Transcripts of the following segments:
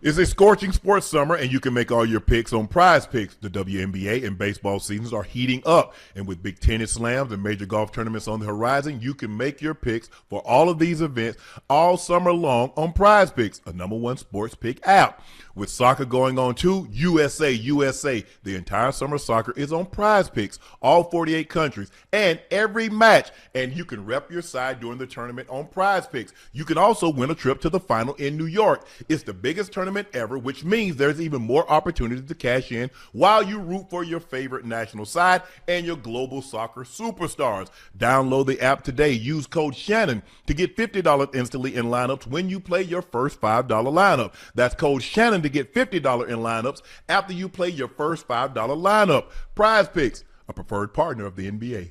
It's a scorching sports summer, and you can make all your picks on Prize Picks. The WNBA and baseball seasons are heating up, and with big tennis slams and major golf tournaments on the horizon, you can make your picks for all of these events all summer long on Prize Picks, a #1 sports pick app. With soccer going on too, USA, the entire summer soccer is on Prize Picks, all 48 countries, and every match. And you can rep your side during the tournament on Prize Picks. You can also win a trip to the final in New York. It's the biggest tournament ever, which means there's even more opportunity to cash in while you root for your favorite national side and your global soccer superstars. Download the app today. Use code Shannon to get $50 instantly in lineups when you play your first $5 lineup. That's code Shannon to get $50 in lineups after you play your first $5 lineup. Prize Picks, a preferred partner of the NBA.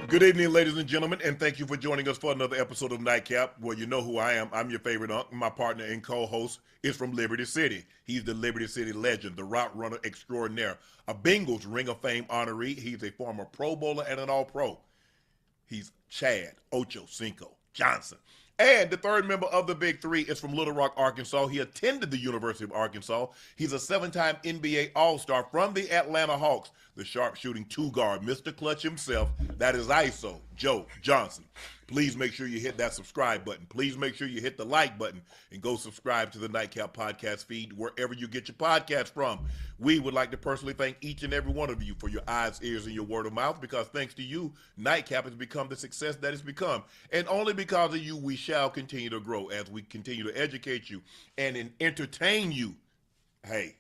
Good evening, ladies and gentlemen, and thank you for joining us for another episode of Nightcap. Well, you know who I am. I'm your favorite Unc. My partner and co-host is from Liberty City. He's the Liberty City legend, the route runner extraordinaire, a Bengals Ring of Fame honoree. He's a former Pro Bowler and an All-Pro. He's Chad Ochocinco Johnson. And the third member of the Big Three is from Little Rock, Arkansas. He attended the University of Arkansas. He's a 7-time NBA All-Star from the Atlanta Hawks, the sharpshooting two-guard, Mr. Clutch himself. That is ISO, Joe Johnson. Please make sure you hit that subscribe button. Please make sure you hit the like button and go subscribe to the Nightcap podcast feed wherever you get your podcast from. We would like to personally thank each and every one of you for your eyes, ears, and your word of mouth, because thanks to you, Nightcap has become the success that it's become. And only because of you, we shall continue to grow as we continue to educate you and entertain you. Hey,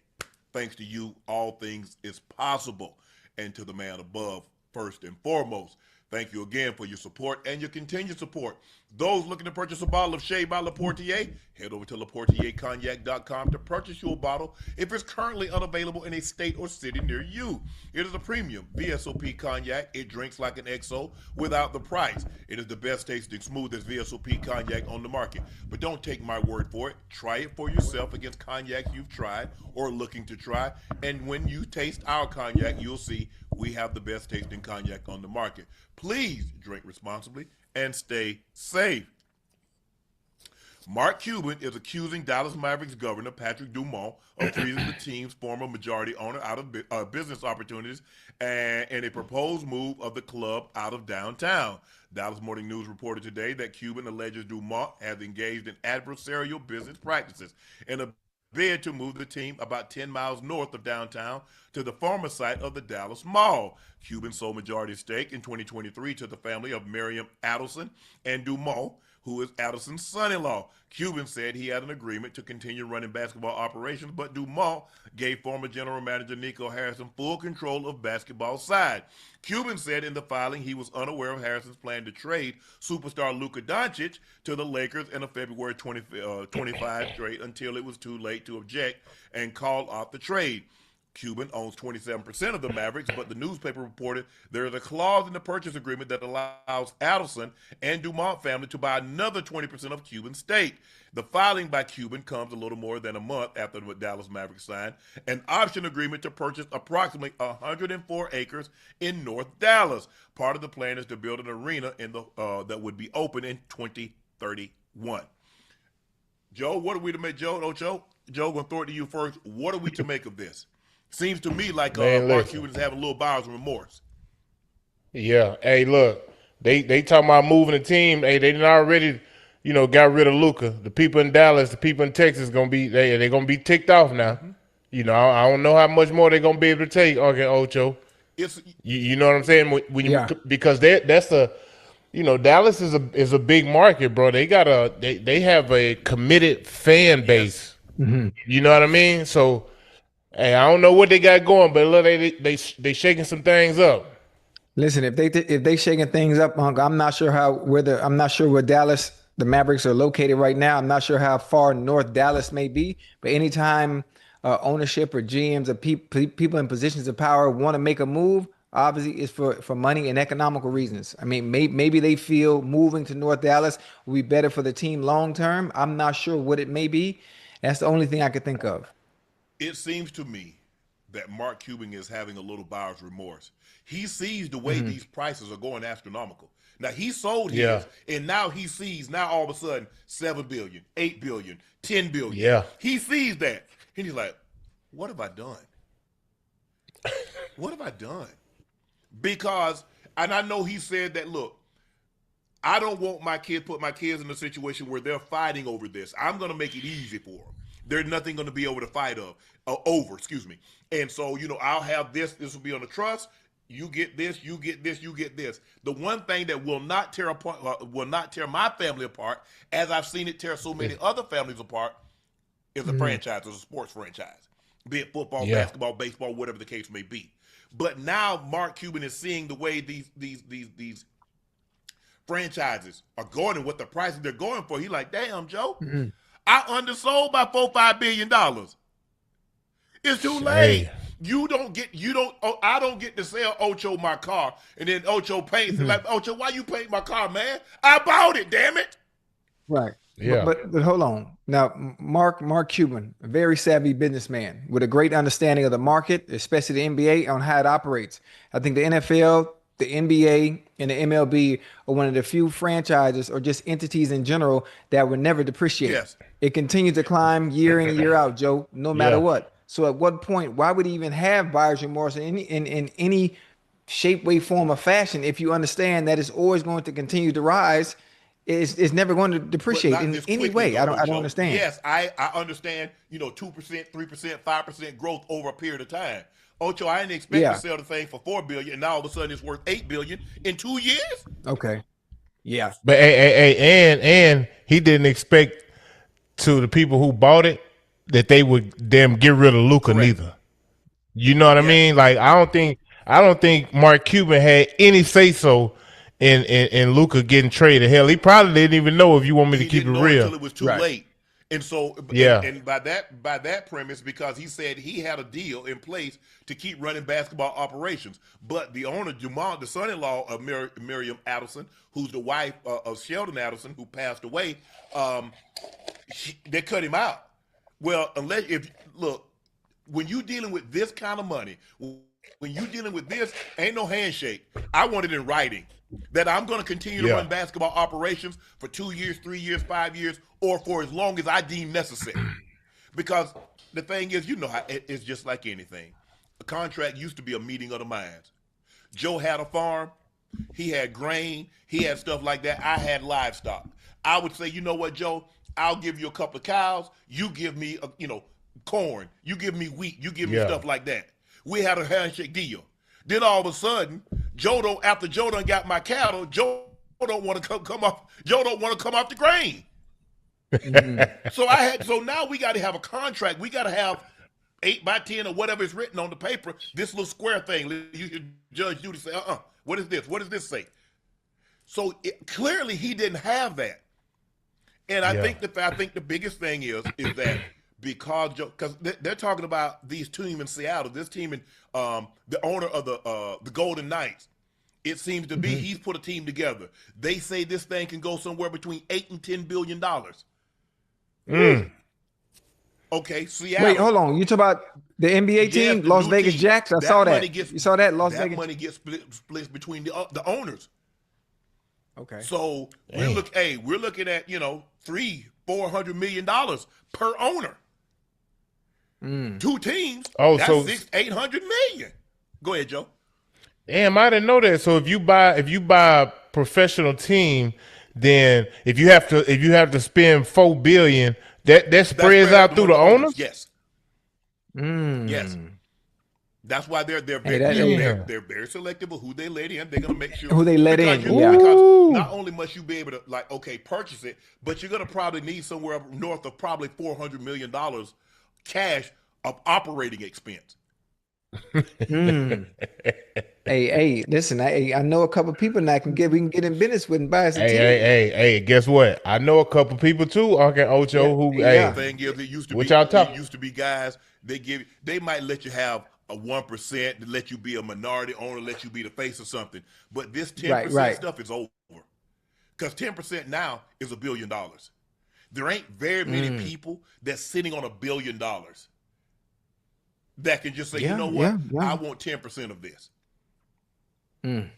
thanks to you, all things is possible. And to the man above, first and foremost, thank you again for your support and your continued support. Those looking to purchase a bottle of Shea by Laportier, head over to LaportierCognac.com to purchase your bottle if it's currently unavailable in a state or city near you. It is a premium VSOP cognac. It drinks like an XO without the price. It is the best tasting, smoothest VSOP cognac on the market. But don't take my word for it. Try it for yourself against cognacs you've tried or looking to try. And when you taste our cognac, you'll see we have the best tasting cognac on the market. Please drink responsibly and stay safe. Mark Cuban is accusing Dallas Mavericks governor Patrick Dumont of freezing the team's former majority owner out of business opportunities and a proposed move of the club out of downtown. Dallas Morning News reported today that Cuban alleges Dumont has engaged in adversarial business practices in a bid to move the team about 10 miles north of downtown to the former site of the Dallas Mall. Cuban sold majority stake in 2023 to the family of Miriam Adelson and Dumont, who is Adelson's son-in-law. Cuban said he had an agreement to continue running basketball operations, but Dumont gave former general manager Nico Harrison full control of basketball side. Cuban said in the filing he was unaware of Harrison's plan to trade superstar Luka Doncic to the Lakers in a February 25 trade until it was too late to object and called off the trade. Cuban owns 27% of the Mavericks, but the newspaper reported there is a clause in the purchase agreement that allows Adelson and Dumont family to buy another 20% of Cuban's stake. The filing by Cuban comes a little more than a month after the Dallas Mavericks signed an option agreement to purchase approximately 104 acres in North Dallas. Part of the plan is to build an arena that would be open in 2031. Joe, what are we to make? Joe, gonna throw it to you first. What are we to make of this? Seems to me like Mark Cuban's having a little buyer's remorse. Yeah. Hey, look, they talking about moving the team. Hey, they done already, got rid of Luka. The people in Dallas, the people in Texas gonna be they're gonna be ticked off now. Mm-hmm. I don't know how much more they're gonna be able to take. Okay, Ocho. You know what I'm saying? Because that's a Dallas is a big market, bro. They they have a committed fan base. Yes. Mm-hmm. You know what I mean? So. Hey, I don't know what they got going, but look, they shaking some things up. Listen, if they shaking things up, Unc, I'm not sure where Dallas, the Mavericks are located right now. I'm not sure how far north Dallas may be, but anytime ownership or GMs or people in positions of power want to make a move, Obviously, it's for money and economical reasons. I mean, maybe they feel moving to North Dallas will be better for the team long term. I'm not sure what it may be. That's the only thing I could think of. It seems to me that Mark Cuban is having a little buyer's remorse. He sees the way Mm-hmm. these prices are going astronomical. Now he sold Yeah. his, and now he sees now all of a sudden 7 billion, 8 billion, 10 billion. Yeah. He sees that, and he's like, "What have I done? What have I done?" Because, and I know he said that. Look, I don't want put my kids in a situation where they're fighting over this. I'm going to make it easy for them. There's nothing going to be able to fight over. Excuse me. And so, I'll have this. This will be on the trust. You get this. You get this. You get this. The one thing that will not tear my family apart, as I've seen it tear so many other families apart, is a franchise, is a sports franchise, be it football, basketball, baseball, whatever the case may be. But now Mark Cuban is seeing the way these franchises are going and what the prices they're going for. He's like, damn, Joe, I undersold by $4-5 billion. It's too late. I don't get to sell Ocho my car, and then Ocho paints it like, Ocho, why you paint my car, man? I bought it, damn it. Right. Yeah. But hold on. Now, Mark Cuban, a very savvy businessman with a great understanding of the market, especially the NBA, on how it operates. I think the NFL, the NBA, and the MLB are one of the few franchises or just entities in general that will never depreciate. Yes. It continues to climb year in and year out, Joe, no matter Yeah. what. So at what point, why would he even have buyer's remorse in any shape, way, form, or fashion if you understand that it's always going to continue to rise? It's never going to depreciate But not in this any quickly, way. though, I don't Ocho. understand. Yes, I understand, 2%, 3%, 5% growth over a period of time. Ocho, I didn't expect Yeah. to sell the thing for $4 billion, and now all of a sudden it's worth $8 billion in 2 years. Okay. Yeah. But and he didn't expect to the people who bought it that they would damn get rid of Luka neither. You know what I mean? Like I don't think Mark Cuban had any say so in Luka getting traded. Hell, he probably didn't even know, if you want me to He keep it didn't know real. until it was too Right. late. And so, Yeah. and by that premise, because he said he had a deal in place to keep running basketball operations, but the owner, Dumont, the son-in-law of Miriam Adelson, who's the wife of Sheldon Adelson, who passed away, they cut him out. Well, when you dealing with this kind of money, when you dealing with this, ain't no handshake. I want it in writing that I'm going to continue to run basketball operations for 2 years, 3 years, 5 years, or for as long as I deem necessary. Because the thing is, how it's just like anything. A contract used to be a meeting of the minds. Joe had a farm. He had grain. He had stuff like that. I had livestock. I would say, you know what, Joe? I'll give you a couple of cows. You give me, corn. You give me wheat. You give me stuff like that. We had a handshake deal. Then all of a sudden, after Joe done got my cattle, Joe don't want to come off. Joe don't want to come off the grain. So now we got to have a contract. We got to have 8x10 or whatever is written on the paper. This little square thing. You Judge Judy say, what is this? What does this say? So clearly he didn't have that. And I think the biggest thing is that because they're talking about these team in Seattle, this team in the owner of the Golden Knights. It seems to be he's put a team together. They say this thing can go somewhere between $8 and $10 billion. Okay, Seattle. Wait, hold on. You talk about the NBA team, Yes, the Las new Vegas team. Jacks? I That saw money that. You saw that? Las that Vegas. money gets split between the owners. Okay. So we're looking at $300-400 million per owner. Two teams. Oh, that's so $600-800 million. Go ahead, Joe. Damn, I didn't know that. So if you buy a professional team, then if you have to spend $4 billion, that spreads out through the owners. Yes. Yes. That's why they're very they're very selective of who they let in. They're gonna make sure Who they let in, because not only must you be able to purchase it, but you're gonna probably need somewhere north of probably $400 million cash of operating expense. Hey, listen, I know a couple people now we can get in business with and buy us a team. Hey, guess what? I know a couple people too, Unc and Ocho, who The thing is, it used to what y'all talking? It used to be guys. They might let you have a 1% to let you be a minority owner, let you be the face or something. But this 10% Right. stuff is over. Because 10% now is $1 billion. There ain't very many people that's sitting on $1 billion that can just say, you know what, I want 10% of this. And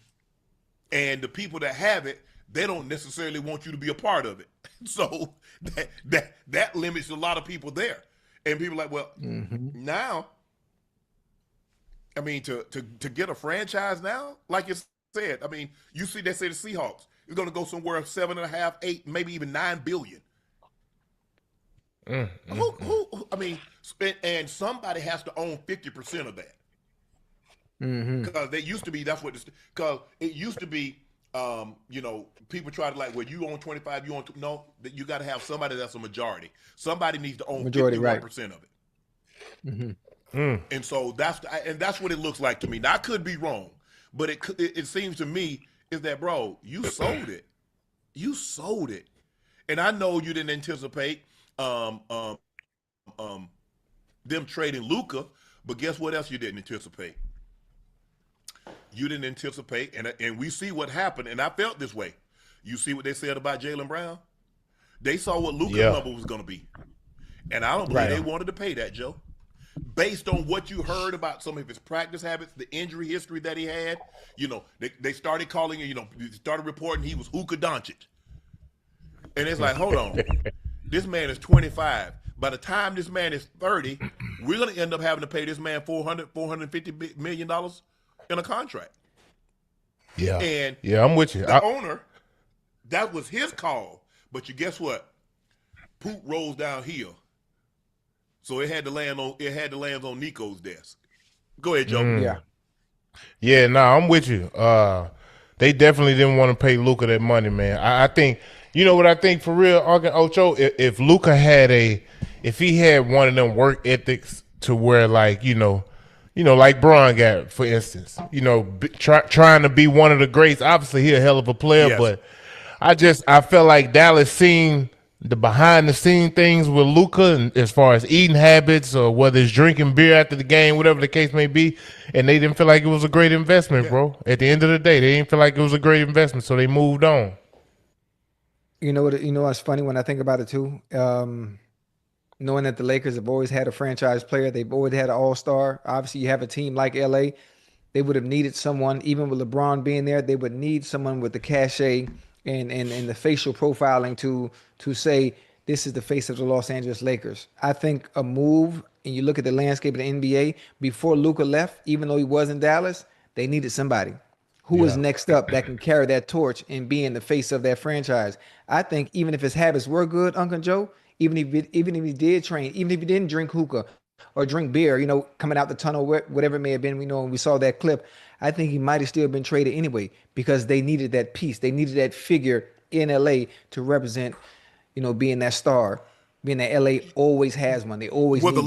the people that have it, they don't necessarily want you to be a part of it. So that limits a lot of people there. And people are like, well, now, I mean, to get a franchise now, like you said, I mean, you see, they say the Seahawks is going to go somewhere 7.5, 8, maybe even $9 billion. Who? I mean, and somebody has to own 50% of that. Because they used to be, because it used to be, you know, people try to like, well, you own 25, you own, no, that you got to have somebody that's a majority. Somebody needs to own 51% of it. And so that's what it looks like to me. Now, I could be wrong, but it seems to me is that, bro, you sold it. You sold it. And I know you didn't anticipate them trading Luka, but guess what else you didn't anticipate? You didn't anticipate, and we see what happened, and I felt this way. You see what they said about Jaylen Brown? They saw what Luka's number was going to be. And I don't believe they wanted to pay that, Joe. Based on what you heard about some of his practice habits, the injury history that he had, you know, they started calling it, you know, started reporting he was Luka Doncic. And it's like, hold on. This man is 25. By the time this man is 30, we're going to end up having to pay this man $450 million in a contract. Yeah. And I'm with you. The owner, that was his call. But you guess what? Poop rolls downhill. So it had to land on Nico's desk. Go ahead, Joe. Yeah, I'm with you. They definitely didn't want to pay Luka that money, man. I think, you know what I think for real, Unc and Ocho, if Luka if he had one of them work ethics to where, like, you know, like Bron got, for instance, you know, trying to be one of the greats. Obviously, he a hell of a player, but I felt like Dallas seen the behind the scene things with Luka, as far as eating habits or whether it's drinking beer after the game, whatever the case may be, and they didn't feel like it was a great investment, bro. At the end of the day, they didn't feel like it was a great investment, so they moved on. You know what? You know what's funny when I think about it too. Knowing that the Lakers have always had a franchise player, they've always had an all-star. Obviously, you have a team like LA. They would have needed someone, even with LeBron being there, they would need someone with the cachet and the facial profiling to say this is the face of the Los Angeles Lakers. I think a move, and you look at the landscape of the NBA, before Luka left, even though he was in Dallas, they needed somebody. Who is next up that can carry that torch and be in the face of that franchise? I think even if his habits were good, Uncle Joe, even if he did train, even if he didn't drink hookah or drink beer, you know, coming out the tunnel, whatever it may have been, we know when we saw that clip, I think he might have still been traded anyway because they needed that piece. They needed that figure in LA to represent, you know, being that star. Being that LA always has one. They always the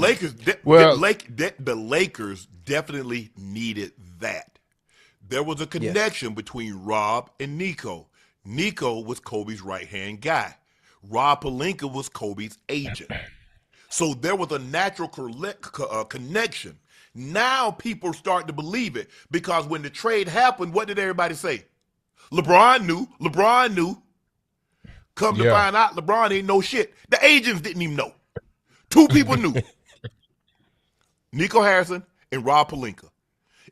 Lakers definitely needed that. There was a connection between Rob and Nico. Nico was Kobe's right-hand guy. Rob Pelinka was Kobe's agent. So there was a natural connection. Now people start to believe it because when the trade happened, what did everybody say? LeBron knew. Come to find out, LeBron ain't know shit. The agents didn't even know. Two people knew. Nico Harrison and Rob Pelinka.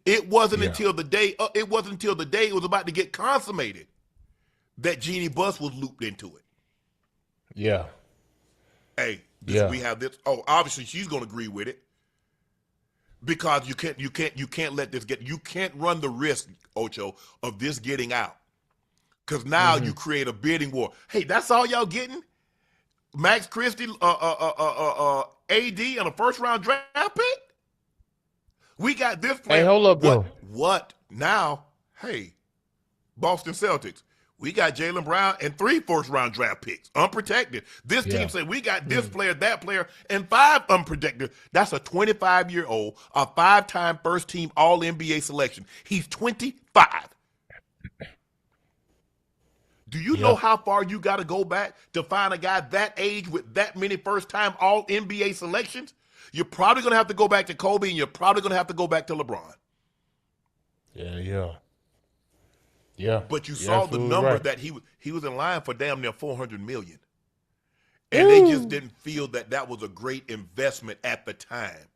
It wasn't until the day it was about to get consummated that Jeannie Buss was looped into it. Yeah. Hey, we have this. Oh, obviously she's gonna agree with it. Because you can't let this you can't run the risk, Ocho, of this getting out. Because now you create a bidding war. Hey, that's all y'all getting? Max Christie, AD, and a first-round draft pick? We got this player. Hey, hold up, though. What? Now, hey, Boston Celtics, we got Jaylen Brown and 3 first-round draft picks, unprotected. This team said we got this player, that player, and 5 unprotected. That's a 25-year-old, a 5-time first-team All-NBA selection. He's 25. Do you know how far you got to go back to find a guy that age with that many first-time All-NBA selections? You're probably going to have to go back to Kobe, and you're probably going to have to go back to LeBron. Yeah. But you saw the number right. that he was in line for damn near $400 million. And they just didn't feel that was a great investment at the time.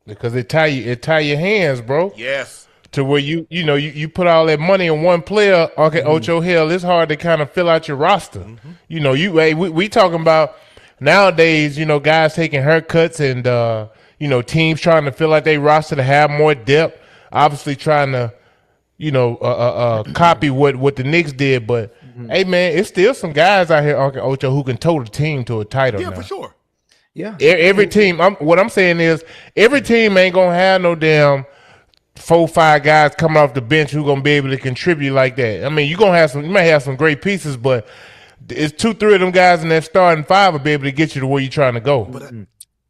Because it tie your hands, bro. Yes. To where you put all that money in one player. Okay, Ocho, hell, it's hard to kind of fill out your roster. We talking about nowadays, guys taking haircuts and teams trying to fill out their roster to have more depth. Obviously trying to copy what the Knicks did, but hey man, it's still some guys out here, Unc and Ocho, who can tow the team to a title. Yeah, now. for sure. Yeah. Every team. What I'm saying is, every team ain't gonna have no damn 4-5 guys coming off the bench who gonna be able to contribute like that. I mean, you might have some great pieces, but it's 2-3 of them guys in that starting 5 will be able to get you to where you're trying to go. But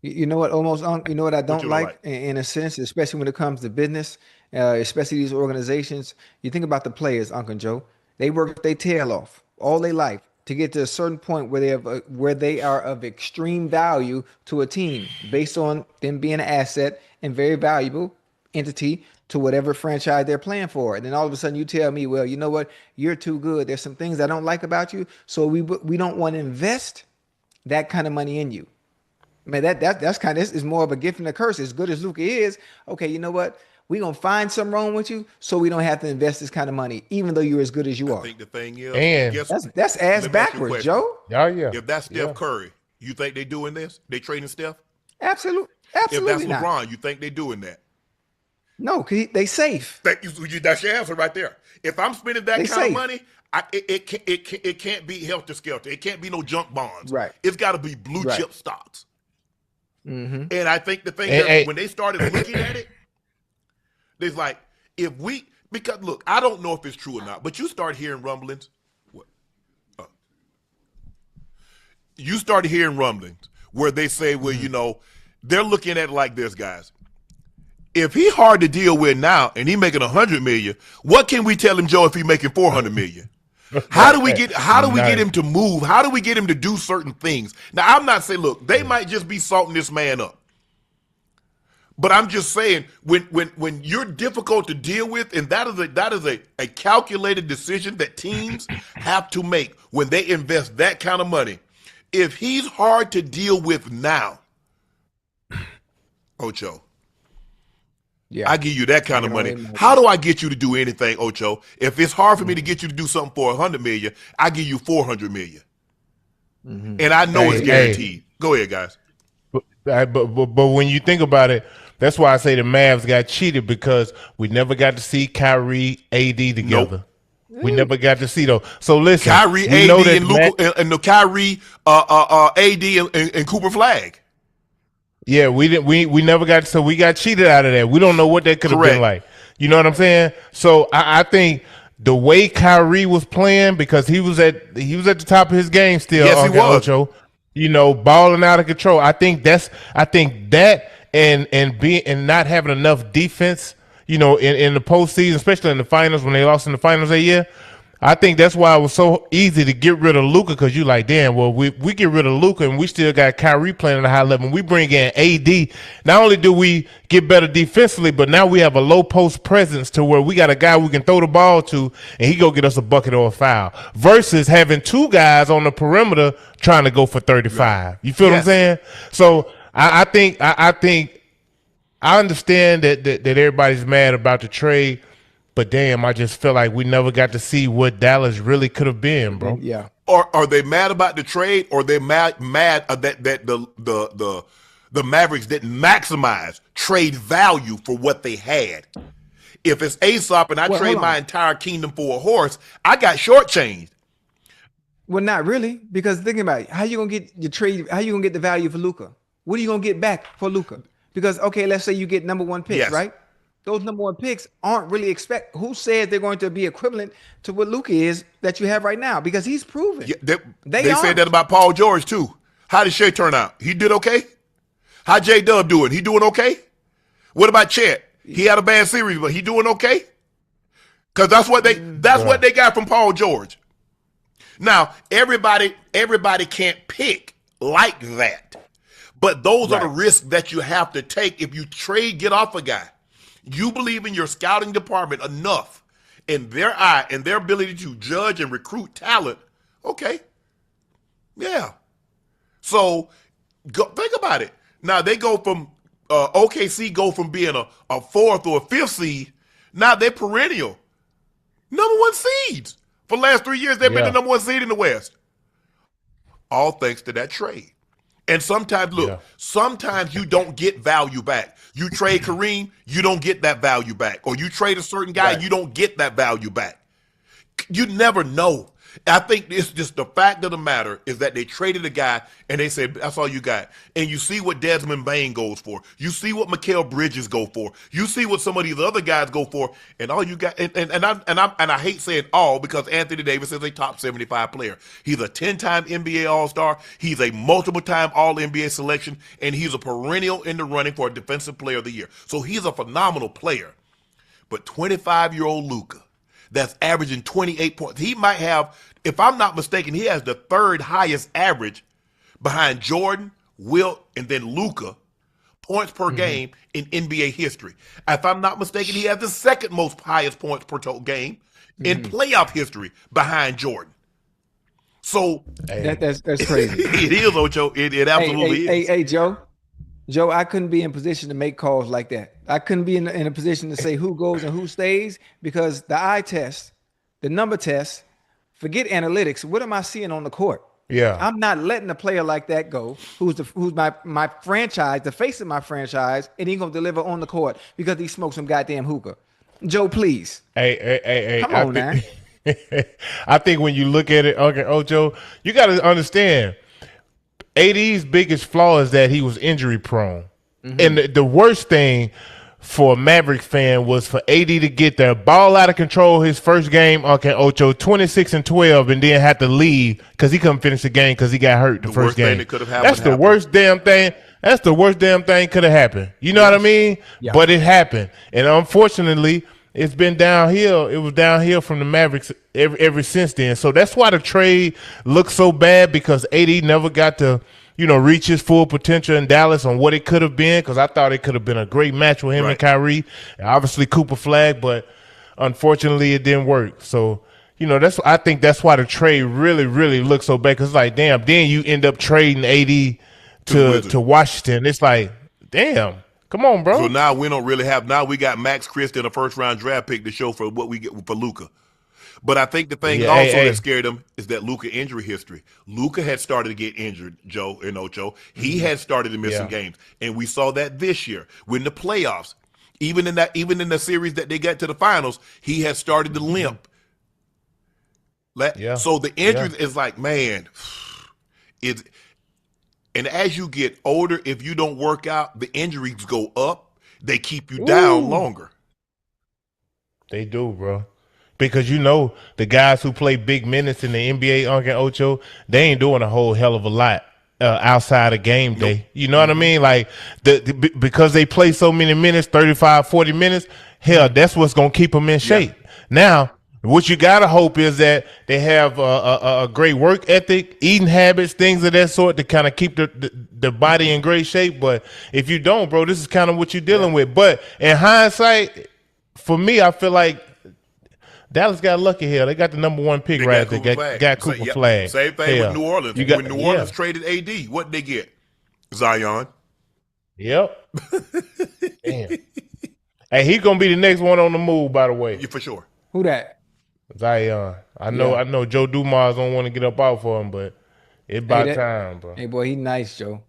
You know what, almost, you know what I don't like, like? in a sense, especially when it comes to business, especially these organizations. You think about the players, Uncle and Joe. They work their tail off all their life to get to a certain point where they are of extreme value to a team, based on them being an asset and very valuable entity to whatever franchise they're playing for. And then all of a sudden you tell me, well, you know what, you're too good. There's some things I don't like about you, so we don't want to invest that kind of money in you. Man, that's kind of, is more of a gift and a curse. As good as Luka is, okay, you know what? We're going to find something wrong with you so we don't have to invest this kind of money, even though you're as good as you are. I think the thing is, And that's ass backwards, Joe. Oh, yeah. If that's Steph Curry, you think they doing this? They trading Steph? Absolutely If that's not. LeBron, you think they doing that? No, they safe. That's your answer right there. If I'm spending that They kind of safe. money, it can't be helter skelter. It can't be no junk bonds. Right. It's got to be blue Right. chip stocks. And I think the thing when they started looking at it, they're like, because look, I don't know if it's true or not, but you start hearing rumblings. You start hearing rumblings where they say, well, they're looking at it like this, guys. If he hard to deal with now and he making $100 million, what can we tell him, Joe, if he making $400 million? How do we get him to move? How do we get him to do certain things? Now, I'm not saying, look, they might just be salting this man up. But I'm just saying, when you're difficult to deal with, and that is a calculated decision that teams have to make when they invest that kind of money. If he's hard to deal with now, Ocho, Yeah, I give you that kind of money. How do I get you to do anything, Ocho? If it's hard for me to get you to do something for $100 million, I give you $400 million, and I know it's guaranteed. Go ahead, guys. But when you think about it, that's why I say the Mavs got cheated, because we never got to see Kyrie, AD together. Nope. We never got to see those. So listen, Kyrie, AD, and Luka, and Kyrie, AD, and Cooper Flag. Yeah, we didn't. We never got. So we got cheated out of that. We don't know what that could have been like. You know what I'm saying? So I think the way Kyrie was playing, because he was at the top of his game still. Yes, he was. Ocho, balling out of control. I think that and not having enough defense, in the postseason, especially in the finals when they lost in the finals that year. I think that's why it was so easy to get rid of Luka, because you like, damn, well, we get rid of Luka and we still got Kyrie playing at a high level. We bring in AD. Not only do we get better defensively, but now we have a low post presence to where we got a guy we can throw the ball to and he go get us a bucket or a foul, versus having 2 guys on the perimeter trying to go for 35. You feel what I'm saying? So I think I understand that everybody's mad about the trade. But damn, I just feel like we never got to see what Dallas really could have been, bro. Yeah. Or are they mad about the trade, or they mad that the Mavericks didn't maximize trade value for what they had? If it's Aesop and I trade my entire kingdom for a horse, I got shortchanged. Well, not really, because think about it. How you gonna get your trade? How you gonna get the value for Luka? What are you gonna get back for Luka? Because okay, let's say you get number 1 picks, right? Those number 1 picks aren't really who says they're going to be equivalent to what Luka is that you have right now? Because he's proven. Yeah, they said that about Paul George too. How did Shea turn out? He did okay. How J-Dub doing? He doing okay? What about Chet? He had a bad series, but he doing okay? Because that's what they got from Paul George. Now everybody can't pick like that. But those are the Right. risks that you have to take if you get off a guy. You believe in your scouting department enough in their eye and their ability to judge and recruit talent. Okay. Yeah. So think about it. Now they go from OKC go from being a fourth or a fifth seed. Now they're perennial number one seeds. For the last 3 years, they've been the number one seed in the West. All thanks to that trade. And sometimes, look, sometimes you don't get value back. You trade Kareem, you don't get that value back. Or you trade a certain guy, you don't get that value back. You never know. I think it's just the fact of the matter is that they traded a guy and they said, that's all you got. And you see what Desmond Bain goes for. You see what Mikal Bridges go for. You see what some of these other guys go for. And all you got, and I hate saying all because Anthony Davis is a top 75 player. He's a 10-time NBA All-Star. He's a multiple-time All-NBA selection. And he's a perennial in the running for a Defensive Player of the Year. So he's a phenomenal player. But 25-year-old Luka, that's averaging 28 points. He might have, if I'm not mistaken, he has the third highest average behind Jordan, Wilt, and then Luka points per game in NBA history. If I'm not mistaken, he has the second most highest points per game in playoff history behind Jordan. So That's crazy. it is, Ocho. It absolutely is. Hey, Joe. Joe, I couldn't be in position to make calls like that. I couldn't be in a position to say who goes and who stays because the eye test, the number test, forget analytics. What am I seeing on the court? Yeah. I'm not letting a player like that go, who's my franchise, the face of my franchise, and he's gonna deliver on the court because he smoked some goddamn hookah. Joe, please. Hey. Come on, man. I think when you look at it, okay, Ocho, you got to understand. AD's biggest flaw is that he was injury prone. And the worst thing for a Maverick fan was for AD to get the ball out of control his first game, Unc and Ocho, 26-12, and then had to leave because he couldn't finish the game because he got hurt the first game. Thing that could have happened. That's the worst damn thing. That's the worst damn thing could have happened. You know what I mean? Yeah. But it happened. And unfortunately, it's been downhill. It was downhill from the Mavericks ever since then. So that's why the trade looks so bad because AD never got to, reach his full potential in Dallas on what it could have been because I thought it could have been a great match with him and Kyrie. And obviously Cooper Flag, but unfortunately it didn't work. So, I think that's why the trade really, really looks so bad because it's like, damn, then you end up trading AD to Washington. It's like, damn. Come on, bro. So now we don't really have. Now we got Max Christie, a first-round draft pick to show for what we get for Luka. But I think the thing that scared him is that Luka injury history. Luka had started to get injured, Joe and Ocho. He had started to miss some games, and we saw that this year when the playoffs. Even in the series that they got to the finals, he had started to limp. So the injuries is like, man, it's. And as you get older, if you don't work out, the injuries go up. They keep you down longer. They do, bro. Because the guys who play big minutes in the NBA, Unc and Ocho, they ain't doing a whole hell of a lot outside of game day. You know what I mean? Like because they play so many minutes, 35, 40 minutes, hell, that's what's going to keep them in shape. Now, what you got to hope is that they have a great work ethic, eating habits, things of that sort to kind of keep the body in great shape. But if you don't, bro, this is kind of what you're dealing with. But in hindsight, for me, I feel like Dallas got lucky here. They got the number one pick right there. Got Cooper Flag. Same thing with New Orleans. When New Orleans traded AD, what did they get? Zion. Yep. Damn. Hey, he's going to be the next one on the move, by the way. Yeah, for sure. Who that? Zion. I know Joe Dumas don't want to get up out for him, but it's about time, bro. Hey, boy, he nice, Joe.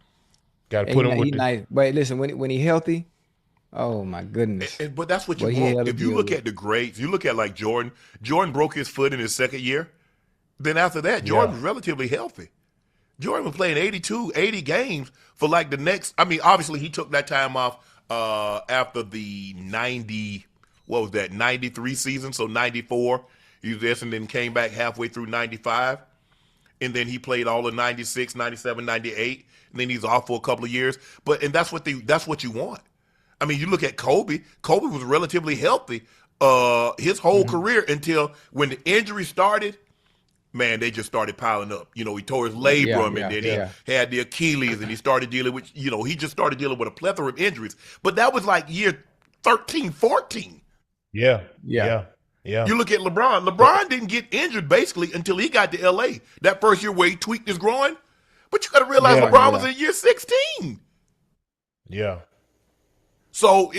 Got to put him with nice. But listen, when he healthy, oh my goodness. But that's what you want. If you look at the grades, you look at like Jordan. Jordan broke his foot in his second year. Then after that, Jordan was relatively healthy. Jordan was playing 80 games for like the next. I mean, obviously he took that time off after the 93 season, so 94. He was there and then came back halfway through 95. And then he played all of 96, 97, 98. And then he's off for a couple of years. And that's what you want. I mean, you look at Kobe. Kobe was relatively healthy his whole career until when the injury started, man, they just started piling up. You know, he tore his labrum and then he had the Achilles and he started dealing with, you know, he just started dealing with a plethora of injuries. But that was like year 13, 14. Yeah. You look at LeBron. LeBron didn't get injured basically until he got to L.A. That first year where he tweaked his groin. But you got to realize LeBron was in year 16. Yeah. So,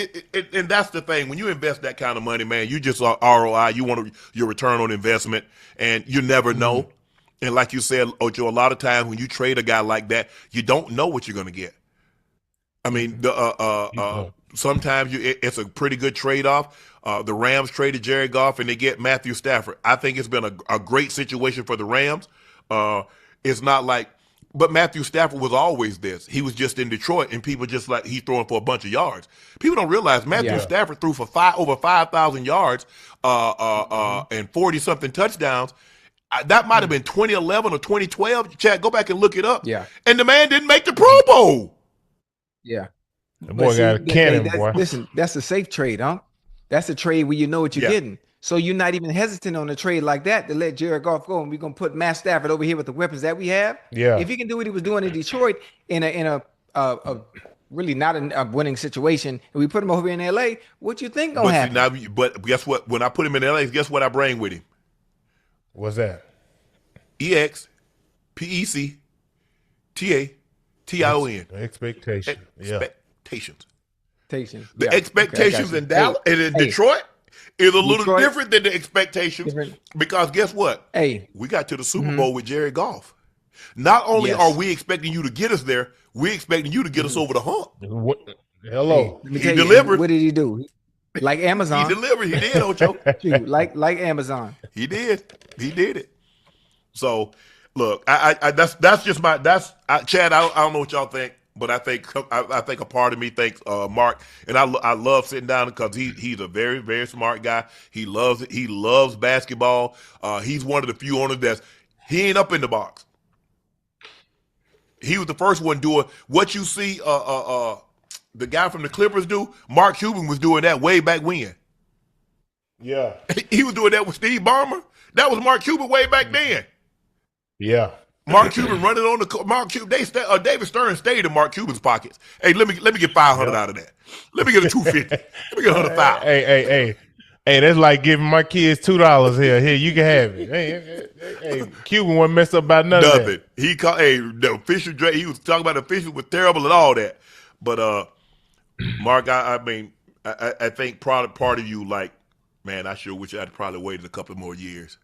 and that's the thing. When you invest that kind of money, man, you just are ROI. You want your return on investment, and you never know. And like you said, Ocho, a lot of times when you trade a guy like that, you don't know what you're going to get. I mean, sometimes it's a pretty good trade-off. The Rams traded Jared Goff, and they get Matthew Stafford. I think it's been a great situation for the Rams. It's not like, but Matthew Stafford was always this. He was just in Detroit, and people just like he's throwing for a bunch of yards. People don't realize Matthew Stafford threw for over 5,000 yards and 40-something touchdowns. That might have been 2011 or 2012. Chad, go back and look it up. Yeah. And the man didn't make the Pro Bowl. Yeah. The boy got a cannon, boy. Listen, that's a safe trade, huh? That's a trade where you know what you're getting. So you're not even hesitant on a trade like that to let Jared Goff go, and we're gonna put Matt Stafford over here with the weapons that we have. Yeah. If he can do what he was doing in Detroit in a really not a winning situation, and we put him over in LA, what you think gonna happen? But guess what? When I put him in LA, guess what I bring with him? What's that? EX, PEC, TA, TION. Expectation. Expectations. The expectations in Dallas and in Detroit is a little different than the expectations because guess what? We got to the Super Bowl with Jared Goff. Not only are we expecting you to get us there, we're expecting you to get us over the hump. Hello. He delivered. What did he do? Like Amazon. He delivered. He did, Ocho. like Amazon. He did. He did it. So, look, that's just my Chad. I don't know what y'all think, but I think a part of me thinks Mark, and I love sitting down because he's a very, very smart guy. He loves basketball. He's one of the few owners he ain't up in the box. He was the first one doing what you see the guy from the Clippers do. Mark Cuban was doing that way back when. Yeah. He was doing that with Steve Ballmer. That was Mark Cuban way back then. Yeah. Mark Cuban running on the Mark Cuban. David Stern stayed in Mark Cuban's pockets. Hey, let me get 500 out of that. Let me get a 250. Let me get 105. Hey, that's like giving my kids $2 here. Here, you can have it. Hey, Cuban wasn't messed up about nothing. That. He called the official. He was talking about the officials was terrible and all that. But Mark, I mean, I think part of you like, man, I sure wish I'd probably waited a couple more years.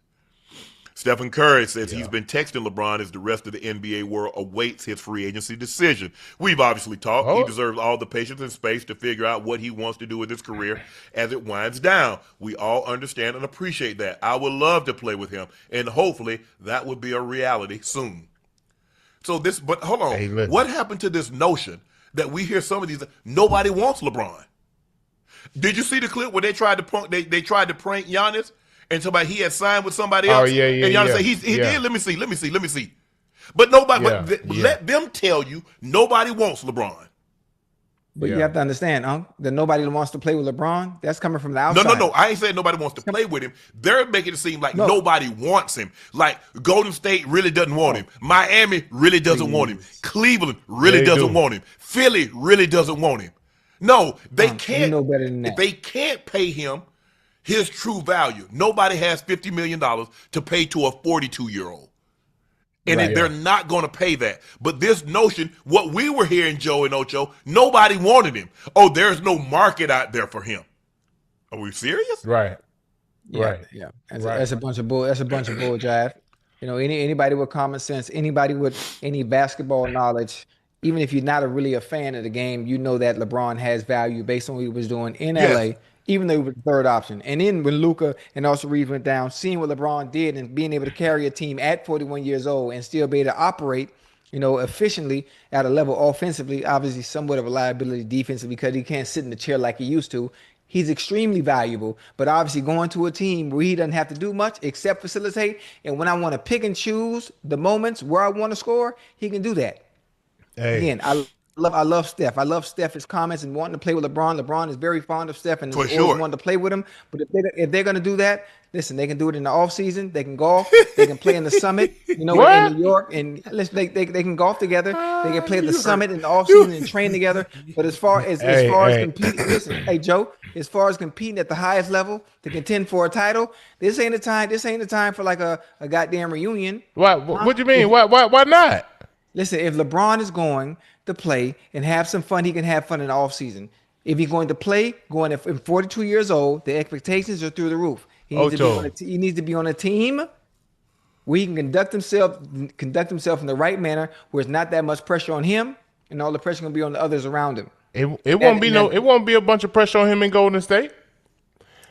Stephen Curry says he's been texting LeBron as the rest of the NBA world awaits his free agency decision. We've obviously talked. He deserves all the patience and space to figure out what he wants to do with his career as it winds down. We all understand and appreciate that. I would love to play with him, and hopefully that would be a reality soon. But hold on. Hey, what happened to this notion that we hear some of these, nobody wants LeBron? Did you see the clip where they tried to prank Giannis? And somebody he had signed with somebody else. And Giannis said he did. Let me see. But nobody. Let them tell you nobody wants LeBron. But you have to understand, that nobody wants to play with LeBron. That's coming from the outside. No. I ain't saying nobody wants to play with him. They're making it seem like nobody wants him. Like Golden State really doesn't want him. Miami really doesn't want him. Cleveland really doesn't want him. Philly really doesn't want him. No, they can't. You know better than that. They can't pay him his true value. Nobody has $50 million to pay to a 42-year-old. And they're not going to pay that. But this notion, what we were hearing, Joe and Ocho, nobody wanted him. Oh, there's no market out there for him. Are we serious? Right. Yeah. That's a bunch of bull. That's a bunch of bull jive. You know, anybody with common sense, anybody with any basketball knowledge, even if you're not really a fan of the game, you know that LeBron has value based on what he was doing in LA. Even though he was the third option. And then when Luka and also Reeves went down, seeing what LeBron did and being able to carry a team at 41 years old and still be able to operate, efficiently at a level offensively, obviously somewhat of a liability defensively because he can't sit in the chair like he used to. He's extremely valuable, but obviously going to a team where he doesn't have to do much except facilitate. And when I want to pick and choose the moments where I want to score, he can do that. Hey. Again, I love Steph. I love Steph's comments and wanting to play with LeBron. LeBron is very fond of Steph and For has sure. always wanted to play with him. But if they're going to do that, listen, they can do it in the off season. They can golf. They can play in the Summit. You know, in New York, and listen, they can golf together. They can play at the Summit in the off season and train together. But as far as competing, listen, hey Joe, as far as competing at the highest level to contend for a title, this ain't the time. This ain't the time for like a goddamn reunion. Why? What do you mean? Why not? Listen, if LeBron is going to play and have some fun, he can have fun in the offseason. If he's going to play, going at 42 years old, the expectations are through the roof. He needs to be on a team where he can conduct himself in the right manner, where it's not that much pressure on him, and all the pressure going to be on the others around him. It won't be a bunch of pressure on him in Golden State.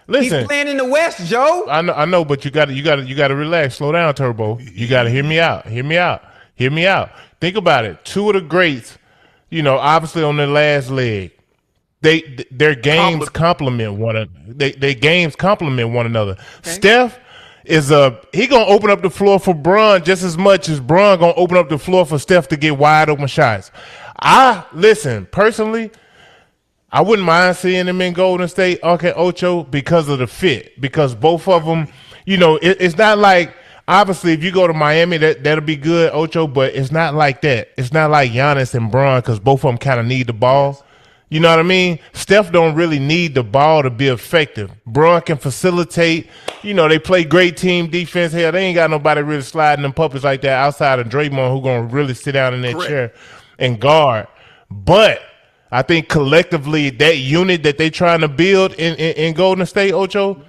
Listen, he's playing in the West, Joe. I know, but you got to relax, slow down, Turbo. You got to hear me out. Think about it. Two of the greats, obviously on their last leg, their games complement one another. Their games complement one another. Okay. Steph he gonna open up the floor for Bron just as much as Bron gonna open up the floor for Steph to get wide open shots. Personally, I wouldn't mind seeing them in Golden State, Unc and Ocho, because of the fit. Because both of them, it's not like. Obviously, if you go to Miami, that'll be good, Ocho, but it's not like that. It's not like Giannis and Bron because both of them kind of need the ball. You know what I mean? Steph don't really need the ball to be effective. Bron can facilitate. They play great team defense. Hell, they ain't got nobody really sliding them puppets like that outside of Draymond who going to really sit down in that chair and guard. But I think collectively that unit that they trying to build in Golden State, Ocho,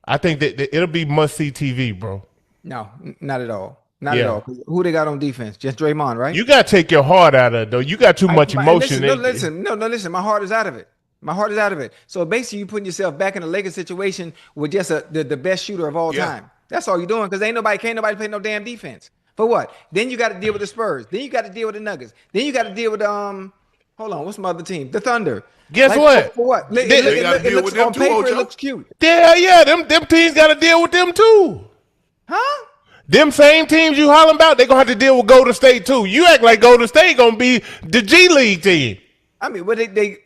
I think that it'll be must-see TV, bro. No, not at all. Not at all. Who they got on defense? Just Draymond, right? You got to take your heart out of it, though. You got too much emotion. Listen. My heart is out of it. So basically, you're putting yourself back in a Lakers situation with just the best shooter of all time. That's all you're doing because can't nobody play no damn defense. For what? Then you got to deal with the Spurs. Then you got to deal with the Nuggets. Then you got to deal with hold on, what's my other team? The Thunder. Guess what? For what? It looks on paper. It looks cute. Yeah. Them teams got to deal with them too. Huh? Them same teams you hollering about, they gonna have to deal with Golden State too. You act like Golden State gonna be the G League team. I mean, but they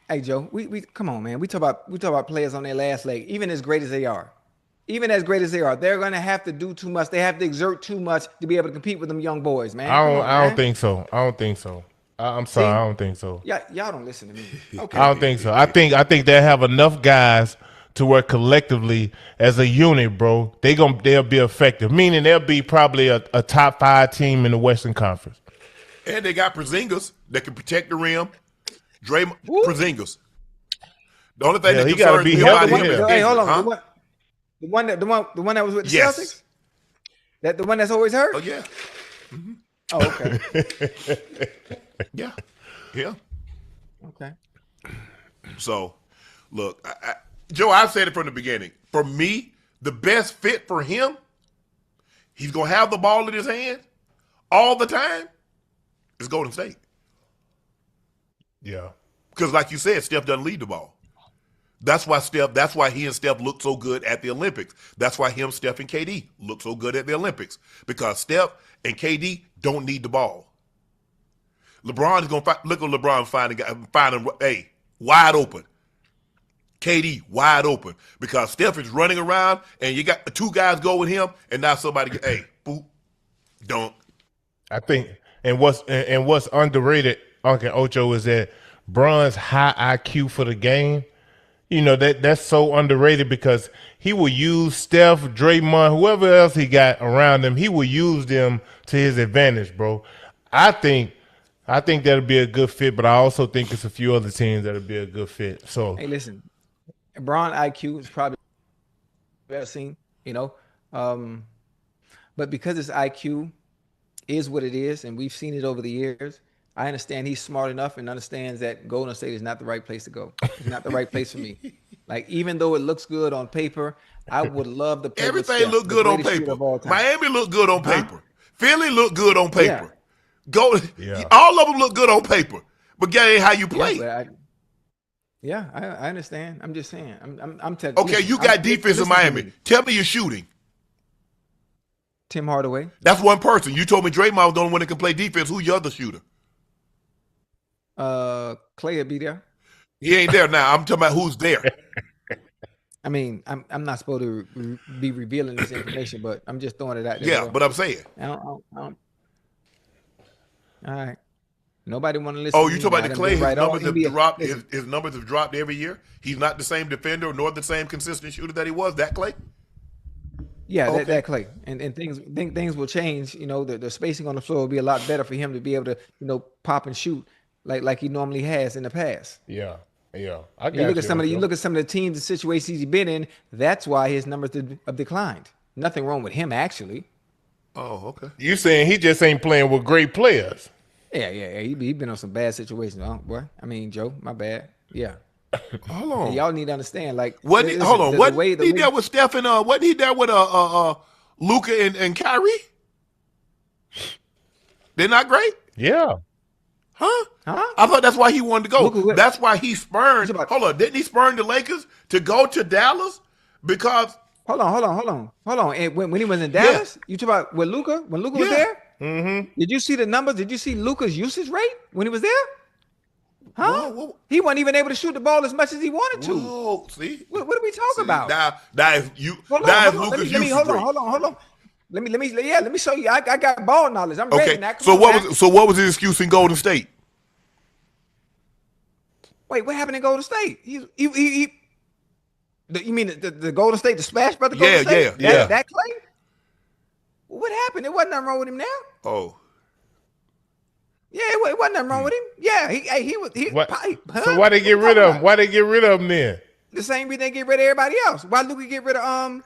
hey Joe, we come on, man. We talk about players on their last leg, even as great as they are. They're gonna have to do too much. They have to exert too much to be able to compete with them young boys, man. I don't think so. I'm sorry, I don't think so. Yeah, y'all don't listen to me. Okay. I don't think so. I think they have enough guys to work collectively as a unit, bro. They'll be effective. Meaning they'll be probably a top 5 team in the Western Conference. And they got Porzingis that can protect the rim. Porzingis. The only thing that concerns me about him is hey, hold on. The one that was with the Celtics? That the one that's always hurt? Oh yeah. Mm-hmm. Oh, okay. Yeah. Okay. So, look, Joe, I said it from the beginning. For me, the best fit for him, he's going to have the ball in his hand all the time, is Golden State. Yeah. Because like you said, Steph doesn't lead the ball. That's why he and Steph look so good at the Olympics. That's why Steph, and KD look so good at the Olympics. Because Steph and KD don't need the ball. LeBron is going to look at LeBron finding wide open. KD wide open because Steph is running around and you got 2 guys go with him and now somebody boop, dunk. I think and what's underrated, Unc and Ocho, is that Bron's high IQ for the game. That's so underrated because he will use Steph, Draymond, whoever else he got around him, he will use them to his advantage, bro. I think that'll be a good fit, but I also think it's a few other teams that'll be a good fit. So hey, listen. Bron IQ is probably better seen, but because his IQ is what it is, and we've seen it over the years, I understand he's smart enough and understands that Golden State is not the right place to go. It's not the right place for me. Like, even though it looks good on paper, I would love to play everything look good on paper. Miami look good on paper. Philly look good on paper. All of them look good on paper. But that ain't how you play. Yeah, I understand. I'm just saying. I'm telling. Okay, you got defense in Miami. Tell me your shooting. Tim Hardaway. That's one person. You told me Draymond was the only one that can play defense. Who's your other shooter? Clay will be there. He ain't there now. I'm talking about who's there. I mean, I'm not supposed to be revealing this information, but I'm just throwing it out there. Yeah, bro. but I'm saying. I don't. All right. Nobody want to listen. Oh, to you me. talking about I the done Clay? been His right all numbers have NBA. dropped. Listen, His numbers have dropped every year. He's not the same defender nor the same consistent shooter that he was. That Clay? yeah, Okay. that Clay, and things will change. You know, the spacing on the floor will be a lot better for him to be able to, pop and shoot like he normally has in the past. Yeah. I got You look at some of the, you Ocho. look at some of the teams, the situations he's been in. That's why his numbers have declined. Nothing wrong with him, actually. Oh, okay. You saying he just ain't playing with great players? Yeah. He been on some bad situations, boy. I mean, Joe, my bad. Yeah. Hold on. And y'all need to understand, like, Wasn't he, listen, hold on. the Wasn't way he there with Steph and wasn't he there with Luka and Kyrie? They're not great? Yeah. Huh? Huh? I thought that's why he wanted to go. Luka, That's why he spurned. about- Hold on. Didn't he spurn the Lakers to go to Dallas? Because Hold on. And when he was in Dallas, you talk about when Luka was Yeah. there. Mm-hmm. Did you see the numbers? Did you see Luka's usage rate when he was there? Huh? Whoa. He wasn't even able to shoot the ball as much as he wanted to. Whoa, see? What are we talking about? Now is you. Hold on, Now is hold on. Luka's Let me usage rate. hold on. Let me show you. I got ball knowledge. I'm Okay. ready now. Come So on what now. was his excuse in Golden State? Wait, what happened in Golden State? You mean the Golden State, the Splash Brother? Yeah, Golden State? yeah. That Clay? What happened? There wasn't nothing wrong with him now. Oh. Yeah, it wasn't nothing wrong with him. Yeah, he was. What? Huh? So why they get What you rid of talking him? Why they get rid of him then? The same reason they get rid of everybody else. Why Luka get rid of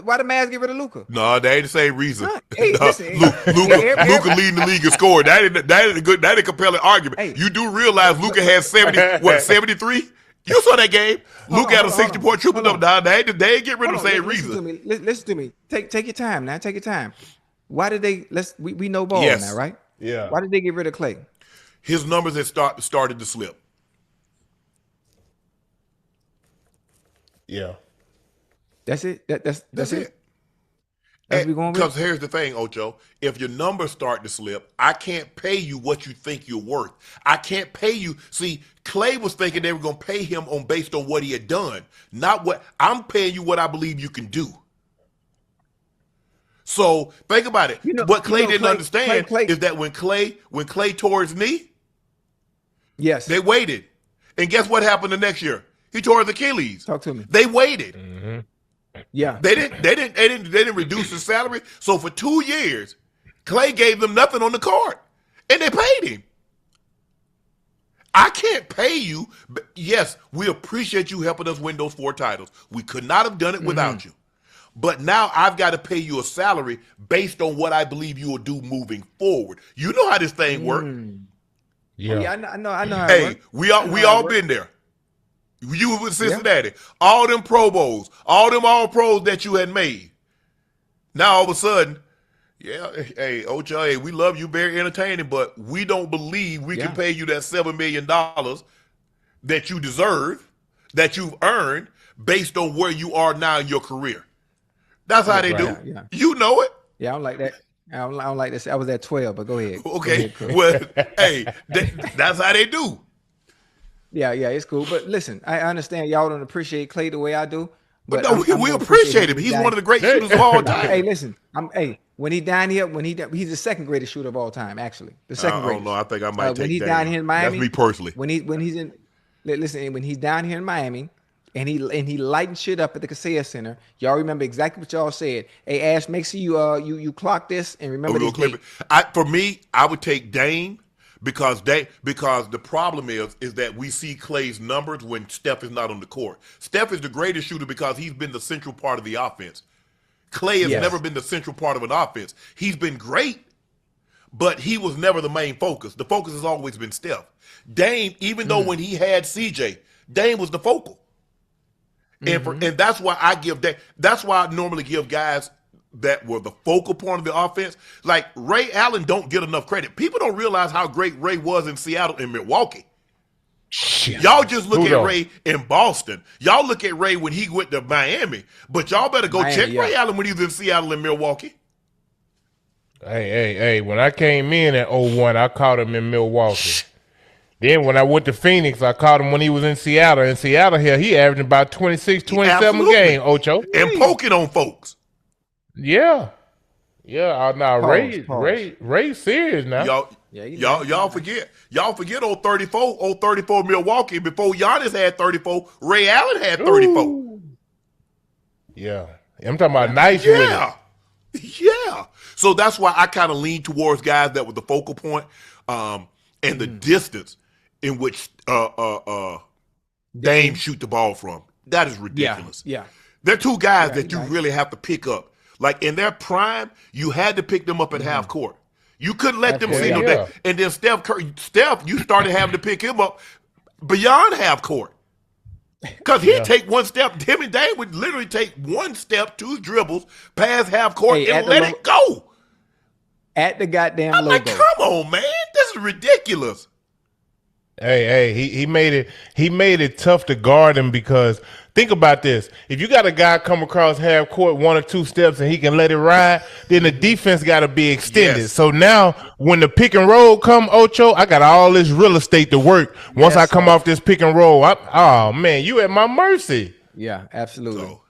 why the Mavs get rid of Luka? No, that ain't the same reason. Huh? Hey, No, listen, Luka leading the league in scoring. That ain't a compelling argument. Hey. You do realize Luka had 73? You saw that game. Luka had a 60-point triple double. Now they ain't get rid of the same reason. Listen to me. Take your time now. Take your time. Why did they? We know ball Yes. now, right? Yeah. Why did they get rid of Clay? His numbers had started to slip. Yeah. That's it. That's it. That's it. what we going Because with. here's the thing, Ocho. If your numbers start to slip, I can't pay you what you think you're worth. I can't pay you. See, Clay was thinking they were going to pay him based on what he had done, not what I'm paying you what I believe you can do. So think about it. What Clay didn't understand is that when Clay tore his knee, Yes. they waited. And guess what happened the next year? He tore his Achilles. Talk to me. They waited. Yeah. They didn't reduce his salary. So for 2 years, Clay gave them nothing on the card, and they paid him. I can't pay you, but yes, we appreciate you helping us win those 4 titles. We could not have done it without you. But now I've got to pay you a salary based on what I believe you will do moving forward. You know how this thing works. Yeah. Yeah, I know how it Hey, works. we all been there. You with Cincinnati, all them Pro Bowls, all them All Pros that you had made. Now all of a sudden, yeah, hey Ocho, hey, we love you, very entertaining, but we don't believe we can pay you that $7 million that you deserve, that you've earned, based on where you are now in your career. That's how they do. Yeah. You know it. Yeah, I don't like that. I don't like this. I was at 12, but go ahead. Okay. Go ahead, Well, hey, that's how they do. Yeah, it's cool. But listen, I understand y'all don't appreciate Clay the way I do. But I'm we gonna appreciate him. He's one of the great shooters of all time. Hey, listen, when he down here, he's the second greatest shooter of all time, actually. The second I greatest. don't know. I think I might take when he's that. down here in Miami. That's me personally. When he's in, listen, when he's down here in Miami, and he lighting shit up at the Kaseya Center. Y'all remember exactly what y'all said. Hey, Ash, make sure you clock this and remember this date. For me, I would take Dame because the problem is that we see Clay's numbers when Steph is not on the court. Steph is the greatest shooter because he's been the central part of the offense. Clay has never been the central part of an offense. He's been great, but he was never the main focus. The focus has always been Steph. Dame, even though when he had CJ, Dame was the focal. And that's why that's why I normally give guys that were the focal point of the offense. Like Ray Allen don't get enough credit. People don't realize how great Ray was in Seattle and Milwaukee. Shit. Y'all just look at Ray in Boston. Y'all look at Ray when he went to Miami. But y'all better go check Ray Allen when he was in Seattle and Milwaukee. Hey, when I came in at 01, I caught him in Milwaukee. Then when I went to Phoenix, I caught him when he was in Seattle. In Seattle here, he averaging about 26, 27 a game, Ocho. And poking on folks. Yeah. Yeah. Now Pause. Ray serious now. Y'all forget old 34 Milwaukee. Before Giannis had 34, Ray Allen had 34. Ooh. Yeah. I'm talking about nice with it. Yeah. So that's why I kind of lean towards guys that were the focal point, and the distance in which Dame shoot the ball from. That is ridiculous. Yeah. They're two guys that you really have to pick up. Like in their prime, you had to pick them up at half court. You couldn't let them see no day. And then Steph, you started having to pick him up beyond half court. Because he'd take one step. Him and Dame would literally take one step, two dribbles, pass half court, and let it go. At the goddamn logo. Like, come on, man. This is ridiculous. Hey, he made it tough to guard him because think about this. If you got a guy come across half court 1 or 2 steps and he can let it ride, then the defense got to be extended. Yes. So now when the pick and roll come, Ocho, I got all this real estate to work. Once I come off this pick and roll, oh, man, you at my mercy. Yeah, absolutely. So,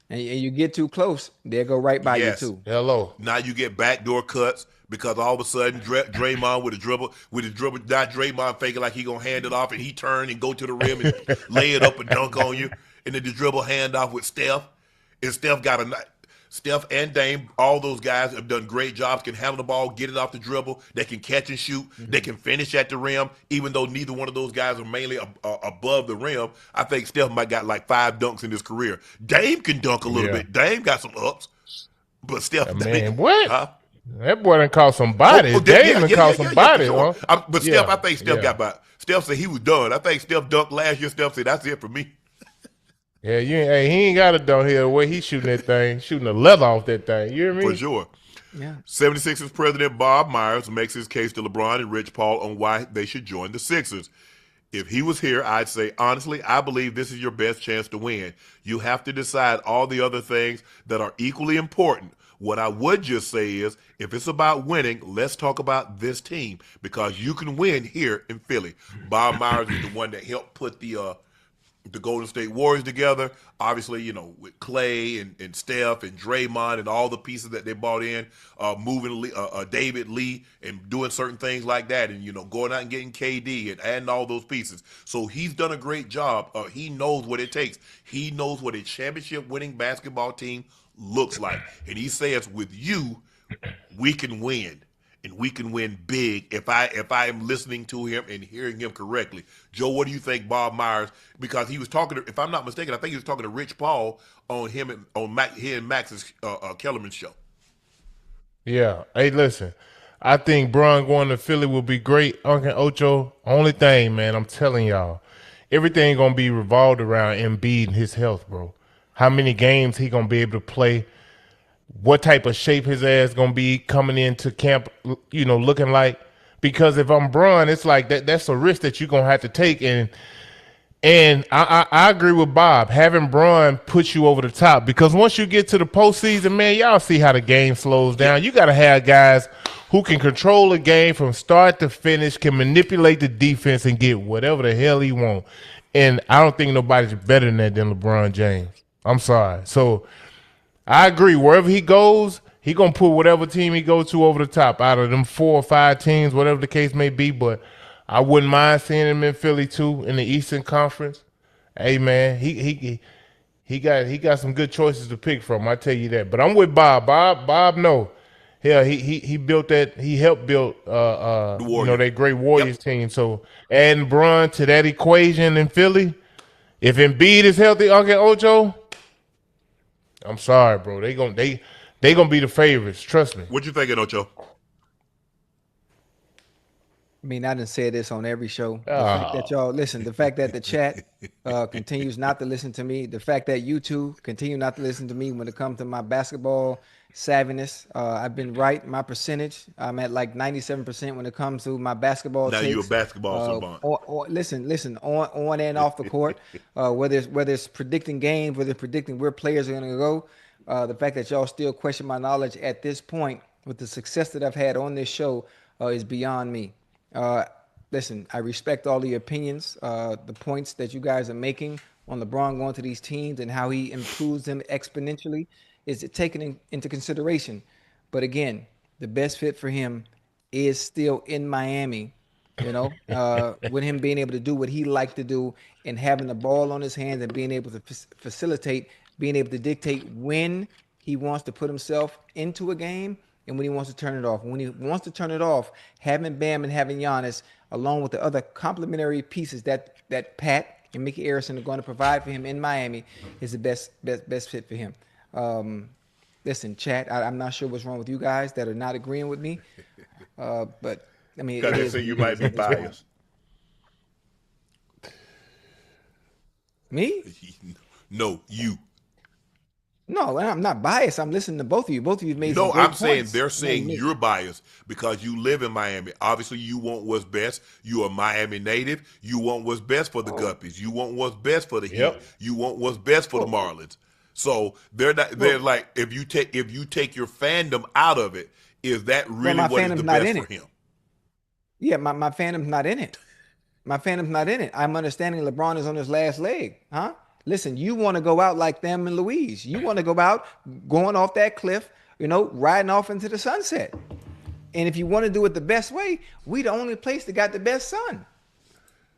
and you get too close, they'll go right by you too. Hello. Now you get backdoor cuts. Because all of a sudden, Draymond with a dribble, not Draymond faking like he gonna hand it off, and he turn and go to the rim and lay it up and dunk on you, and then the dribble handoff with Steph, and Steph and Dame, all those guys have done great jobs. Can handle the ball, get it off the dribble. They can catch and shoot. They can finish at the rim. Even though neither one of those guys are mainly above the rim, I think Steph might got like 5 dunks in his career. Dame can dunk a little bit. Dame got some ups, but Steph, what? Huh? That boy done caught some bodies. Dame done caught some bodies. Sure. But Steph, I think Steph got by. Steph said he was done. I think Steph dunked last year. Steph said, that's it for me. Yeah, he ain't got it done here the way he's shooting that thing, shooting the leather off that thing. You hear me? For sure. Yeah. 76ers president Bob Myers makes his case to LeBron and Rich Paul on why they should join the Sixers. If he was here, I'd say, honestly, I believe this is your best chance to win. You have to decide all the other things that are equally important. What I would just say is, if it's about winning, let's talk about this team because you can win here in Philly. Bob Myers is the one that helped put the Golden State Warriors together. Obviously, with Clay and Steph and Draymond and all the pieces that they brought in, moving David Lee and doing certain things like that, and going out and getting KD and adding all those pieces. So he's done a great job. He knows what it takes. He knows what a championship-winning basketball team looks like, and he says, with you, we can win. And we can win big if I am listening to him and hearing him correctly. Joe, what do you think, Bob Myers? Because he was talking to, if I'm not mistaken, I think he was talking to Rich Paul on him and Max's Kellerman show. Yeah. Hey, listen, I think Bron going to Philly will be great. Unc and Ocho, only thing, man, I'm telling y'all, everything gonna be revolved around Embiid and his health, bro. How many games he gonna be able to play? What type of shape his ass gonna be coming into camp, looking like? Because if I'm Bron, it's like that's a risk that you're gonna have to take. And I agree with Bob. Having Bron puts you over the top because once you get to the postseason, man, y'all see how the game slows down. You gotta have guys who can control the game from start to finish, can manipulate the defense and get whatever the hell he want. And I don't think nobody's better than that than LeBron James. I'm sorry. So I agree. Wherever he goes, he going to put whatever team he goes to over the top out of them 4 or 5 teams, whatever the case may be. But I wouldn't mind seeing him in Philly, too, in the Eastern Conference. Hey, man, he got some good choices to pick from. I tell you that. But I'm with Bob. Bob, no. Yeah, he built that. He helped build, that great Warriors team. So adding Bron to that equation in Philly, if Embiid is healthy, Unc and Ocho, I'm sorry, bro. They gonna be the favorites. Trust me. What you thinking, Ocho? I mean, I done said this on every show. The fact that y'all listen, the fact that the chat continues not to listen to me, the fact that you two continue not to listen to me when it comes to my basketball savviness. I've been right. My percentage, I'm at like 97% when it comes to my basketball. Now takes. you're a basketball savant. Listen, on and off the court, whether it's predicting games, whether it's predicting where players are going to go. The fact that y'all still question my knowledge at this point with the success that I've had on this show is beyond me. listen, I respect all the opinions, the points that you guys are making on LeBron going to these teams and how he improves them exponentially is taken into consideration. But again, the best fit for him is still in Miami. With him being able to do what he liked to do and having the ball on his hands and being able to facilitate, being able to dictate when he wants to put himself into a game and when he wants to turn it off. When he wants to turn it off, having Bam and having Giannis, along with the other complementary pieces that Pat and Mickey Arison are going to provide for him in Miami, is the best fit for him. Listen, chat, I'm not sure what's wrong with you guys that are not agreeing with me, but I mean, Because they say you might be biased. Me? No, you. No, I'm not biased. I'm listening to both of you. Both of you made No, some great I'm saying points. they're saying you're biased because you live in Miami. Obviously, you want what's best. You are Miami native. You want what's best for the Guppies. You want what's best for the Heat. You want what's best for the Marlins. So they're not. They're like, if you take your fandom out of it, is that really what is the best for him? Yeah, my fandom's not in it. My fandom's not in it. I'm understanding LeBron is on his last leg, huh? Listen, you want to go out like them and Louise. You want to go out going off that cliff, riding off into the sunset. And if you want to do it the best way, we the only place that got the best sun.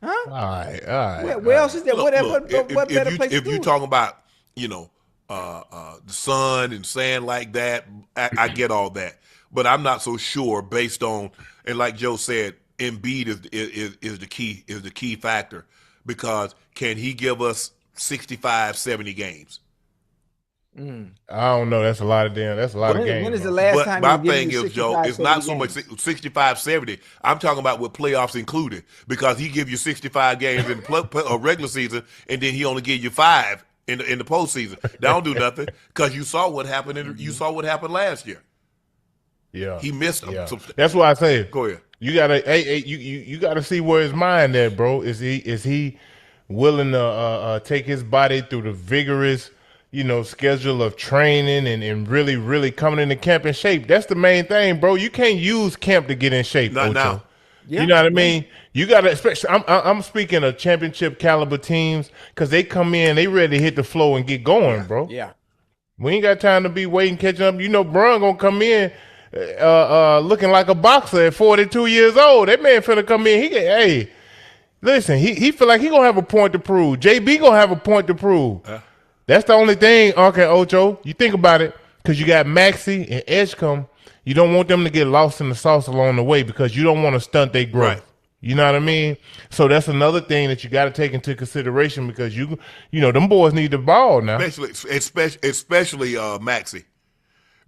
Huh? All right. Where else is there? What better place if you talking about, the sun and sand like that, I get all that. But I'm not so sure based on, and like Joe said, Embiid is the key factor, because can he give us 65, 70 games? I don't know. That's a lot of games. When is the last time? My thing is, Joe, it's not so much 65, 70. I'm talking about with playoffs included, because he give you 65 games in a regular season, and then he only give you 5 in the postseason. That don't do nothing, because you saw what happened. You saw what happened last year. Yeah, he missed them. Yeah. So, that's why I say, go ahead. You gotta, you gotta see where his mind at, bro. Is he willing to take his body through the vigorous, schedule of training and really, really coming into camp in shape? That's the main thing, bro. You can't use camp to get in shape. Not Ocho. now. Yeah. You know what I mean? You gotta, especially. I'm speaking of championship caliber teams, because they come in, they ready to hit the floor and get going, bro. Yeah. We ain't got time to be waiting, catching up. Bron gonna come in looking like a boxer at 42 years old. That man finna come in. Listen, he feel like he gonna have a point to prove. JB gonna have a point to prove. That's the only thing, Unc and Ocho. You think about it, because you got Maxey and Edgecombe. You don't want them to get lost in the sauce along the way, because you don't want to stunt their growth. Right. You know what I mean? So that's another thing that you got to take into consideration, because them boys need the ball now. Especially Maxey.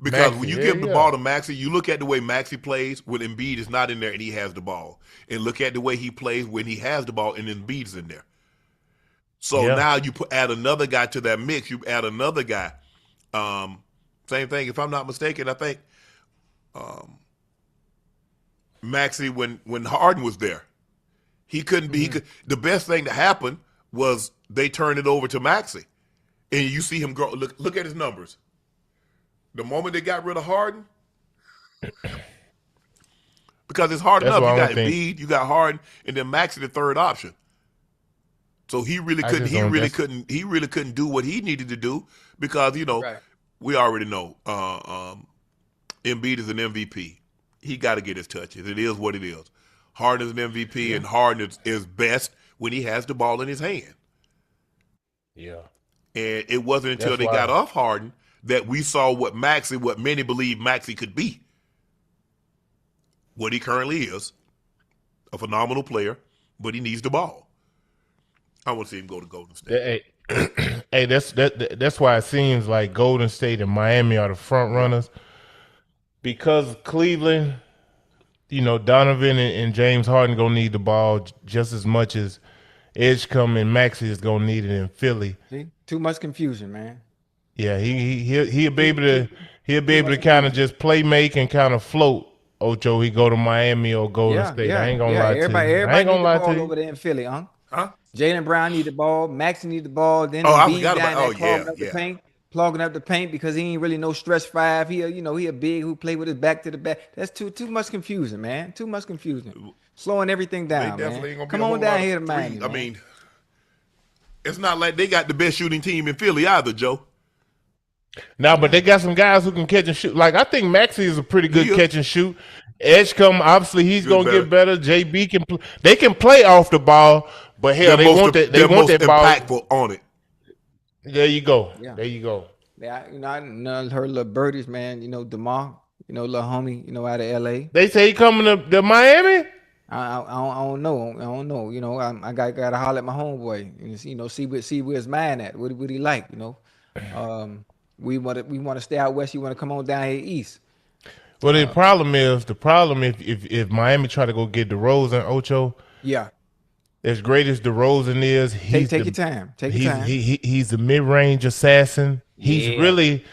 Because when you give the ball to Maxey, you look at the way Maxey plays when Embiid is not in there and he has the ball, and look at the way he plays when he has the ball and Embiid's in there. So now you add another guy to that mix. You add another guy. Same thing. If I'm not mistaken, I think Maxey, when Harden was there, he couldn't be. The best thing that happened was they turned it over to Maxey, and you see him grow. Look at his numbers. The moment they got rid of Harden, because it's hard enough. You got Embiid, you got Harden, and then Maxey the third option. So he really couldn't. He really couldn't do what he needed to do, because we already know Embiid is an MVP. He got to get his touches. It is what it is. Harden is an MVP, and Harden is best when he has the ball in his hand. Yeah. And it wasn't until they got off Harden that we saw what many believe Maxey could be. What he currently is, a phenomenal player, but he needs the ball. I want to see him go to Golden State. Hey, that's why it seems like Golden State and Miami are the front runners, because Cleveland, Donovan and James Harden gonna need the ball just as much as Edgecombe and Maxey is gonna need it in Philly. See? Too much confusion, man. Yeah, he'll be able to kind of just play make and kind of float. Ocho, he go to Miami or Golden State. I ain't gonna lie to you. Everybody need the ball over there in Philly, huh? Jaylen Brown need the ball. Maxey need the ball. Then clogging up the paint because he ain't really no stretch five. He a big who play with his back to the back. That's too much confusion, man. Too much confusion. slowing everything down, They definitely man. ain't gonna be Come a on whole down lot here of to threes. Miami, man. I mean, it's not like they got the best shooting team in Philly either, Joe. Now, but they got some guys who can catch and shoot. Like I think Maxey is a pretty good He is. catch and shoot. Edgecombe, obviously, he's Good gonna better. get better. JB can they can play off the ball, but hell, they want that. They They're want most that ball. impactful on it. There you go. Yeah. There you go. Yeah, I heard little birdies, man. DeMar, little homie, out of LA. They say he coming to Miami. I don't know. I don't know. I gotta holler at my homeboy and see where his mind at. What he like? We want to stay out west. You want to come on down here east. Well, the problem if Miami try to go get DeRozan, Ocho. Yeah. As great as DeRozan is, Take your time. Take your time. He's a mid-range assassin. He's really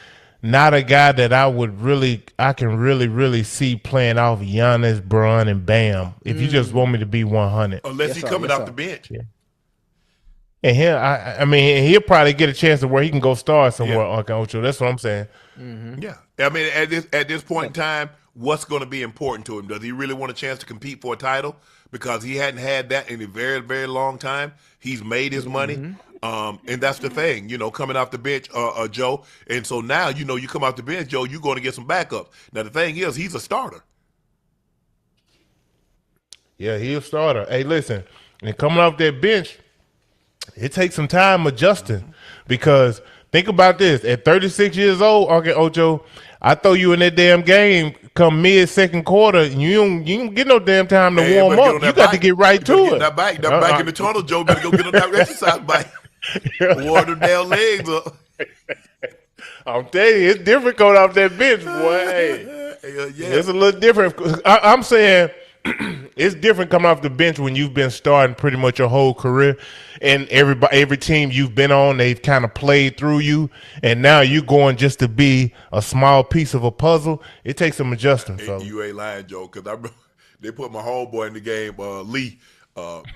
not a guy that I can really see playing off Giannis, Bron, and Bam. If you just want me to be 100, Unless he's coming off the bench. Yeah. And I mean, he'll probably get a chance to where he can go start somewhere, Unc and Ocho. That's what I'm saying. Mm-hmm. Yeah, I mean, at this point in time, what's going to be important to him? Does he really want a chance to compete for a title? Because he hadn't had that in a very, very long time. He's made his money, and that's the thing, coming off the bench, Joe. And so now, you come off the bench, Joe, you're going to get some backups. Now, the thing is, he's a starter. Yeah, he's a starter. Hey, listen, and coming off that bench, it takes some time adjusting because think about this. At 36 years old, Unc and Ocho, I throw you in that damn game come mid-second quarter, and you don't get no damn time to warm up. You got to get right to it. That back in the tunnel, Joe, better go get on that exercise bike. Warm them down legs up. I'm telling you, it's different coming off that bench, boy. Hey, it's a little different. I'm saying it's different coming off the bench when you've been starting pretty much your whole career, and every team you've been on, they've kind of played through you, and now you're going just to be a small piece of a puzzle. It takes some adjusting. So you ain't lying, Joe, because I remember they put my homeboy in the game, Lee.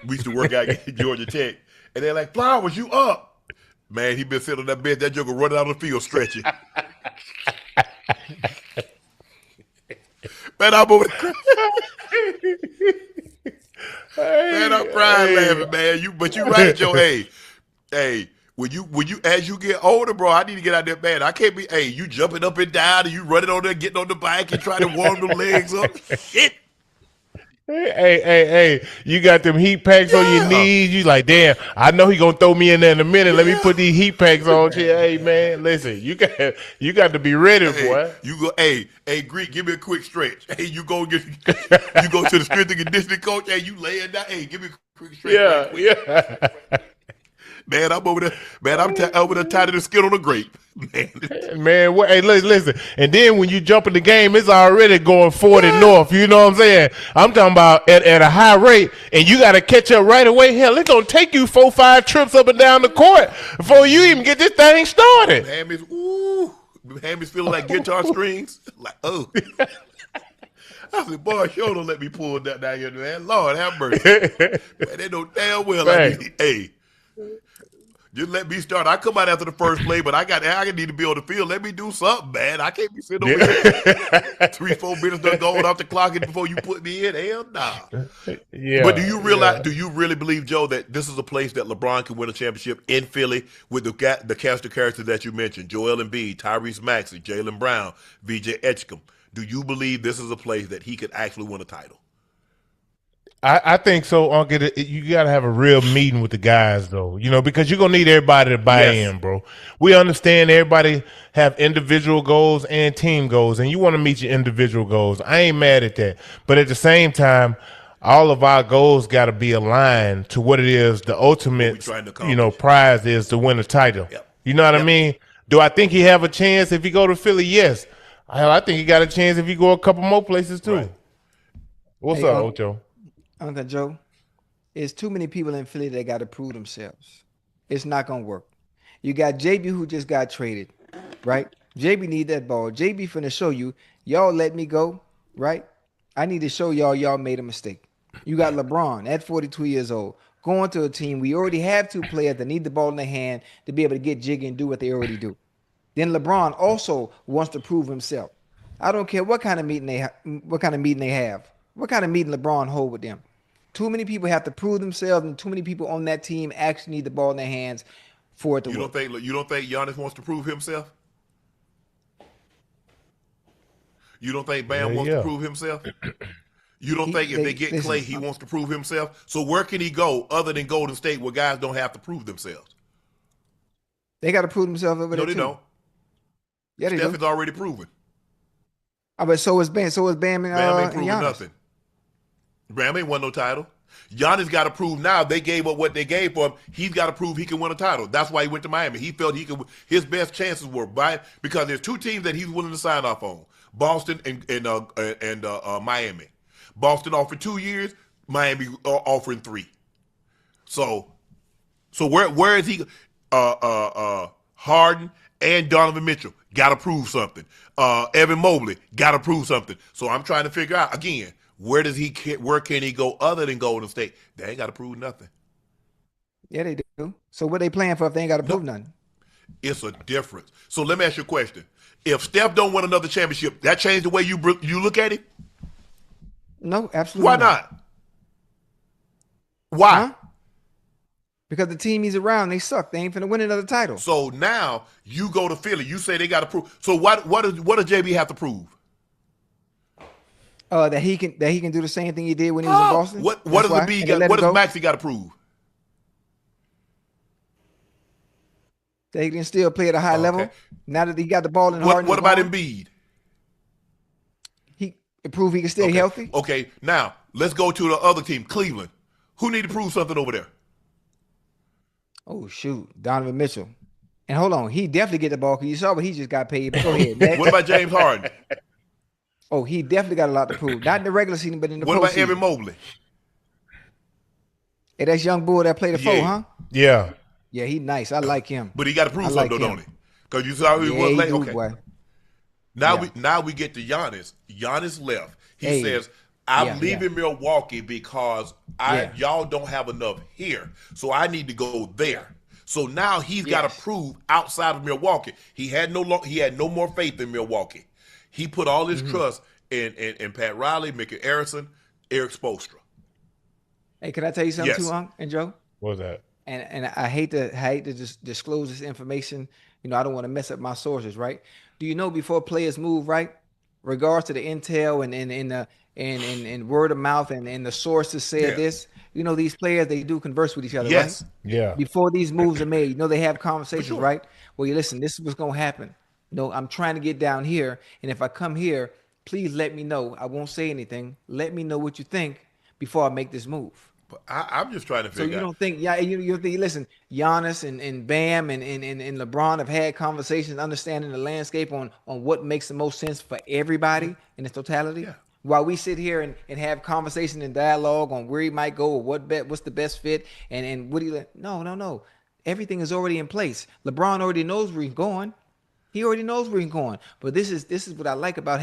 We used to work out at Georgia Tech, and they're like, "Flowers, you up?" Man, he been sitting on that bench. That joker running out of the field stretching. Man, I'm over there. Man, I'm crying laughing, man. But you right, Joe. Hey, when you as you get older, bro, I need to get out there, man. I can't be. Hey, you jumping up and down, and you running on there, getting on the bike, and trying to warm them legs up. Shit. Hey, you got them heat packs on your knees. You like, damn, I know he gonna throw me in there in a minute. Let me put these heat packs on. Hey, man, listen, you got to be ready, boy. You go, hey, Greek, give me a quick stretch. Hey, you go to the strength and conditioning coach. Hey, you laying down. Hey, give me a quick stretch. Yeah. Man, I'm over there. Man, I'm over there tied to the skin on a grape. Man, hey, listen. And then when you jump in the game, it's already going 40 north. You know what I'm saying? I'm talking about at a high rate, and you got to catch up right away. Hell, it's going to take you 4-5 trips up and down the court before you even get this thing started. Hammies feeling like guitar strings. Like, oh. I said, boy, sure don't let me pull that down here, man. Lord have mercy. Man, they know damn well hey. Just let me start. I come out after the first play, but I need to be on the field. Let me do something, man. I can't be sitting over here 3-4 minutes done going off the clock before you put me in. Hell nah. Yeah. But do you really believe, Joe, that this is a place that LeBron can win a championship in Philly with the cast of characters that you mentioned? Joel Embiid, Tyrese Maxey, Jaylen Brown, VJ Edgecombe. Do you believe this is a place that he could actually win a title? I think so, Unc. You got to have a real meeting with the guys, though, because you're going to need everybody to buy in, bro. We understand everybody have individual goals and team goals, and you want to meet your individual goals. I ain't mad at that. But at the same time, all of our goals got to be aligned to what it is the ultimate, prize is to win a title. Yep. You know what I mean? Do I think he have a chance if he go to Philly? Yes. I think he got a chance if he go a couple more places, too. Right. What's up, Ocho? Uncle Joe, it's too many people in Philly that got to prove themselves. It's not going to work. You got JB who just got traded, right? JB need that ball. JB finna show you, y'all let me go, right? I need to show y'all made a mistake. You got LeBron at 42 years old going to a team. We already have 2 players that need the ball in their hand to be able to get jiggy and do what they already do. Then LeBron also wants to prove himself. I don't care what kind of meeting they have. What kind of meeting LeBron hold with them. Too many people have to prove themselves, and too many people on that team actually need the ball in their hands for it to work. You don't think Giannis wants to prove himself? You don't think Bam wants to prove himself? You don't think if they get Clay, he wants to prove himself? So where can he go other than Golden State where guys don't have to prove themselves? They got to prove themselves over there, No, they don't. Yeah, they do. Steph is already proven. But so is Bam. So is Bam and Bam ain't proving Giannis. nothing. Bam ain't won no title. Giannis got to prove now. They gave up what they gave for him. He's got to prove he can win a title. That's why he went to Miami. He felt he could. His best chances were because there's two teams that he's willing to sign off on: Boston and Miami. Boston offered 2 years. Miami offering 3. So where is he? Harden and Donovan Mitchell got to prove something. Evan Mobley got to prove something. So I'm trying to figure out again. Where can he go other than Golden State? They ain't got to prove nothing. Yeah, they do. So what they playing for if they ain't got to prove nothing? It's a difference. So let me ask you a question. If Steph don't win another championship, that change the way you look at it? No, absolutely Why not? Why? Huh? Because the team he's around, they suck. They ain't finna win another title. So now you go to Philly. You say they got to prove. So what does JB have to prove? That he can do the same thing he did when he was in Boston. What does Maxey got to prove? That he can still play at a high level. Now that he got the ball in Harden. What about Embiid? He prove he can stay healthy. Okay, now let's go to the other team, Cleveland. Who need to prove something over there? Oh shoot, Donovan Mitchell. And hold on, he definitely get the ball because you saw what he just got paid. But go ahead. Next. What about James Harden? Oh, he definitely got a lot to prove. Not in the regular season, but in the postseason. What about Evan Mobley? Hey, that's young bull that played the 4, huh? Yeah. Yeah, he nice. I like him. But he got to prove something, though, don't he? Because you saw who he was late. Okay. Boy. Now we get to Giannis. Giannis left. He says, I'm leaving Milwaukee because y'all don't have enough here. So I need to go there. So now he's got to prove outside of Milwaukee. He had no more faith in Milwaukee. He put all his trust in Pat Riley, Mickey Arison, Eric Spoelstra. Hey, can I tell you something too, Unc and Joe? What's that? And I hate to just disclose this information. You know, I don't want to mess up my sources, right? Do you know before players move, right? Regards to the intel and word of mouth and the sources said this. You know, these players, they do converse with each other, right? Yeah. Before these moves are made, you know, they have conversations, right? Well, you listen, this is what's gonna happen. No, I'm trying to get down here, and if I come here, please let me know. I won't say anything. Let me know what you think before I make this move. But I'm just trying to figure out. So you don't think, you think, listen, Giannis and Bam and LeBron have had conversations, understanding the landscape on what makes the most sense for everybody in its totality? Yeah. While we sit here and have conversation and dialogue on where he might go or what's the best fit and what do you no. Everything is already in place. LeBron already knows where he's going. He already knows where he's going. But this is what I like about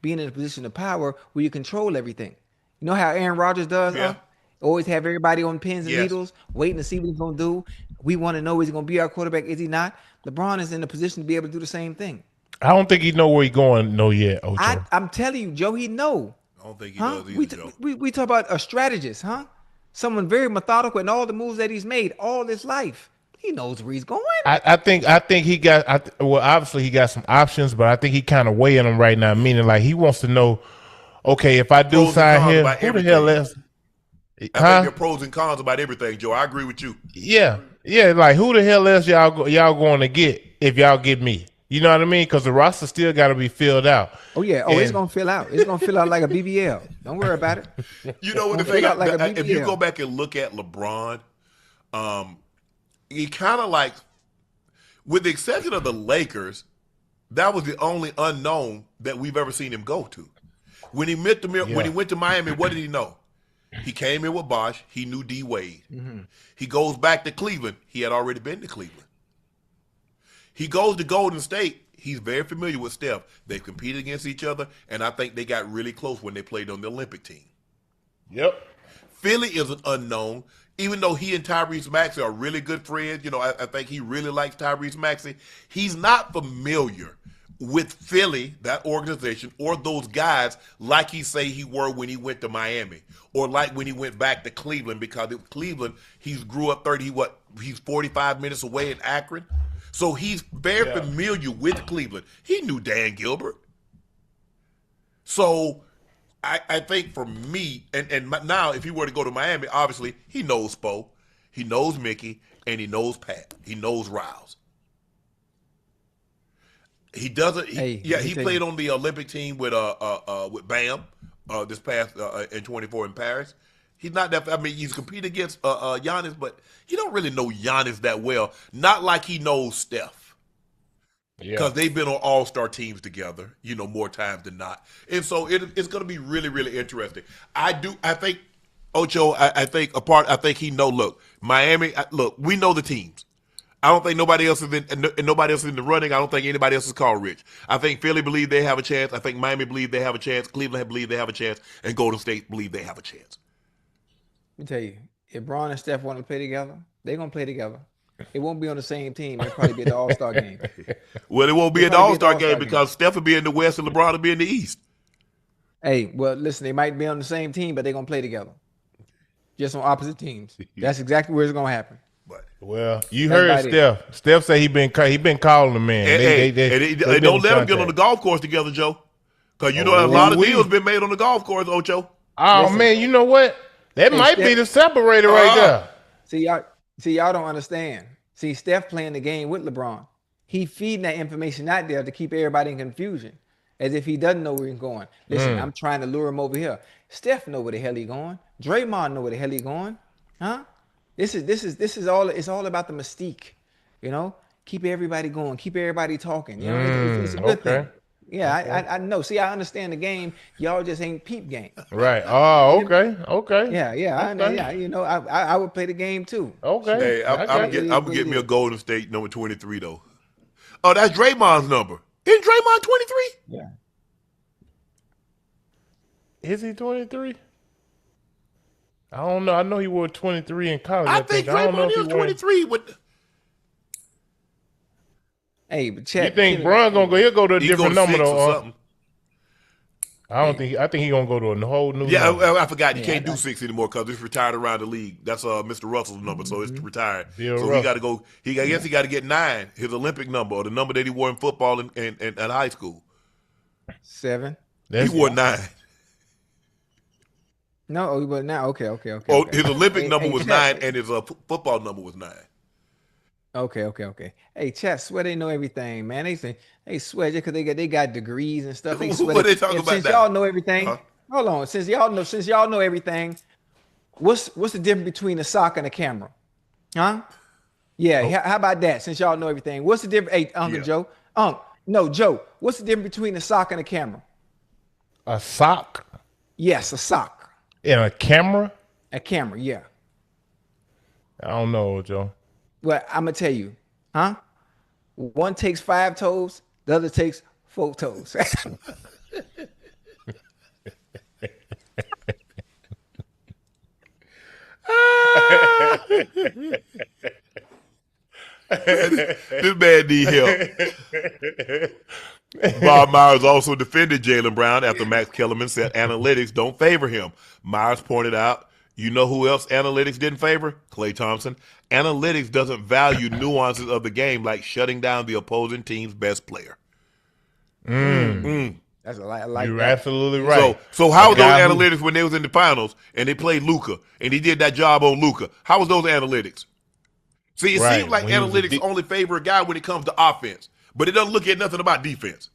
being in a position of power where you control everything. You know how Aaron Rodgers does? Yeah. Always have everybody on pins and needles, waiting to see what he's going to do. We want to know, is he going to be our quarterback? Is he not? LeBron is in a position to be able to do the same thing. I don't think he know where he's going yet, Ocho. I'm telling you, Joe, he know. I don't think he does either, Joe. We talk about a strategist, huh? Someone very methodical in all the moves that he's made all his life. He knows where he's going. I think he got obviously he got some options, but I think he kind of weighing them right now, meaning like he wants to know, okay, if I do sign him, who the hell else? I think there are pros and cons about everything, Joe. I agree with you. Yeah, like who the hell else y'all going to get if y'all get me? You know what I mean? Because the roster still got to be filled out. Oh yeah. Oh, it's gonna fill out. It's gonna fill out like a BBL. Don't worry about it. You know what the thing? Like if you go back and look at LeBron, he kind of like, with the exception of the Lakers, that was the only unknown that we've ever seen him go to. When he went to Miami, what did he know? He came in with Bosh. He knew D Wade. Mm-hmm. He goes back to Cleveland. He had already been to Cleveland. He goes to Golden State. He's very familiar with Steph. They've competed against each other, and I think they got really close when they played on the Olympic team. Yep. Philly is an unknown. Even though he and Tyrese Maxey are really good friends, you know, I think he really likes Tyrese Maxey. He's not familiar with Philly, that organization, or those guys, like he say he were when he went to Miami, or like when he went back to Cleveland, because Cleveland, he's grew up he's 45 minutes away in Akron. So he's very familiar with Cleveland. He knew Dan Gilbert. So I think for me, and now if he were to go to Miami, obviously he knows Spo, he knows Mickey, and he knows Pat. He knows Riles. He doesn't. He played on the Olympic team with Bam this past in 24 in Paris. He's not that. I mean, he's competing against Giannis, but he don't really know Giannis that well. Not like he knows Steph, because they've been on all-star teams together, more times than not. And so it's going to be really, really interesting. I think Ocho. I think he know. Look, Miami. Look, we know the teams. I don't think nobody else is in the running. I don't think anybody else is called Rich. I think Philly believe they have a chance. I think Miami believe they have a chance. Cleveland believe they have a chance, and Golden State believe they have a chance. Let me tell you, if Bron and Steph want to play together, they're gonna play together. It won't be on the same team. It'll probably be at the All-Star game. Well, it won't be at the All-Star game because Steph will be in the West and LeBron will be in the East. Hey, well, listen, they might be on the same team, but they're gonna play together, just on opposite teams. That's exactly where it's gonna happen. Well, you heard Steph. Steph say he been calling the man. They don't let them get on the golf course together, Joe. Because a lot of deals been made on the golf course, Ocho. Oh man, you know what? That might be the separator right there. See, y'all don't understand. See, Steph playing the game with LeBron. He feeding that information out there to keep everybody in confusion, as if he doesn't know where he's going. Listen, I'm trying to lure him over here. Steph know where the hell he going. Draymond know where the hell he going. Huh? This is all. It's all about the mystique, Keep everybody going. Keep everybody talking. It's a good thing. Yeah, I know. See, I understand the game. Y'all just ain't peep game. Right. Oh, okay. Yeah. I would play the game too. Okay. Hey, I'm getting me a Golden State number 23 though. Oh, that's Draymond's number. Isn't Draymond 23? Yeah. Is he 23? I don't know. I know he wore 23 in college. I think Draymond is 23 with. Hey, but check. You think Bron gonna go? He'll go to a different number though. I think he gonna go to a whole new. Yeah, number. I forgot. You can't do 6 anymore because it's retired around the league. That's Mr. Russell's number, so it's retired. So he got to go. I guess he got to get 9, his Olympic number, or the number that he wore in football and high school. 7. He wore 9. No, but now okay. Oh, his Olympic number was 9, and his football number was 9. Okay. Hey, chat, swear they know everything, man. They swear just because they got degrees and stuff. They swear. What they talking about? Since y'all know everything, hold on. Since y'all know everything, what's the difference between a sock and a camera? Huh? Yeah. How about that? Since y'all know everything, what's the difference? Hey, Uncle Joe. Joe. What's the difference between a sock and a camera? A sock? Yes, a sock. And a camera? A camera, yeah. I don't know, Joe. Well, I'm gonna tell you, one takes 5 toes, the other takes 4 toes. This man need help. Bob Myers also defended Jaylen Brown after Max Kellerman said analytics don't favor him. Myers pointed out, you know who else analytics didn't favor? Klay Thompson. Analytics doesn't value nuances of the game like shutting down the opposing team's best player. That's I like You're that. absolutely right. So how were those analytics when they was in the finals and they played Luka and he did that job on Luka? How was those analytics? See, it seems like analytics only favor a guy when it comes to offense, but it doesn't look at nothing about defense.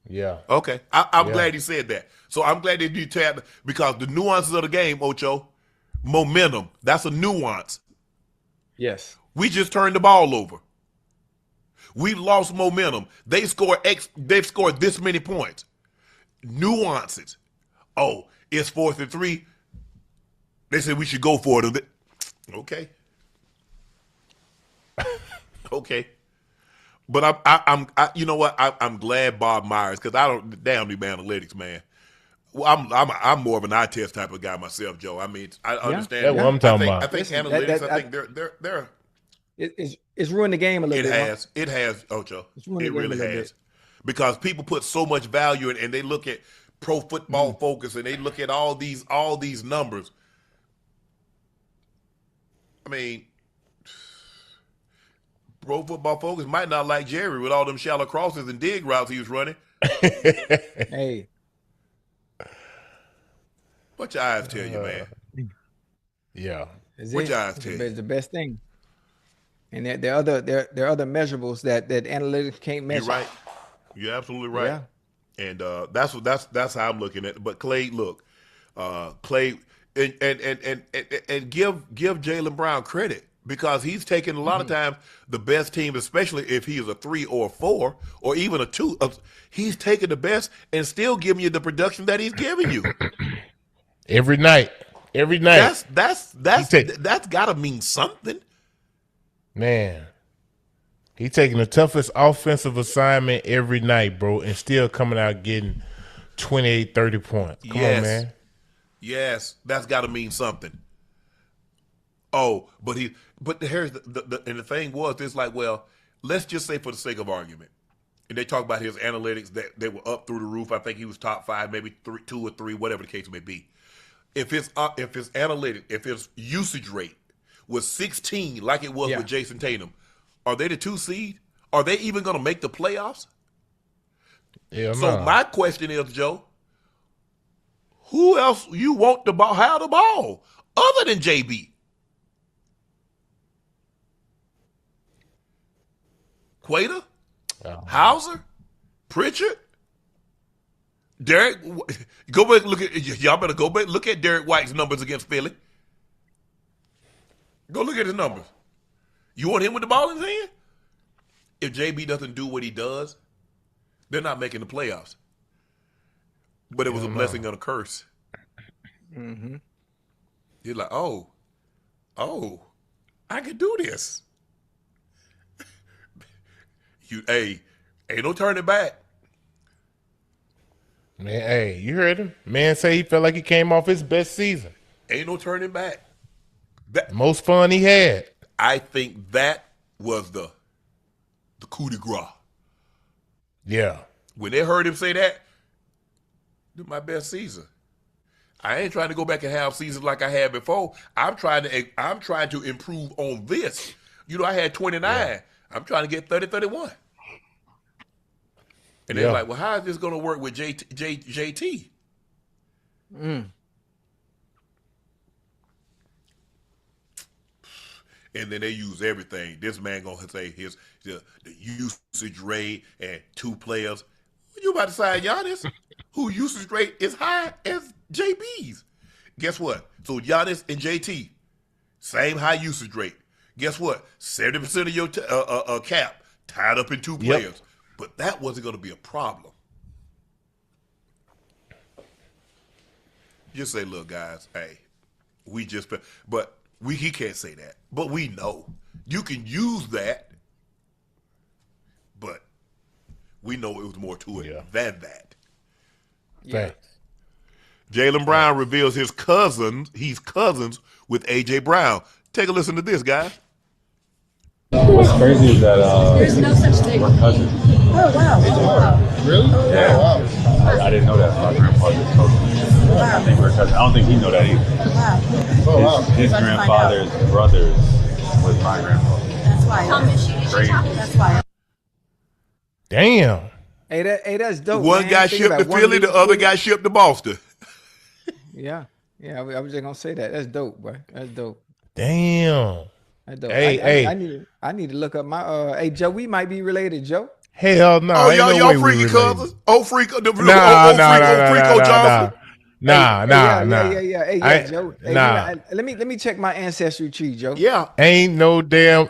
Yeah. Okay. I'm glad he said that. So I'm glad they do tap because the nuances of the game, Ocho, momentum, that's a nuance. Yes. We just turned the ball over. We lost momentum. They've scored this many points. Nuances. Oh, it's 4th and 3. They said we should go for it. Okay. Okay. But I'm you know what? I'm glad Bob Myers, because I don't damn need analytics, man. Well, I'm more of an eye test type of guy myself, Joe. I mean, I understand. That's what I'm talking about. I think analytics. I think they're it's ruined the game a little bit. It has, Ocho. It really has. because people put so much value in, and they look at Pro Football Focus and they look at all these numbers. I mean, Pro Football Focus might not like Jerry with all them shallow crosses and dig routes he was running. Hey, What your eyes tell you, man? Yeah. What your eyes tell you? It's the best thing. And there are other measurables that analytics can't measure. You're right. You're absolutely right. Yeah. And that's how I'm looking at it. But Clay, look, Clay, and give Jaylen Brown credit, because he's taken a lot of times the best team, especially if he is a 3 or a 4 or even a 2. He's taking the best and still giving you the production that he's giving you every night. That's got to mean something. Man, he taking the toughest offensive assignment every night, bro, and still coming out getting 28, 30 points. Come on, man. Yes, that's got to mean something. Oh, but here's the thing was, it's like, well, let's just say for the sake of argument, and they talk about his analytics that they were up through the roof. I think he was top 5, maybe 2 or 3, whatever the case may be. If his analytics, if his usage rate was 16, like it was with Jason Tatum, are they the 2 seed? Are they even going to make the playoffs? Yeah. So my question is, Joe, who else you want to have the ball other than JB? Quater? Hauser? Pritchard? Derek? Go back and look at y'all. Better go back and look at Derek White's numbers against Philly. Go look at his numbers. You want him with the ball in his hand? If JB doesn't do what he does, they're not making the playoffs. But it was a blessing and a curse. Mm-hmm. You're like, oh, I can do this. Ain't no turning back. Man, hey, you heard him. Man say he felt like he came off his best season. Ain't no turning back. Most fun he had. I think that was the coup de grace. Yeah. When they heard him say that, this is my best season. I ain't trying to go back and have seasons like I had before. I'm trying to improve on this. I had 29. Yeah. I'm trying to get 30, 31. And they're like, well, how is this going to work with JT? And then they use everything. This man going to say the usage rate and 2 players. You about to sign Giannis, who usage rate is high as JB's. Guess what? So Giannis and JT, same high usage rate. Guess what? 70% of your cap tied up in 2 players. Yep. But that wasn't going to be a problem. Just say, look, guys, hey, he can't say that. But we know. You can use that, but we know it was more to it than that. Yeah. Jaylen Brown reveals he's cousins with A.J. Brown. Take a listen to this, guys. What's crazy is that there's no such thing. We're cousins. Oh, wow. Really? Yeah. Oh, wow. I didn't know that. My grandpa just told me. Wow. I think we're cousins. I don't think he know that either. Wow. His grandfather's brothers was my grandfather. That's why. Crazy. That's why. Damn. Hey, that's dope. One man. guy shipped to Philly, the other guy shipped to Boston. Yeah. I was just gonna say that. That's dope, boy. That's dope. Damn. That's dope. Hey, I need to look up my hey Joe. We might be related, Joe. Hell no. Oh, y'all freaky cousins? Oh, freak. Nah. Hey, Joe. Hey, let me check my ancestry tree, Joe. Yeah. Ain't no damn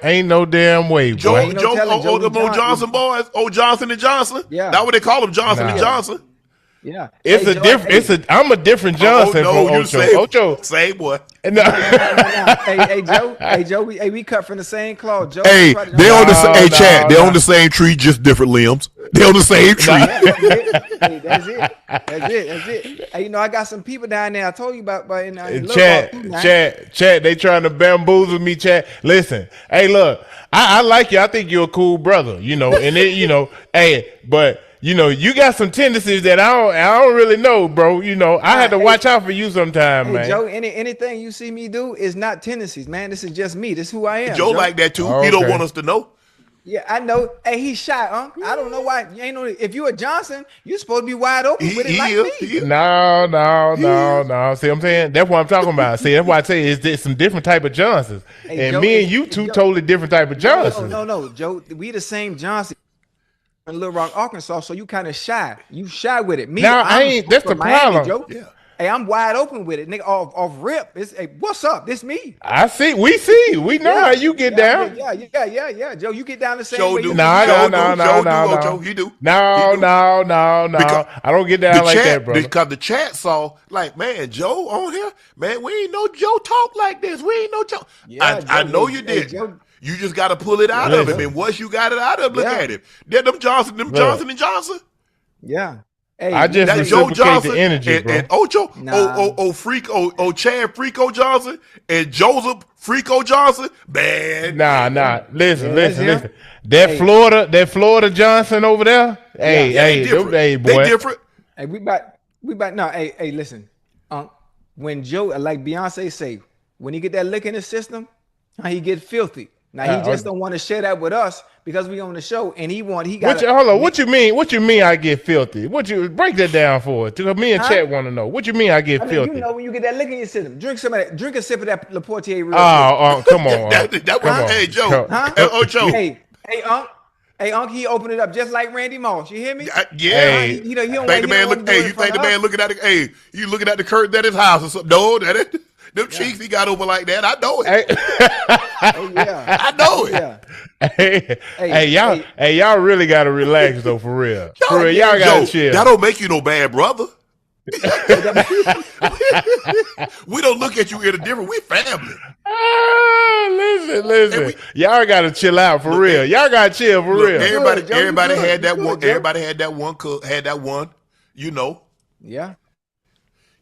way, Joe, boy. the Johnson boys, Johnson and Johnson. Yeah. That's what they call them, Johnson and Johnson. Yeah. It's a different. I'm a different Johnson from Ocho. Ocho, same boy. No. Hey, Joe. We cut from the same cloth, Joe. Hey, they on the same Chad. They on the same tree, just different limbs. They on the same tree. Hey, that's it. Hey, I got some people down there. I told you about in Chad. They trying to bamboozle me, Chad. Listen, hey, look, I like you. I think you're a cool brother, and hey, but you got some tendencies that I don't really know, bro. I had to watch out for you sometime, Hey, man. Joe, anything you see me do is not tendencies, man. This is just me. This is who I am. Joe like that too. Oh, He don't okay. want us to know. Yeah, I know. Hey, he's shy, Unc. I don't know why. You ain't know. If you a Johnson, you supposed to be wide open with it like me. He is. No. See what I'm saying? That's what I'm talking about. See, that's why I say it's some different type of Johnsons. Hey, and Joe, me and hey, you two Joe- totally different type of Johnsons. No, Joe. We the same Johnson in Little Rock, Arkansas. So you kind of shy. You shy with it. Me, Now, I I'm ain't- that's from the Miami, problem. Joe. Yeah. Hey, I'm wide open with it, nigga. Off rip. It's hey, what's up? This me. I see. We know how you get down. Yeah. Joe, you get down the same Joe way. do. you Nah, Joe no. do, Ocho. He do. No. Because I don't get down like that, bro. Because the chat saw, like, man, Joe on here, man, we ain't know Joe talk like this. We ain't know Joe. Yeah, I Joe, know hey, you hey, did. Joe. You just got to pull it out of him. And once you got it out of him, look Yeah. at him. Then them Johnson and Johnson. Yeah. Hey, I just That Joe reciprocate Johnson the energy, and, bro. and Ocho, Nah. Chad Freako Johnson and Joseph Freako Johnson, man. Nah. Listen. that's him. That Hey. Florida Johnson over there. Hey, They different. hey, They boy. different. Hey, we about no. Hey, listen. When Joe, like Beyonce say, when he get that lick in his system, he get filthy. Now he just don't want to share that with us because we on the show, and he got. Hold on. What you mean? What you mean? I get filthy? What you break that down for? Because me and Huh? Chet want to know. What you mean? I get I mean, filthy? you know when you get that lick in your system, drink a sip of that Laportier real quick. Come on. That Come was, on. hey, Joe. Come- Huh? Ocho. Hey, Unc, he opened it up just like Randy Moss. You hear me? Yeah. Hey. He don't Think want the man to look. Hey, you think the man looking at the? Hey, you looking at the curtain at his house or something? No, that it. Them cheeks he got over like that. I know it. Hey, Oh yeah. I know it. Yeah. y'all really gotta relax though, for real. For real, y'all gotta Joe, chill. that don't make you no bad brother. We don't look at you any different. We family. Listen. Y'all gotta chill out for real. Y'all gotta chill for Look, real. everybody, Good, Joe, you everybody good. had that You one. good, Joe. Everybody had that one. You know, Yeah.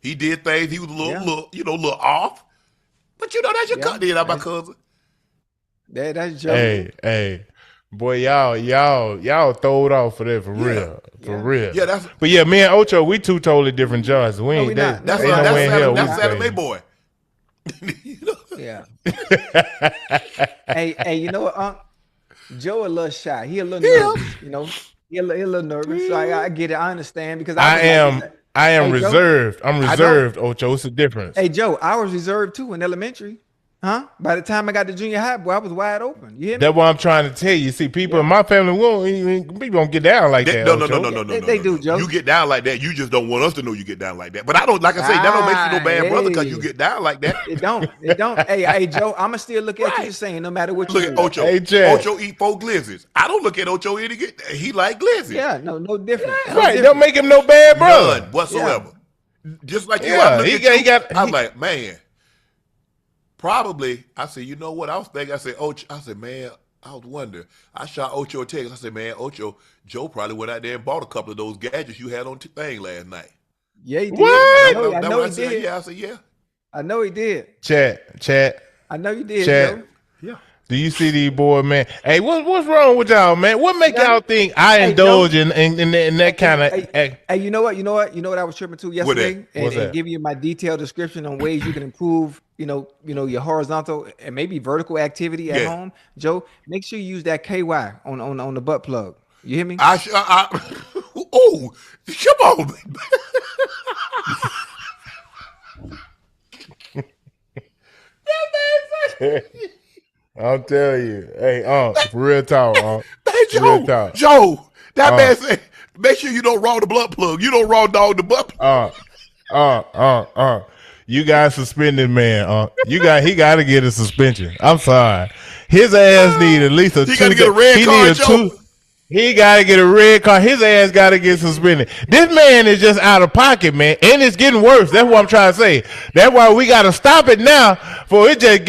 he did things. He was a Yeah. little off. But you know that's your Yeah. cousin. That's my cousin. That's Joe. Hey, boy, y'all throw it off for that for real, for real. Yeah, that's But yeah, me and Ocho, we two totally different Johnsons. We ain't we that. not. that's ain't no way in hell we that's Sally Mae crazy. boy. You know? Yeah. hey, you know what, Unc? Joe a little shy. He a little nervous. You know, he a little nervous. So I get it. I understand because I am Hey, Joe. reserved. I'm reserved, Ocho. It's a difference. Hey Joe, I was reserved too in elementary. Huh? By the time I got to junior high, boy, I was wide open. You hear me? That's what I'm trying to tell you. See, people in my family we don't get down like that. No, Ocho. They do, Joe. You get down like that. You just don't want us to know you get down like that. But I don't, like I say, that don't make you no bad brother because you get down like that. It don't. Hey, Joe, I'ma still look at you the same no matter what you Look at do. Ocho. Hey, Chad. Ocho eat 4 glizzies. I don't look at Ocho eating it. He like glizzies. Yeah, no different. No Right? different. Don't make him no bad brother. None whatsoever. Just like you, Yeah, I look he at got- you, he got- I'm he- like, man, probably, I said, you know what? I was thinking, I said, Ocho, I said, man, I was wondering. I shot Ocho a text. I said, man, Ocho, Joe probably went out there and bought a couple of those gadgets you had on thing last night. Yeah, he did. What? I know That's he what I said. did. Yeah, I said, yeah. I know he did. Chat. I know you did, Chat. Joe. Yeah. Do you see these boy, man? Hey, what's wrong with y'all, man? What make Yeah. y'all think I Hey, indulge in that kind of? Hey, you know what? You know what I was tripping to yesterday, What's and that? give you my detailed description on ways you can improve. You know your horizontal and maybe vertical activity at Yeah. home. Joe, make sure you use that KY on the butt plug. You hear me? Oh, come on. I'll tell you. Hey, for real talk, Hey, Real talk. Joe, that man said, make sure you don't raw the blood plug. You don't raw dog the butt plug. You got suspended, man. He got to get a suspension. I'm sorry. His ass need at least a He two. got to get a red card, Joe. He got to get a red card. His ass got to get suspended. This man is just out of pocket, man, and it's getting worse. That's what I'm trying to say. That's why we got to stop it now. For it just.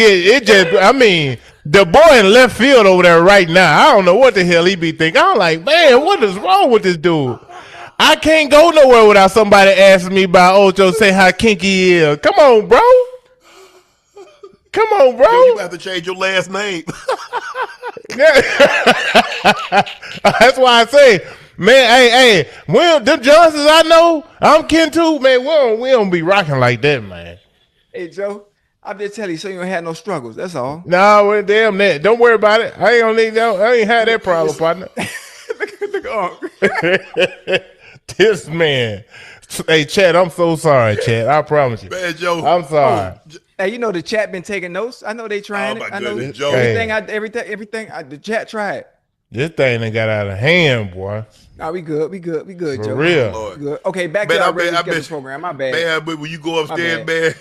I mean, the boy in left field over there right now. I don't know what the hell he be thinking. I'm like, man, what is wrong with this dude? I can't go nowhere without somebody asking me about Ocho, say how kinky he is. Come on, bro. Come on, bro. You have to change your last name. That's why I say man, hey, them Johnsons I know, I'm kin to, man, we don't be rocking like that, man. Hey, Joe, I'm just telling you so you don't have no struggles. That's all. Nah, well, damn that. Don't worry about it. I ain't had that problem, partner. Look at This man. Hey, Chad, I'm so sorry, Chad. I promise you. Man, Joe. I'm sorry. Hey, you know the chat been taking notes. I know they trying Oh, it. my I know goodness, Joe. everything. The chat tried. This thing done got out of hand, boy. Nah, we good, For Joe. real. Lord. We good. Okay, back Man, to I our bet- regular I bet- schedule program. My bad. Man, but when you go upstairs, bad. man,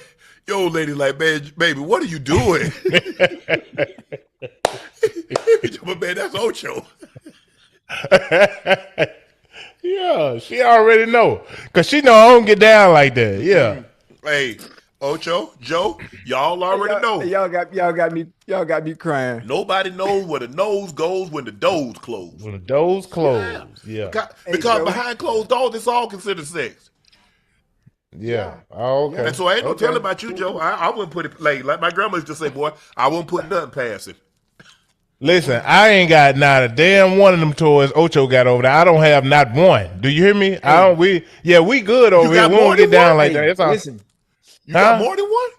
your old lady like, man, baby, what are you doing? But man, that's Ocho. Yeah, she already know. Because she know I don't get down like that. Yeah. Hey, Ocho, Joe, y'all already know. Y'all got me crying. Nobody knows where the nose goes when the doors close. When the doors close. Yeah. Because Joe. behind closed doors, it's all considered sex. Yeah. Oh, okay. And so I ain't no Okay. telling about you, Joe. I wouldn't put it like my grandma used to say, boy, I won't put nothing past it. Listen, I ain't got not a damn one of them toys Ocho got over there. I don't have not one. Do you hear me? I don't. We good over here. got We more won't get than down one? like that. It's all. Listen, You got Huh? more than one?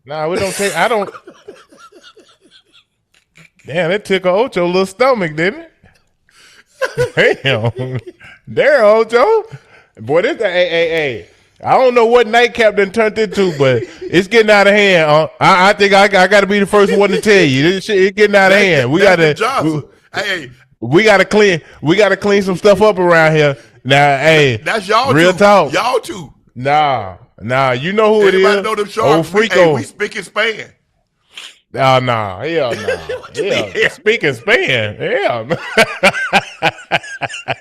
Nah, we don't take. I don't. Damn, that took Ocho little stomach, didn't it? Damn, Ocho. Boy, this hey. I don't know what Nightcap done turned into, but it's getting out of hand. I think I got to be the first one to tell you this shit. It's getting out of hand. We gotta clean some stuff up around here. Now, hey, That's y'all real too. talk. Y'all too. Nah, you know who Everybody it is? know them Old sharks. Hey, Freako. we spick and span. Oh, nah, hell no. Yeah, speak and span. Hell no.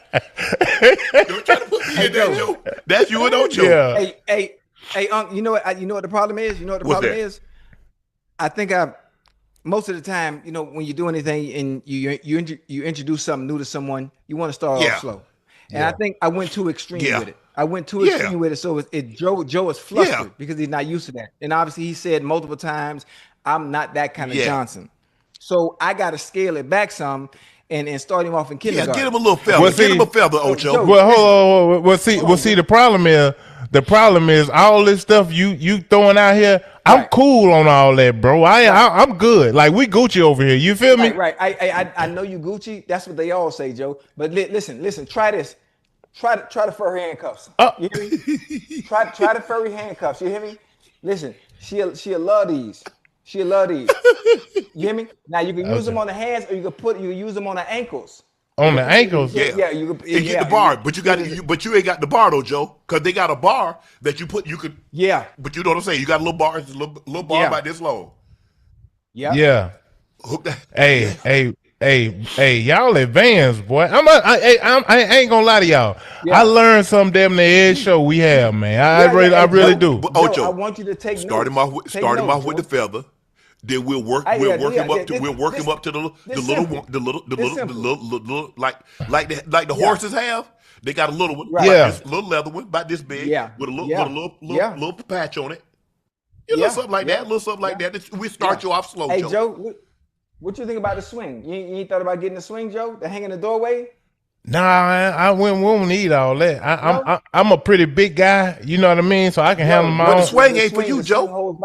Don't try to put me in that, Joe. That's you and Ocho. Yeah. hey, Unc, you know what the problem is? You know what the What's problem that? is? I think most of the time, you know, when you do anything and you introduce something new to someone, you want to start Yeah. off slow. And I think I went too extreme Yeah. with it. So Joe is flustered because he's not used to that. And obviously he said multiple times, I'm not that kind of Yeah. Johnson. So I got to scale it back some and start him off in Yeah, kindergarten. get him a little feather. Well, Get him see- a feather, Ocho. Joe, Well, hold on. Well, see, the problem is all this stuff you throwing out here. I'm Right. cool on all that, bro. I'm good. Like we Gucci over here. You feel me? Right. I know you Gucci. That's what they all say, Joe. But listen. Try this. Try the furry handcuffs. You hear me? try the furry handcuffs. You hear me? Listen, she'll love these. She'll love these. You hear me? Now you can use them on the hands, or you can use them on the ankles. On the ankles. Yeah. You can And get the bar, but you ain't got the bar though, Joe, because they got a bar that you could. Yeah. But you know what I'm saying? You got a little bar, it's a little bar Yeah. about this long. Yeah. Yeah. Hook that. Hey, y'all advanced, boy. I ain't gonna lie to y'all. Yeah. I learned some damn the every show we have, man. I really do. But Joe, Ocho, I want you to take Start him notes. off with Take start him notes, off with Joe. the feather. Then we'll work I- we'll yeah, work yeah, him up yeah, to this- we'll work him this- up to the this little simple. one, the little This simple. like the Yeah. horses have. They got a little one, Right. like Yeah. this little leather one, about this big, Yeah. with a little Yeah. little patch on it. You Yeah. little something like Yeah. that, little something like that. We start you off slow, Hey, Joe. Joe, what you think about the swing? You ain't thought about getting the swing, Joe? To hang in the doorway? Nah, I won't need all that. No? I'm a pretty big guy. You know what I mean? So I can handle my But the own. swing ain't for you, the Joe. Swing holds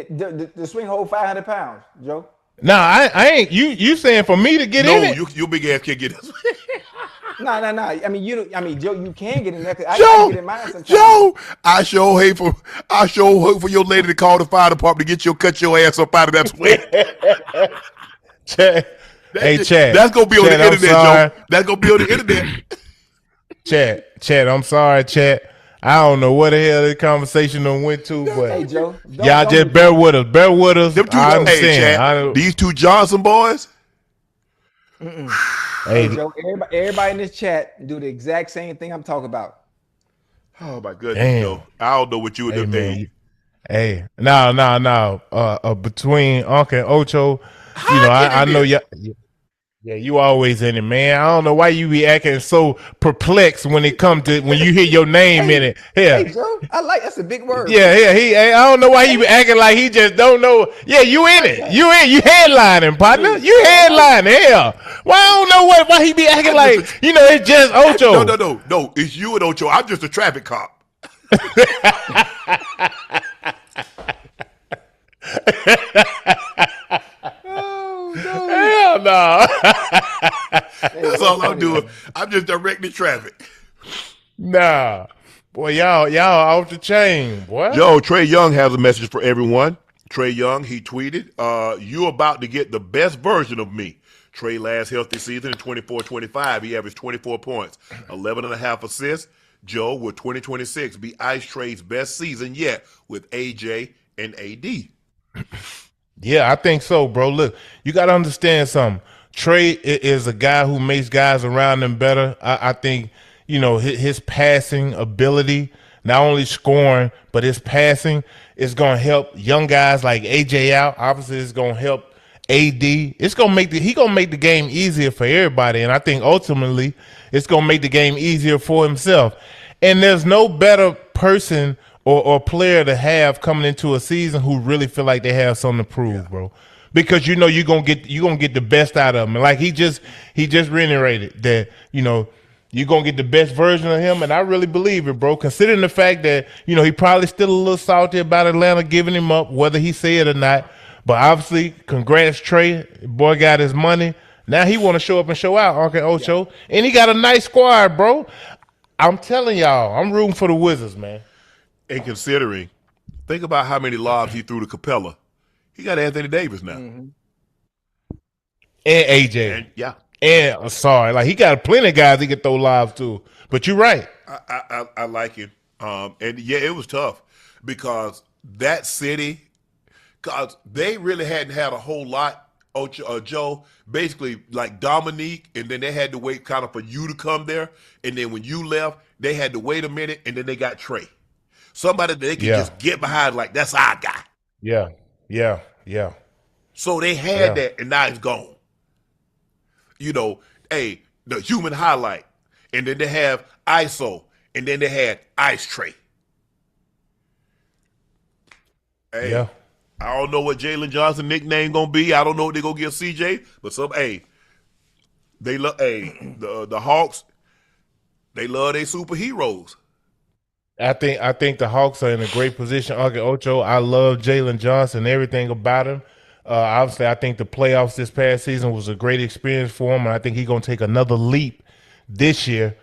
the swing holds 500 pounds, Joe. Nah, I ain't. You saying for me to get in No, it? you big ass can't get this. No. I mean, Joe, you can get in there. 'Cause I can get in mine sometimes. Joe, I sure hate for your lady to call the fire department to cut your ass up out of that swing. Chad. Hey, Chad. That's gonna be on Chad, the I'm internet, sorry. Joe. That's gonna be on the internet. Chad, I'm sorry, Chad. I don't know what the hell this conversation done went to, but Hey, Joe. y'all just bear with us. Bear with us. Them two, I hey, understand. Chad, these two Johnson boys. Hey, Hey, Joe, everybody in this chat do the exact same thing I'm talking about. Oh my goodness, Damn. Joe. I don't know what you would hey, have man. done. Hey, no. Between Unc and Ocho, you know, I know y'all. Yeah, you always in it, man. I don't know why you be acting so perplexed when it comes to when you hear your name in it. Hey, Yeah. Joe, that's a big word. I don't know why he be acting like he just don't know. Yeah, you in it. You headlining, partner. You headlining. Hell. Well, I don't know why he be acting like, it's just Ocho. No. It's you and Ocho. I'm just a traffic cop. Hell no. That's all I'm doing. I'm just directing traffic. Nah. Boy, y'all off the chain, boy. Yo, Trae Young has a message for everyone. Trae Young, he tweeted, you about to get the best version of me. Trae last healthy season in 24-25, he averaged 24 points, 11.5 assists. Joe, will 2026 be Ice Trae's best season yet with AJ and AD? Yeah, I think so, bro. Look, you got to understand something. Trae is a guy who makes guys around him better. I think, his passing ability, not only scoring, but his passing is going to help young guys like AJ out. Obviously, it's going to help AD. It's going to make he going to make the game easier for everybody. And I think ultimately it's going to make the game easier for himself. And there's no better person or player to have coming into a season who really feel like they have something to prove, bro. Because you're gonna get the best out of him. And like he just reiterated that, you're gonna get the best version of him, and I really believe it, bro. Considering the fact that, he probably still a little salty about Atlanta giving him up, whether he say it or not. But obviously, congrats, Trae. Boy got his money. Now he wanna show up and show out, Unc and Ocho. And he got a nice squad, bro. I'm telling y'all, I'm rooting for the Wizards, man. And considering, think about how many lobs he threw to Capella. He got Anthony Davis now. Mm-hmm. And AJ. And sorry, like he got plenty of guys he can throw lobs to. But you're right. I like him. And yeah, it was tough because that city, because they really hadn't had a whole lot, Joe, basically like Dominique, and then they had to wait kind of for you to come there. And then when you left, they had to wait a minute, and then they got Trae. Somebody that they could just get behind, like, that's our guy. Yeah. So they had that, and now it's gone. The human highlight. And then they have ISO, and then they had Ice Trae. Hey, I don't know what Jaylen Johnson nickname gonna be. I don't know what they're gonna give CJ, but they love the Hawks, they love their superheroes. I think the Hawks are in a great position. Unc and Ocho, I love Jaylen Johnson, everything about him. Obviously, I think the playoffs this past season was a great experience for him, and I think he's going to take another leap this year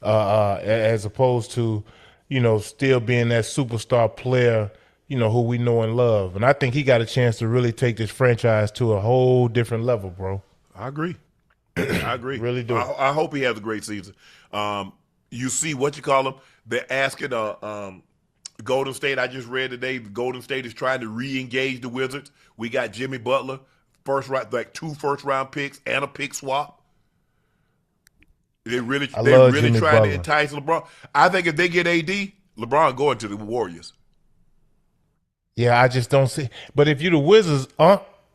as opposed to, still being that superstar player, who we know and love. And I think he got a chance to really take this franchise to a whole different level, bro. I agree. I agree. Really do. I hope he has a great season. You see what you call them? They're asking Golden State. I just read today Golden State is trying to re-engage the Wizards. We got Jimmy Butler, two first-round picks and a pick swap. They're really trying to entice LeBron. I think if they get AD, LeBron going to the Warriors. Yeah, I just don't see. But if you're the Wizards,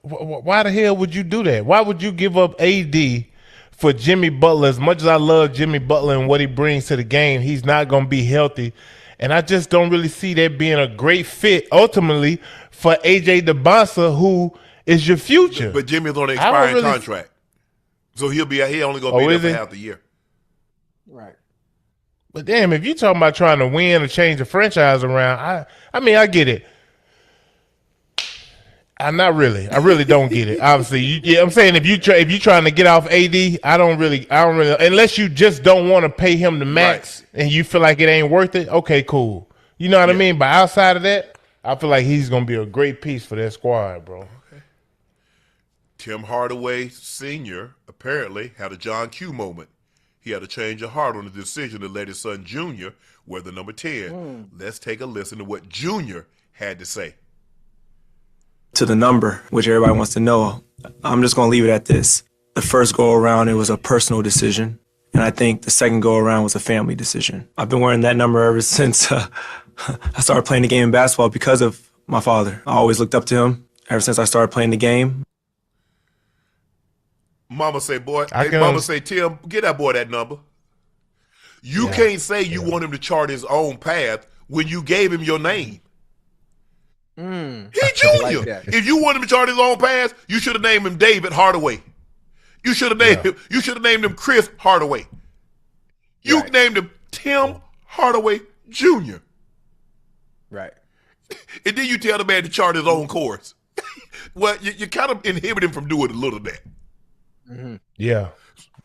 why the hell would you do that? Why would you give up AD for Jimmy Butler? As much as I love Jimmy Butler and what he brings to the game, he's not going to be healthy. And I just don't really see that being a great fit ultimately for AJ DeBosa, who is your future. But Jimmy's on an expiring contract. So he only going to be there for half the year. Right. But damn, if you're talking about trying to win or change the franchise around, I get it. I'm not really. I really don't get it. Obviously, I'm saying if you trying to get off AD, I don't really, unless you just don't want to pay him the max and you feel like it ain't worth it. Okay, cool. You know what I mean? But outside of that, I feel like he's gonna be a great piece for that squad, bro. Okay. Tim Hardaway Sr. apparently had a John Q moment. He had a change of heart on the decision to let his son Junior wear the number 10. Let's take a listen to what Junior had to say. To the number, which everybody wants to know, I'm just going to leave it at this. The first go-around, it was a personal decision, and I think the second go-around was a family decision. I've been wearing that number ever since I started playing the game in basketball because of my father. I always looked up to him ever since I started playing the game. Mama say, boy, I can Mama say, Tim, get that boy that number. You can't say you want him to chart his own path when you gave him your name. He junior. like that. If you want him to chart his own path, you should have named him David Hardaway. You should have named him. You should have named him Chris Hardaway. You named him Tim Hardaway Jr. Right. And then you tell the man to chart his own course. Well, you kind of inhibit him from doing a little bit. Yeah.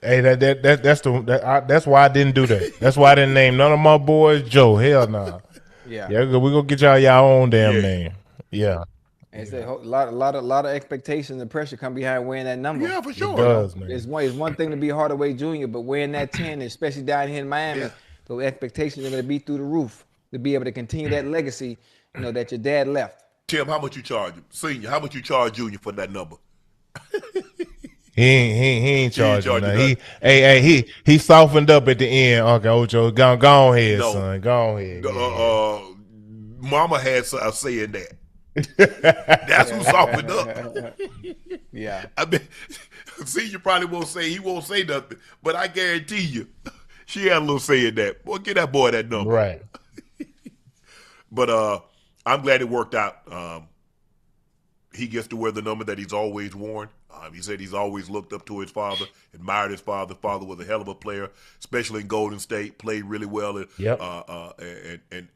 Hey, that's why I didn't do that. That's why I didn't name none of my boys Joe. Hell no. Nah. Yeah. We're gonna get y'all own damn name. Yeah. And it's a lot of expectations and pressure come behind wearing that number. Yeah, for sure. It does, man. It's one thing to be Hardaway Jr., but wearing that 10, especially down here in Miami, those expectations are going to be through the roof to be able to continue that legacy, that your dad left. Tim, how much you charge him? Senior, how much you charge Junior for that number? He ain't charging nothing. nothing. He softened up at the end, Unc and Ocho. Go ahead, son. Go ahead. Mama had a say in that. That's who softened up. Yeah. I mean, Senior probably won't say nothing, but I guarantee you, she had a little say in that. Boy, get that boy that number. Right. But I'm glad it worked out. He gets to wear the number that he's always worn. He said he's always looked up to his father, admired his father. Father was a hell of a player, especially in Golden State. Played really well and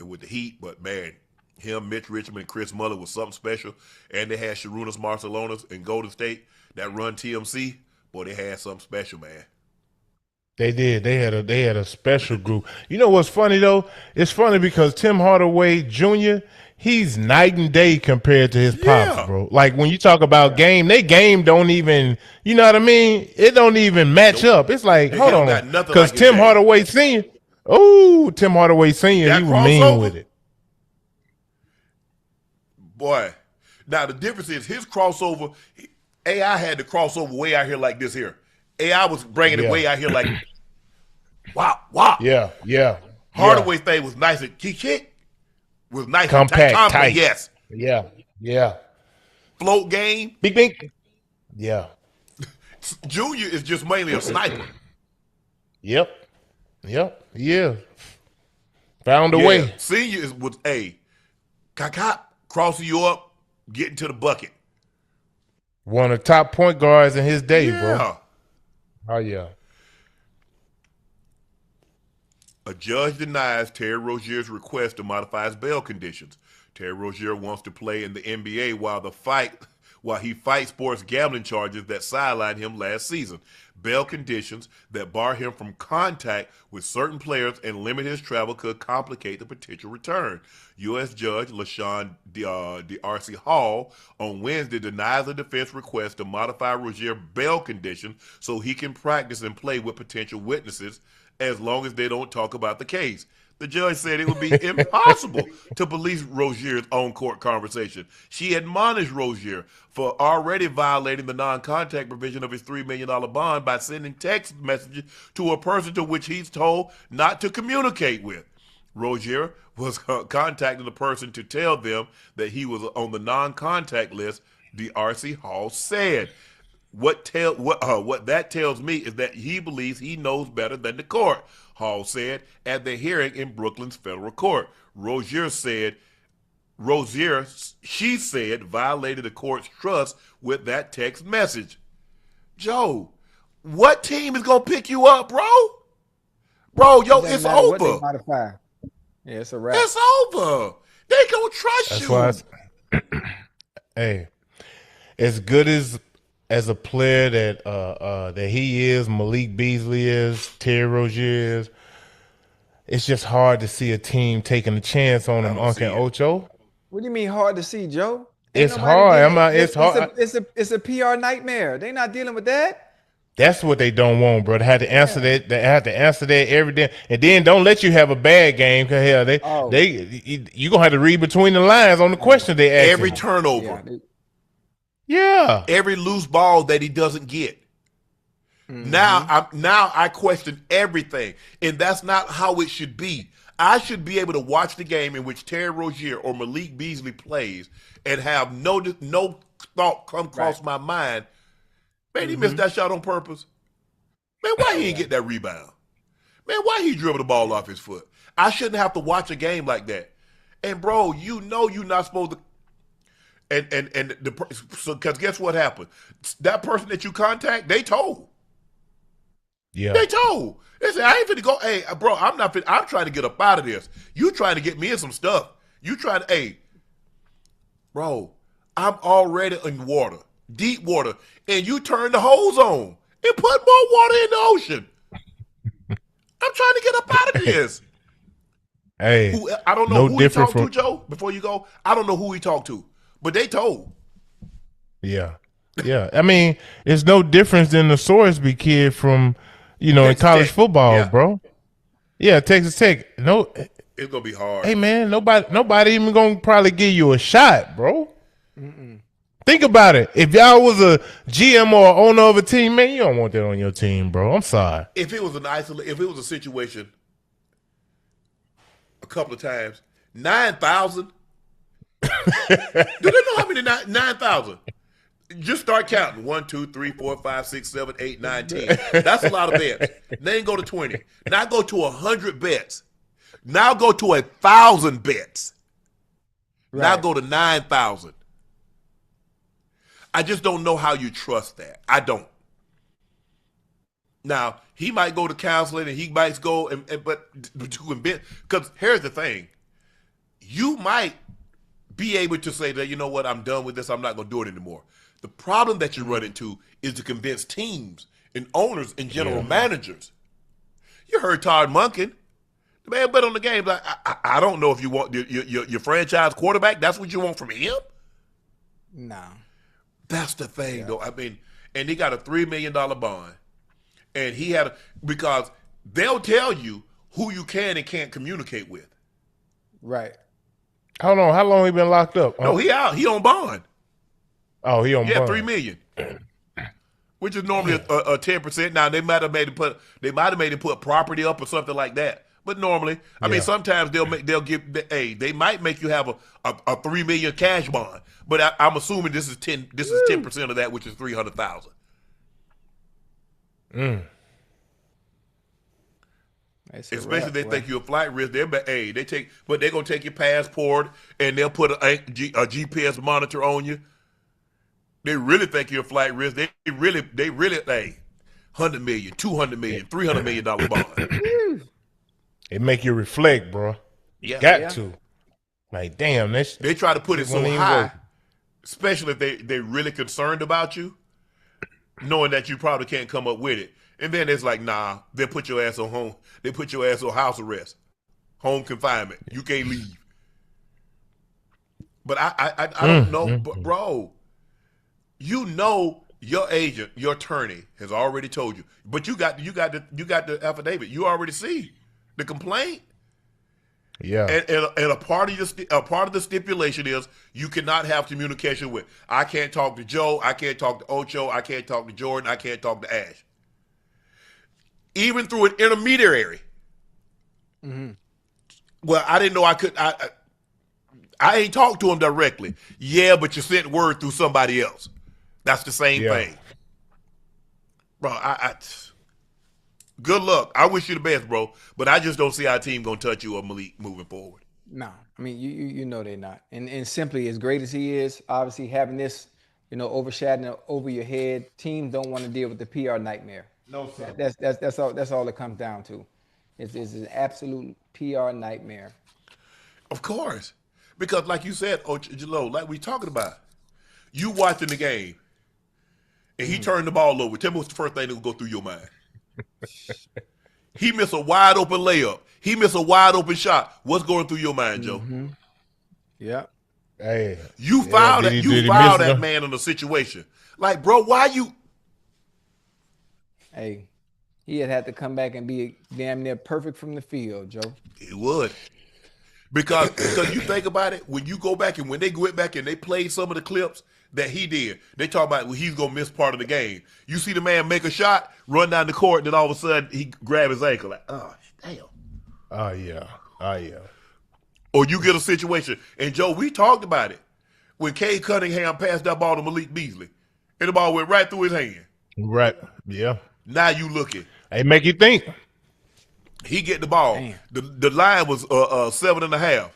with the Heat. But man, him, Mitch Richmond, and Chris Muller was something special. And they had Sharunas Marcelonas in Golden State that run TMC. Boy, they had something special, man. They did. They had a special group. You know what's funny though? It's funny because Tim Hardaway Jr., he's night and day compared to his pops, bro. Like when you talk about game, they game don't even, you know what I mean? It don't even match up. It's like, hold on, because like Tim Hardaway Sr., Tim Hardaway Sr., he was mean with it. Boy, now the difference is his crossover. AI had the crossover way out here like this here. AI was bringing it way out here like, wow. Yeah. Hardaway's thing was nice and kick. Was nice compact, and tight. Yes. Yeah. Float game. Big. Yeah. Junior is just mainly a sniper. Yep. Yeah. Found a way. Senior is with crossing you up, getting to the bucket. One of the top point guards in his day, bro. Oh yeah. A judge denies Terry Rozier's request to modify his bail conditions. Terry Rozier wants to play in the NBA while he fights sports gambling charges that sidelined him last season. Bail conditions that bar him from contact with certain players and limit his travel could complicate the potential return. U.S. Judge LaShawn D'Arcy Hall on Wednesday denies the defense request to modify Rozier's bail conditions so he can practice and play with potential witnesses as long as they don't talk about the case. The judge said it would be impossible to police Rozier's on-court conversation. She admonished Rozier for already violating the non-contact provision of his $3 million bond by sending text messages to a person to which he's told not to communicate with. Rozier was contacting the person to tell them that he was on the non-contact list, D'Arcy Hall said. What that tells me is that he believes he knows better than the court, Hall said at the hearing in Brooklyn's federal court. Rozier, she said, violated the court's trust with that text message. Joe, what team is going to pick you up, bro? Bro, it's over. Yeah, it's a wrap. It's over. They going to trust you. Hey, as good as a player that he is, Malik Beasley is, Terry Rozier is, it's just hard to see a team taking a chance on him, Unc and Ocho. What do you mean hard to see, Joe? It's hard. It's hard. It's a PR nightmare. They're not dealing with that. That's what they don't want, bro. They had to answer that. They have to answer that every day, and then don't let you have a bad game. Cause hell, you gonna have to read between the lines on the question they ask. Every turnover. Yeah. Every loose ball that he doesn't get. Mm-hmm. Now I question everything, and that's not how it should be. I should be able to watch the game in which Terry Rozier or Malik Beasley plays and have no thought come across my mind Man, he missed that shot on purpose. Man, why he ain't get that rebound? Man, why he dribbled the ball off his foot? I shouldn't have to watch a game like that. And bro, you know you're not supposed to. Because guess what happened? That person that you contact, they told. Yeah. They told. They said, I ain't finna go. Hey, bro, I'm trying to get up out of this. You trying to get me in some stuff. You trying to, hey, bro, I'm already in water, deep water, and you turn the hose on and put more water in the ocean. I'm trying to get up out of this. Hey, I don't know no who he talked different to, Joe, before you go. I don't know who he talked to, but they told. Yeah. Yeah. I mean, it's no difference than the Sorsby kid from, in Texas college Tech. football, Yeah. bro. Yeah, Texas Tech. No, It's gonna be hard. hey man, nobody even gonna probably give you a shot, bro. Think about it. If y'all was a GM or owner of a team, man, you don't want that on your team, bro. I'm sorry. If it was a situation a couple of times, 9,000. Do they know how many 9,000? Just start counting. 1, 2, 3, 4, 5, 6, 7, 8, 9, 10. That's a lot of bets. Then go to 20. Now go to 100 bets. Now go to 1,000 bets. Now go to 9,000. I just don't know how you trust that. I don't. Now, he might go to counseling and he might go but because here's the thing. You might be able to say that, you know what, I'm done with this. I'm not going to do it anymore. The problem that you run into is to convince teams and owners and general managers. You heard Todd Monken. The man bet on the game. Like, I don't know if you want your franchise quarterback. That's what you want from him? No. That's the thing, though. I mean, and he got a $3 million bond. And he had because they'll tell you who you can and can't communicate with. Right. Hold on, how long he been locked up? No, he out. He on bond. Oh, he on bond. $3 million. Which is normally a 10%. Now they might have made him put property up or something like that. But normally, I mean, sometimes they might make you have a $3 million cash bond. But I'm assuming this is 10% of that, which is $300,000. Especially they think you're a flight risk. They're gonna take your passport and they'll put a GPS monitor on you. They really think you're a flight risk. They really $100 million, $200 million, $300 million bond. It make you reflect, bro. Yeah, Got to. Like, damn, they try to put it so won't even high, work. especially if they're really concerned about you, knowing that you probably can't come up with it. And then it's like, nah, they put your ass on home. They put your ass on house arrest, home confinement. You can't leave. But I don't know, but bro, you know your agent, your attorney has already told you. But you got the affidavit. You already see the complaint. Yeah. And a part of the stipulation is you cannot have communication with. I can't talk to Joe. I can't talk to Ocho. I can't talk to Jordan. I can't talk to Ash. Even through an intermediary. Well, I didn't know I could. I ain't talked to him directly. Yeah, but you sent word through somebody else. That's the same thing. Bro, good luck. I wish you the best, bro. But I just don't see our team gonna touch you or Malik moving forward. No, I mean you know they're not. And simply, as great as he is, obviously having this, overshadowing over your head, teams don't want to deal with the PR nightmare. No, sir. That's all it comes down to. It's an absolute PR nightmare. Of course, because like you said, Ocho, like we talking about, you watching the game, and he turned the ball over. Tell me what's the first thing that will go through your mind? He missed a wide open layup. He missed a wide open shot. What's going through your mind, Joe? Yeah. Hey, You fouled that man in a situation. Like, bro, why you? Hey, he had to come back and be damn near perfect from the field, Joe. It would. Because you think about it, when you go back and when they went back and they played some of the clips that he did, they talk about he's going to miss part of the game. You see the man make a shot, run down the court, and then all of a sudden he grab his ankle. Like, oh, damn. Oh, yeah. Or you get a situation, and Joe, we talked about it, when Cade Cunningham passed that ball to Malik Beasley, and the ball went right through his hand. Right. Yeah. Now you looking. They make you think. He get the ball. Damn. The line was 7.5.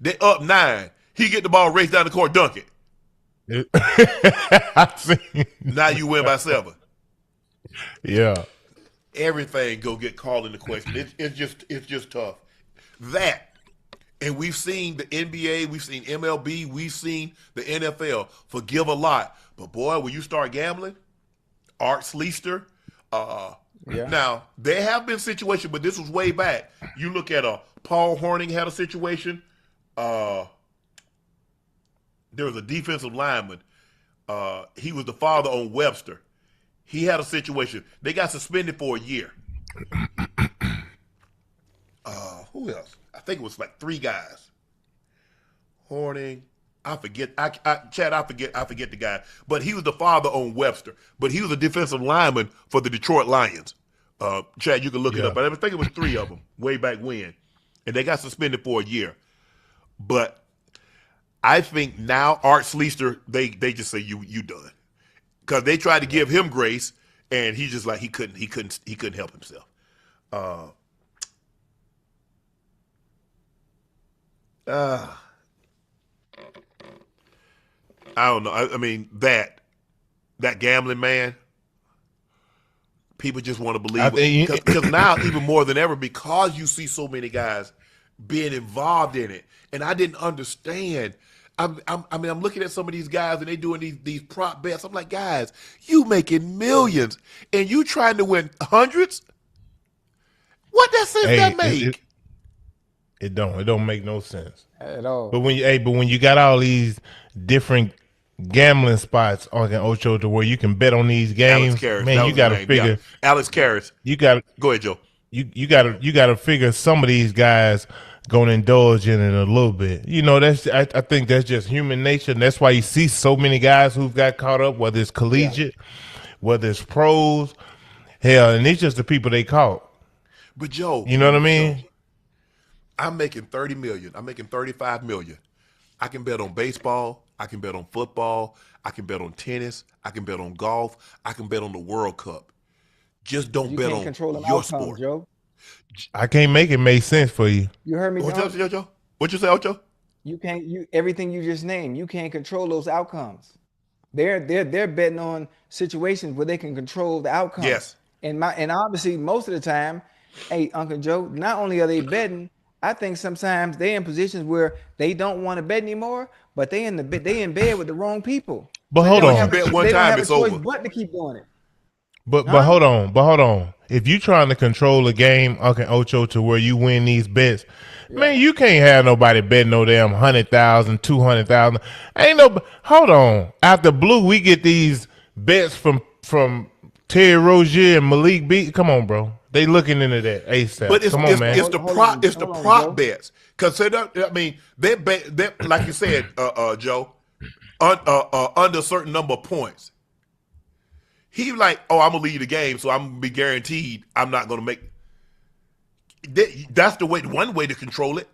They up 9. He get the ball, race down the court, dunk it. I see. Now you win by 7. Yeah. Everything go get called into question. It's just tough. That, and we've seen the NBA, we've seen MLB, we've seen the NFL forgive a lot. But boy, when you start gambling, Art Sleester. Now there have been situations, but this was way back. You look at Paul Hornung had a situation. There was a defensive lineman. He was the father on Webster. He had a situation. They got suspended for a year. Who else? I think it was like 3 guys. Hornung. I forget. Chad, I forget the guy. But he was the father on Webster. But he was a defensive lineman for the Detroit Lions. Chad, you can look it up. But I think it was 3 of them way back when. And they got suspended for a year. But I think now Art Sleester, they just say you done. Because they tried to give him grace, and he's just like he couldn't help himself. I don't know. I mean that gambling, man. People just want to believe it because now even more than ever, because you see so many guys being involved in it, and I didn't understand. I'm looking at some of these guys and they doing these prop bets. I'm like, guys, you making millions and you trying to win hundreds? What that sense that make? It don't make no sense At all. But when you got all these different gambling spots on Ocho to where you can bet on these games, man, you got to figure. Yeah. Alex Karras. You got go ahead, Joe. You got to figure some of these guys gonna indulge in it a little bit. You know, I think that's just human nature. And that's why you see so many guys who've got caught up, whether it's collegiate, whether it's pros, hell, and it's just the people they caught. But Joe, you know what I mean? Joe, I'm making $30 million. I'm making $35 million. I can bet on baseball. I can bet on football. I can bet on tennis. I can bet on golf. I can bet on the World Cup. Just don't bet on your sport. Joe. I can't make it make sense for you. You heard me, Joe? What you say, Ocho? You can't. Everything you just named. You can't control those outcomes. They're betting on situations where they can control the outcomes. Yes. And obviously most of the time, hey, Uncle Joe, not only are they betting, I think sometimes they're in positions where they don't want to bet anymore, but they in bed with the wrong people. But hold on. You bet one time, it's over. But to keep doing it. But hold on. If you trying to control a game, Unc and Ocho, to where you win these bets, man, you can't have nobody betting no damn 100,000, 200,000. Ain't no. Hold on. After Blue, we get these bets from Terry Rozier and Malik B. Come on, bro. They looking into that ASAP. But come on, man. It's the prop bets. Because I mean, they bet like you said, Joe, under a certain number of points. He like, oh, I'm gonna lead the game, so I'm gonna be guaranteed I'm not gonna make. That's the way. One way to control it.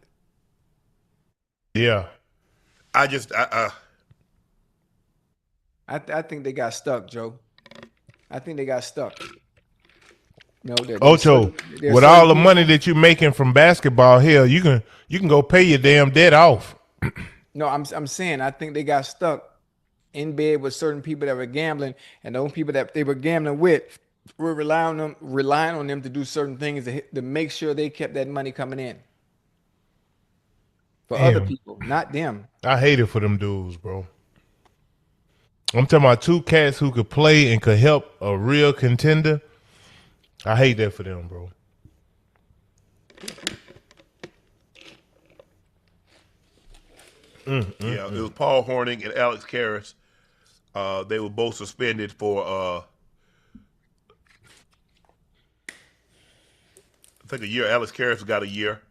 Yeah. I think they got stuck, Joe. I think they got stuck. No, Ocho, with all the money that you're making from basketball, hell, you can go pay your damn debt off. No, I'm saying I think they got stuck in bed with certain people that were gambling, and those people that they were gambling with were relying on them to do certain things to make sure they kept that money coming in for other people, not them. I hate it for them dudes, bro. I'm talking about 2 cats who could play and could help a real contender. I hate that for them, bro. Yeah, it was Paul Hornung and Alex Karras. They were both suspended for I think a year. Alex Karras got a year,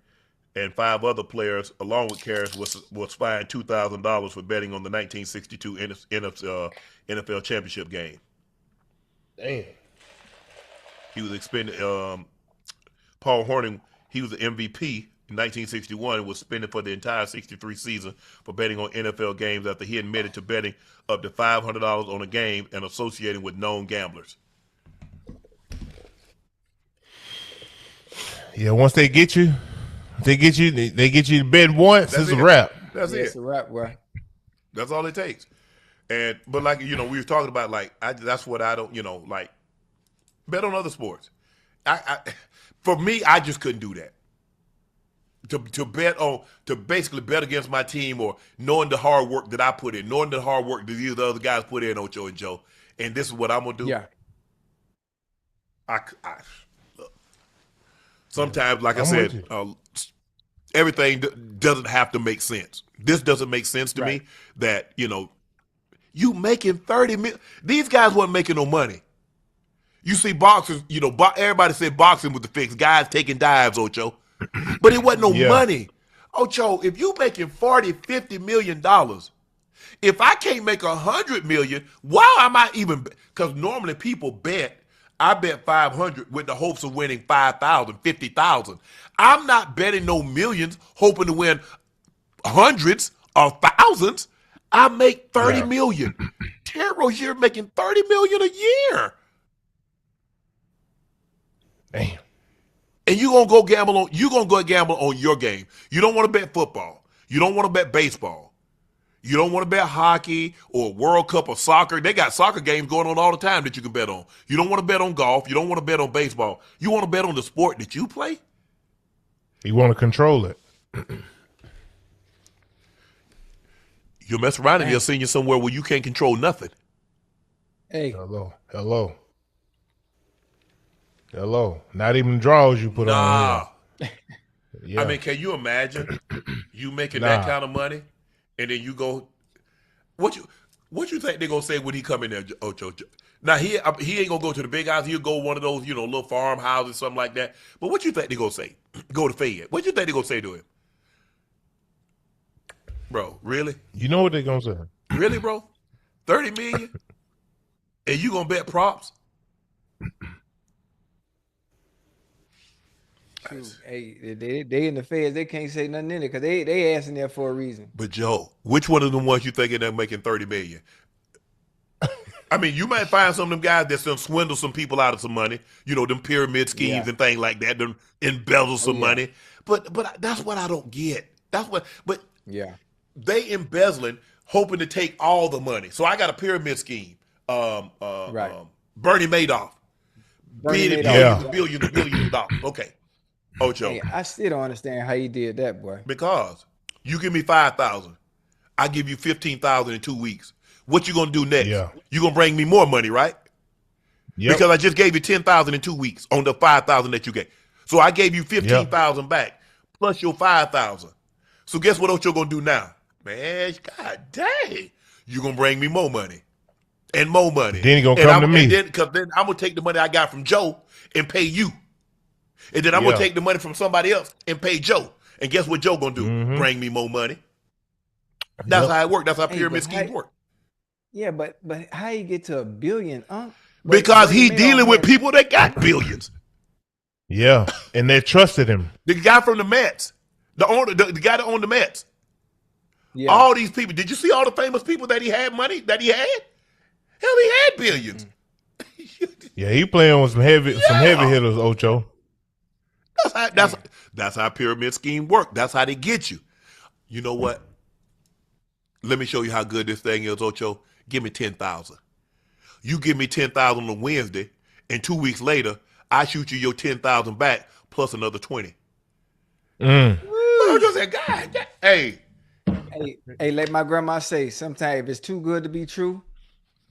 and 5 other players, along with Karras, was fined $2,000 for betting on the 1962 NFL championship game. Damn. He was suspended. Paul Hornung, he was the MVP in 1961 and was suspended for the entire 63 season for betting on NFL games after he admitted to betting up to $500 on a game and associating with known gamblers. Yeah, once they get you, they get you to bed once. That's It's it. a wrap. That's Yeah, it. it's a wrap, boy. That's all it takes. But like we were talking about, like that's what I don't, like bet on other sports. For me, I just couldn't do that. To basically bet against my team, or knowing the hard work that I put in, knowing the hard work that these other guys put in, Ocho and Joe, and this is what I'm gonna do. Yeah. Look, sometimes, like I I'm said, everything doesn't have to make sense. This doesn't make sense to me. That you making 30 million. These guys weren't making no money. You see boxers, everybody said boxing was the fix. Guys taking dives, Ocho. But it wasn't no money. Ocho, if you making $40, $50 million, if I can't make $100 million, why am I even? Because normally people bet. I bet 500 with the hopes of winning 5,000, 50,000. I'm not betting no millions hoping to win hundreds or thousands. I make 30 million. Terry Rozier making 30 million a year. Damn. And you're gonna go gamble on your game. You don't want to bet football. You don't want to bet baseball. You don't want to bet hockey or World Cup or soccer. They got soccer games going on all the time that you can bet on. You don't want to bet on golf. You don't want to bet on baseball. You want to bet on the sport that you play? You want to control it. You'll mess around and they'll send you somewhere where you can't control nothing. Hey. Hello. Not even draws you put on here. Yeah. I mean, can you imagine you making that kind of money, and then you go, what you think they're gonna say when he come in there, Ocho? Now he ain't gonna go to the big house. He'll go one of those little farmhouses, something like that. But what you think they gonna say? Go to Fayette. What you think they gonna say to him? Bro, really? You know what they're gonna say? Really, bro? 30 million, and you gonna bet props? Hey, they in the feds. They can't say nothing in it because they asking there for a reason. But Joe, which one of them ones you thinking they're making 30 million? I mean, you might find some of them guys that's done swindle some people out of some money. Them pyramid schemes and things like that. Them embezzle some money. But that's what I don't get. But they embezzling, hoping to take all the money. So I got a pyramid scheme. Bernie Madoff. Billions of dollars. Okay. Ocho. Hey, I still don't understand how you did that, boy. Because you give me 5,000, I give you 15,000 in 2 weeks. What you gonna do next? Yeah. You gonna bring me more money, right? Yep. Because I just gave you 10,000 in 2 weeks on the 5,000 that you gave. So I gave you 15,000 back plus your 5,000. So guess what Ocho gonna do now? Man, God dang, you gonna bring me more money and more money. Then he gonna come to me. Because then I'm gonna take the money I got from Joe and pay you. And then I'm gonna take the money from somebody else and pay Joe. And guess what Joe gonna do? Bring me more money. That's how it works. That's how pyramid schemes work. Yeah, but how you get to $1 billion, Unc? Because he dealing with people that got billions. Yeah, and they trusted him. The guy from the Mets, the guy that owned the Mets. Yeah. All these people. Did you see all the famous people that he had money that he had? Hell, he had billions. Yeah, he playing with some heavy hitters, Ocho. That's how pyramid scheme work. That's how they get you. You know what? Let me show you how good this thing is, Ocho. Give me 10,000. You give me 10,000 on Wednesday, and 2 weeks later, I shoot you your 10,000 back plus another 20. Ocho said, God, hey, like my grandma say, sometimes if it's too good to be true,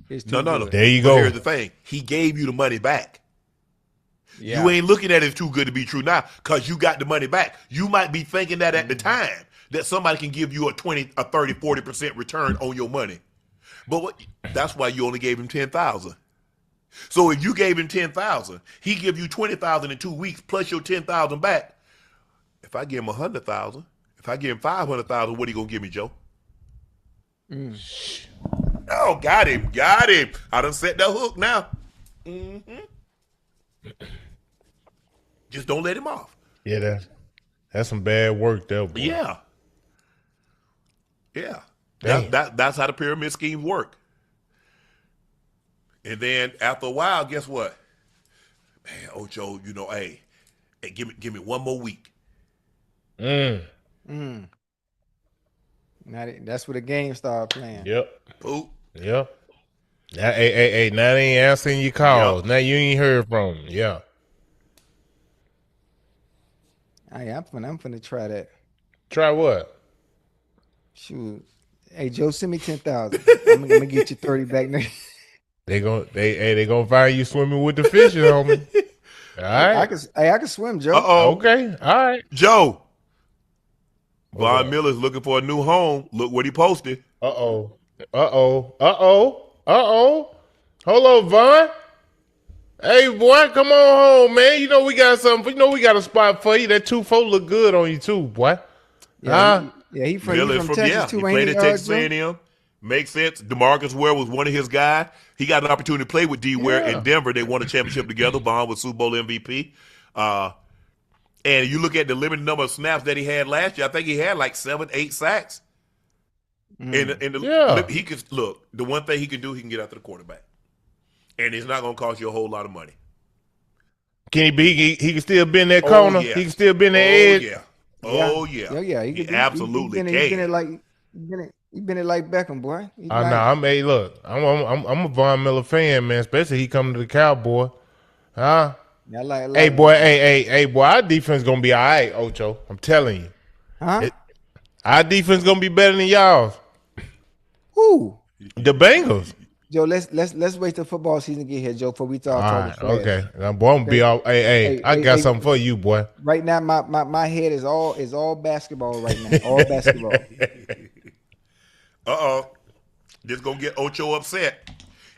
it's too good. There you but go. here's the thing. He gave you the money back. Yeah. You ain't looking at it as too good to be true now because you got the money back. You might be thinking that at the time that somebody can give you a 20, a 30, 40% return on your money. But that's why you only gave him 10,000. So if you gave him 10,000, he give you 20,000 in 2 weeks plus your 10,000 back. If I give him 100,000, if I give him 500,000, what are you gonna give me, Joe? Oh, got him. I done set that hook now. Just don't let him off. Yeah, that's some bad work there, boy. Yeah. That's how the pyramid schemes work. And then after a while, guess what? Man, Ocho, hey, Hey, give me one more week. Now that's where the game started playing. Yep. Poop. Yep. Now, hey, now they ain't answering your calls. Yep. Now you ain't heard from them. Yeah. Hey, I'm finna try that. Try what? Shoot. Hey, Joe, send me 10,000. I'm gonna get you 30 back next. They gonna find you swimming with the fishes, homie. All right. I can swim, Joe. Okay. All right. Joe. What's Von up? Miller's looking for a new home. Look what he posted. Uh-oh. Hold on, Von. Hey, boy, come on home, man. You know we got something. You know we got a spot for you. That 2-4 look good on you too, boy. Yeah, he from Miller's Texas too, he ain't played he, at Texas Joe? A&M. Makes sense. DeMarcus Ware was one of his guys. He got an opportunity to play with D. Ware in Denver. They won a championship together. Von was Super Bowl MVP. And you look at the limited number of snaps that he had last year. I think he had like 7-8 sacks. He could look. The one thing he can do, he can get after the quarterback, and it's not going to cost you a whole lot of money. Can he be? He can still be in that corner. Yeah. He can still be in the edge. Yeah. Oh yeah. Yeah. He absolutely can. He been it like Beckham, boy. I know. I'm a Von Miller fan, man. Especially he coming to the Cowboy. Huh? Yeah, I like Hey, boy. Hey, boy. Our defense gonna be all right, Ocho. I'm telling you. Huh? Our defense gonna be better than y'all's. Who? The Bengals. Joe, let's wait till football season get here, Joe, before we start All talking right, trash. okay. Now, boy, I'm gonna be all. Hey, I got something for you, boy. Right now, my head is all basketball right now. All basketball. This gonna get Ocho upset.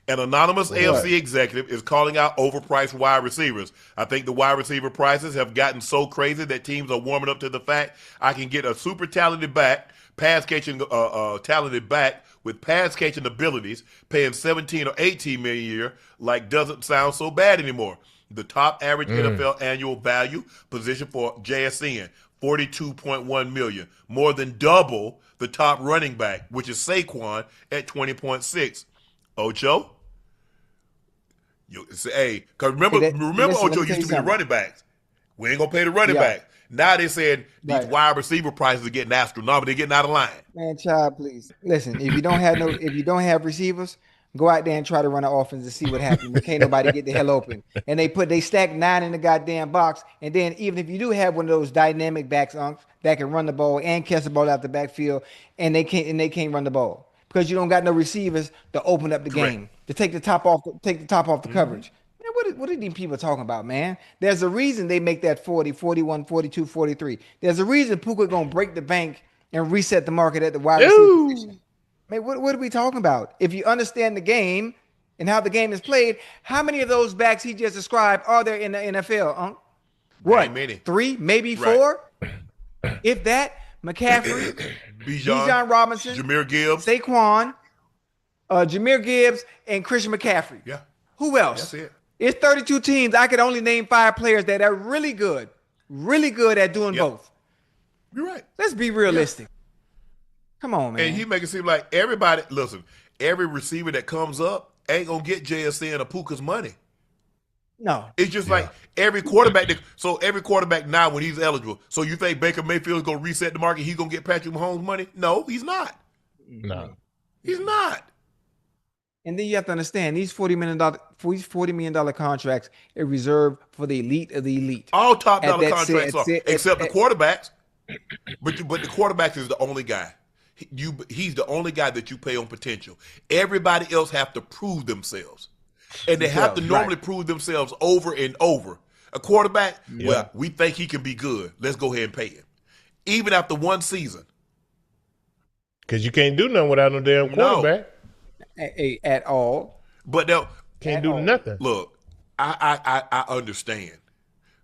An anonymous AFC executive is calling out overpriced wide receivers. I think the wide receiver prices have gotten so crazy that teams are warming up to the fact I can get a super talented back, talented back with pass catching abilities, paying 17 or 18 million a year, like doesn't sound so bad anymore. The top average NFL annual value position for JSN, 42.1 million, more than double the top running back, which is Saquon at 20.6. Ocho, because remember, listen, Ocho let me tell used to be you the something. running backs. We ain't gonna pay the running back. Now they said these wide receiver prices are getting astronomical. They're getting out of line. Man, child, please listen. If you don't have receivers, go out there and try to run an offense and see what happens. When can't nobody get the hell open, and they stack 9 in the goddamn box. And then even if you do have one of those dynamic backs, that can run the ball and catch the ball out the backfield, and they can't run the ball because you don't got no receivers to open up the game, to take the top off the coverage. Man, what are these people talking about, man? There's a reason they make that 40, 41, 42, 43. There's a reason Puka gonna break the bank and reset the market at the wide receiver position. Man, what are we talking about? If you understand the game and how the game is played, how many of those backs he just described are there in the NFL? What? Many. 3, maybe 4? If that, McCaffrey, Bijan Robinson, Jahmyr Gibbs, Saquon, Jahmyr Gibbs, and Christian McCaffrey. Yeah. Who else? That's it. It's 32 teams. I could only name 5 players that are really good at doing both. You're right. Let's be realistic. Come on, man. And he make it seem like everybody, listen, every receiver that comes up ain't going to get JSN or Puka's money. No. It's just like every quarterback. Every quarterback now when he's eligible. So you think Baker Mayfield is going to reset the market? He's going to get Patrick Mahomes money? No, he's not. No. He's not. And then you have to understand these $40 million contracts are reserved for the elite of the elite. All top dollar contracts are, except the quarterbacks. But the quarterbacks is the only guy. He's the only guy that you pay on potential. Everybody else have to prove themselves. And they have to normally prove themselves over and over. A quarterback, well, we think he can be good. Let's go ahead and pay him. Even after one season. Because you can't do nothing without no damn quarterback. At all. But they'll can't do nothing. Look, I understand.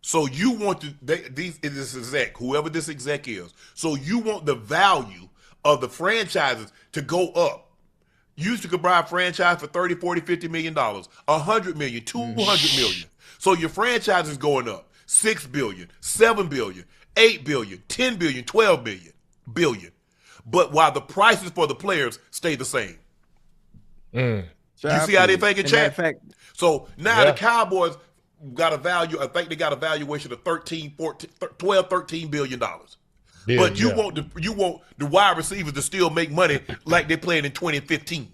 So you want this exec, whoever this exec is, so you want the value of the franchises to go up. You used to could buy a franchise for 30, 40, 50 million dollars, 100 million, 200 million. So your franchise is going up 6 billion, 7 billion, 8 billion, 10 billion, 12 billion. But while the prices for the players stay the same. You see how they thinking, chat? So now the Cowboys, got a value. I think they got a valuation of 13, 14, 12, 13 billion dollars. Yeah, But you yeah. want the wide receivers to still make money like they played in 2015.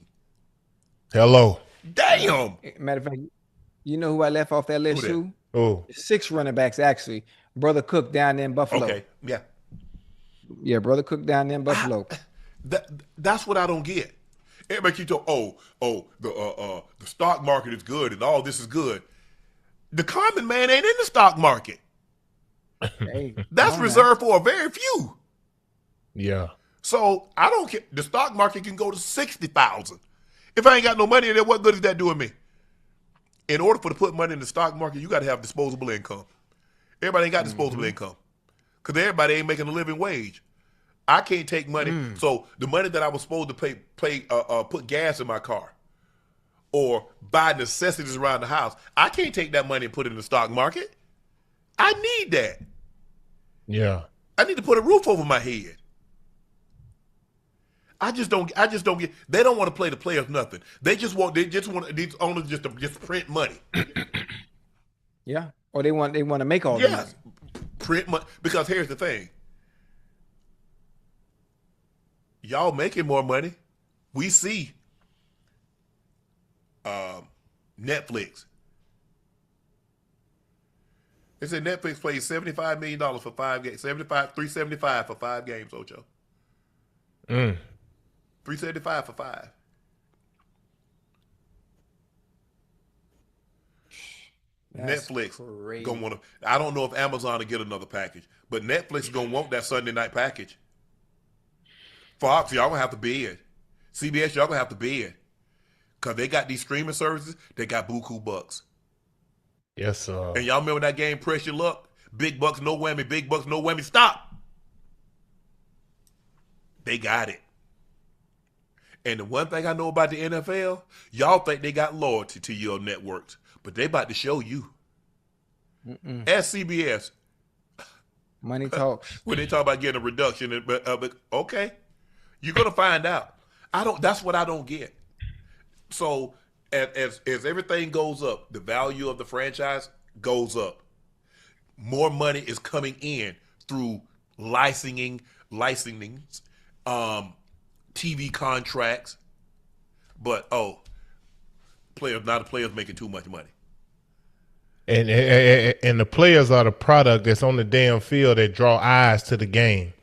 Hello. Damn. Matter of fact, you know who I left off that list Who that? too? Oh, 6 running backs actually. Brother Cook down there in Buffalo. Okay. Yeah. Yeah, Brother Cook down there in Buffalo. That's what I don't get. Everybody keep talking, the stock market is good and all this is good. The common man ain't in the stock market. Hey, That's come on now. reserved for a very few. yeah. So I don't care. The stock market can go to 60,000. If I ain't got no money in there, what good is that doing me? In order to put money in the stock market, you got to have disposable income. Everybody ain't got disposable income because everybody ain't making a living wage. I can't take money. So the money that I was supposed to put gas in my car or buy necessities around the house, I can't take that money and put it in the stock market. I need that. Yeah. I need to put a roof over my head. I just don't get. They don't want to play the players nothing. They just want these owners just to print money. Yeah. Or they want to make all the money. Yes, print money. Because here's the thing: y'all making more money. We see Netflix. They said Netflix plays $75 million for 5 games. $375 for 5 games, Ocho. $375 for 5. That's Netflix crazy. gonna want to. I don't know if Amazon will get another package, but Netflix is gonna want that Sunday night package. Fox, y'all gonna have to bid. CBS, y'all gonna have to bid, cause they got these streaming services. They got buku bucks. Yes, sir. And y'all remember that game, Press Your Luck? Big bucks, no whammy. Big bucks, no whammy. Stop. They got it. And the one thing I know about the NFL, y'all think they got loyalty to your networks, but they about to show you. At CBS, Money talks. when they talk about getting a reduction, but okay, you're gonna find out. That's what I don't get. So as everything goes up, the value of the franchise goes up. More money is coming in through licensing, TV contracts. But the players making too much money. And the players are the product that's on the damn field that draw eyes to the game.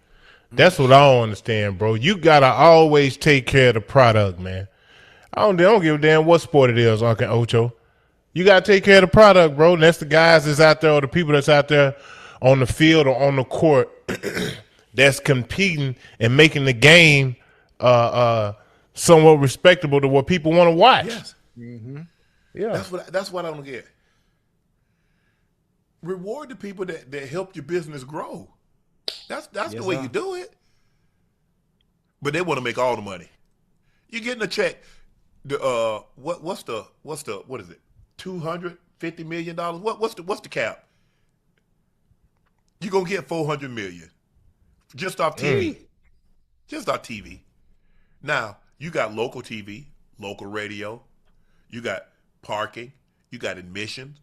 That's what I don't understand, bro. You gotta always take care of the product, man. I don't give a damn what sport it is, Unc and Ocho. You gotta take care of the product, bro. And that's the guys that's out there or the people that's out there on the field or on the court that's competing and making the game somewhat respectable to what people want to watch. Yes. Yeah. That's what I don't get. Reward the people that help your business grow. That's the way you do it. But they want to make all the money. You're getting a check. What is it? $250 million? What's the cap? You're gonna get $400 million. Just off TV. Just off TV. Now, you got local TV, local radio, you got parking, you got admissions,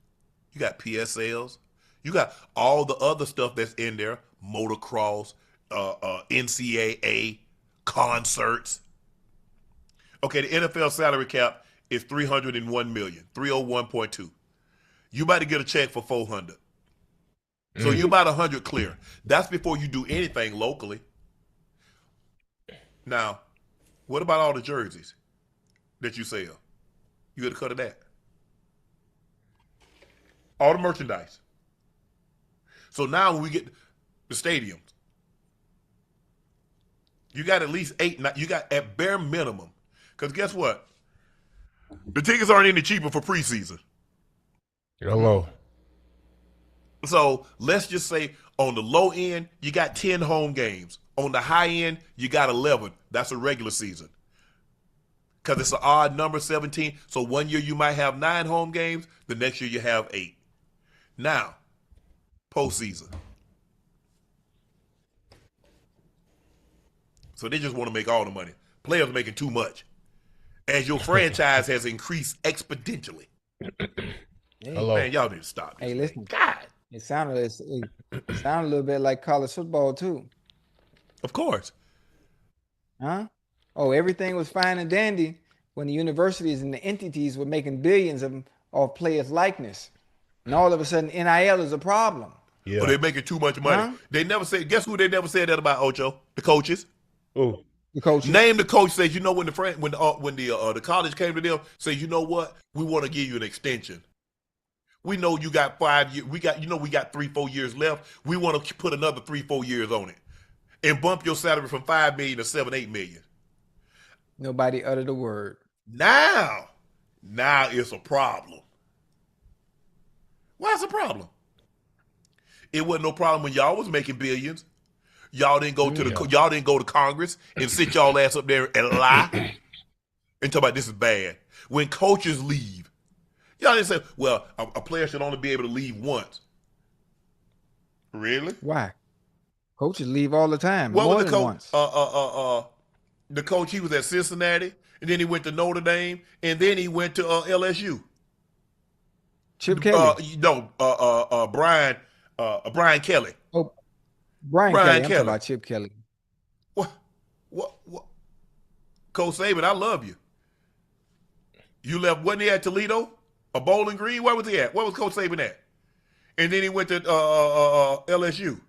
you got PSLs, you got all the other stuff that's in there, motocross, NCAA, concerts. Okay, the NFL salary cap is $301 million, 301.2. You about to get a check for $400. So you're about 100 clear. That's before you do anything locally. Now, what about all the jerseys that you sell? You get a cut of that. All the merchandise. So now when we get the stadiums, you got at least 8. You got at bare minimum. Because guess what? The tickets aren't any cheaper for preseason. Hello. So let's just say on the low end, you got 10 home games. On the high end, you got 11. That's a regular season. Because it's an odd number, 17. So one year you might have 9 home games. The next year you have 8. Now, postseason. So they just want to make all the money. Players are making too much. As your franchise has increased exponentially. Hello. Man, y'all need to stop this. Hey, man. listen. God, It sounded a little bit like college football too, of course. huh? Oh, everything was fine and dandy when the universities and the entities were making billions of players' likeness, and all of a sudden NIL is a problem. Yeah. Or they're making too much money. Huh? They never said. Guess who they never said that about, Ocho? The coaches. Ooh. The coaches. Name the coach. Says, you know, when the college came to them, say, you know what? We want to give you an extension. We know you got 5 years. We got 3-4 years left. We want to put another 3-4 years on it, and bump your salary from $5 million to $7-8 million. Nobody uttered a word. Now it's a problem. Why is it a problem? It wasn't no problem when y'all was making billions. Y'all didn't go to Congress and sit y'all ass up there and lie and talk about this is bad. When coaches leave, y'all didn't say, well, a player should only be able to leave once. Really? Why? Coaches leave all the time. What more was the than coach? once. The coach, he was at Cincinnati, and then he went to Notre Dame, and then he went to LSU. Chip Kelly. Brian Kelly. Oh, Brian Kelly. I'm talking about Chip Kelly. What? Coach Saban, I love you. You left, wasn't he at Toledo? A Bowling Green? Where was he at? Where was Coach Saban at? And then he went to LSU.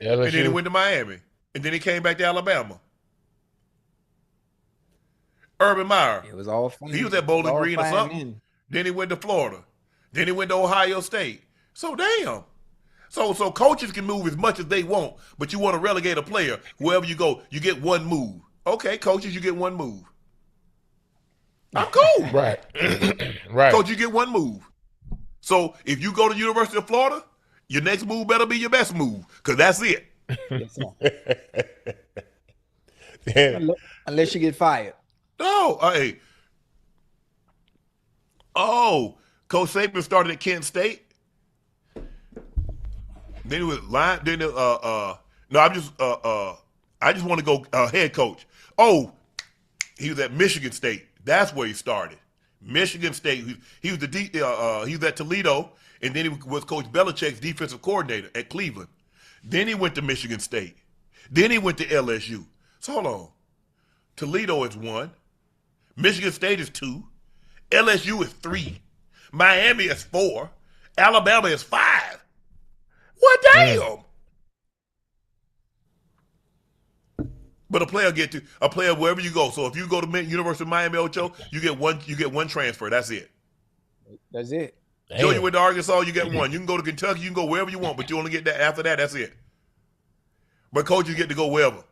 And then he went to Miami. And then he came back to Alabama. Urban Meyer. It was all fun. He was at Bowling Green or something. Then he went to Florida. Then he went to Ohio State. So damn. So coaches can move as much as they want, but you want to relegate a player. Wherever you go, you get one move. Okay, coaches, you get one move. I'm cool. Right. Right. Coach, you get one move. So if you go to University of Florida, your next move better be your best move, because that's it. Yeah. Unless you get fired. No, hey. Oh, Coach Saban started at Kent State. Then he was line. Then no, I just want to go head coach. Oh, he was at Michigan State. That's where he started. Michigan State. He was he was at Toledo, and then he was Coach Belichick's defensive coordinator at Cleveland. Then he went to Michigan State. Then he went to LSU. So hold on. Toledo is 1. Michigan State is 2. LSU is 3. Miami is 4. Alabama is 5. What damn? But a player wherever you go. So if you go to University of Miami, Ocho, you get one transfer. That's it. That's it. Joe, you went to Arkansas, you get one. You can go to Kentucky, you can go wherever you want, but you only get that after that. That's it. But coaches get to go wherever.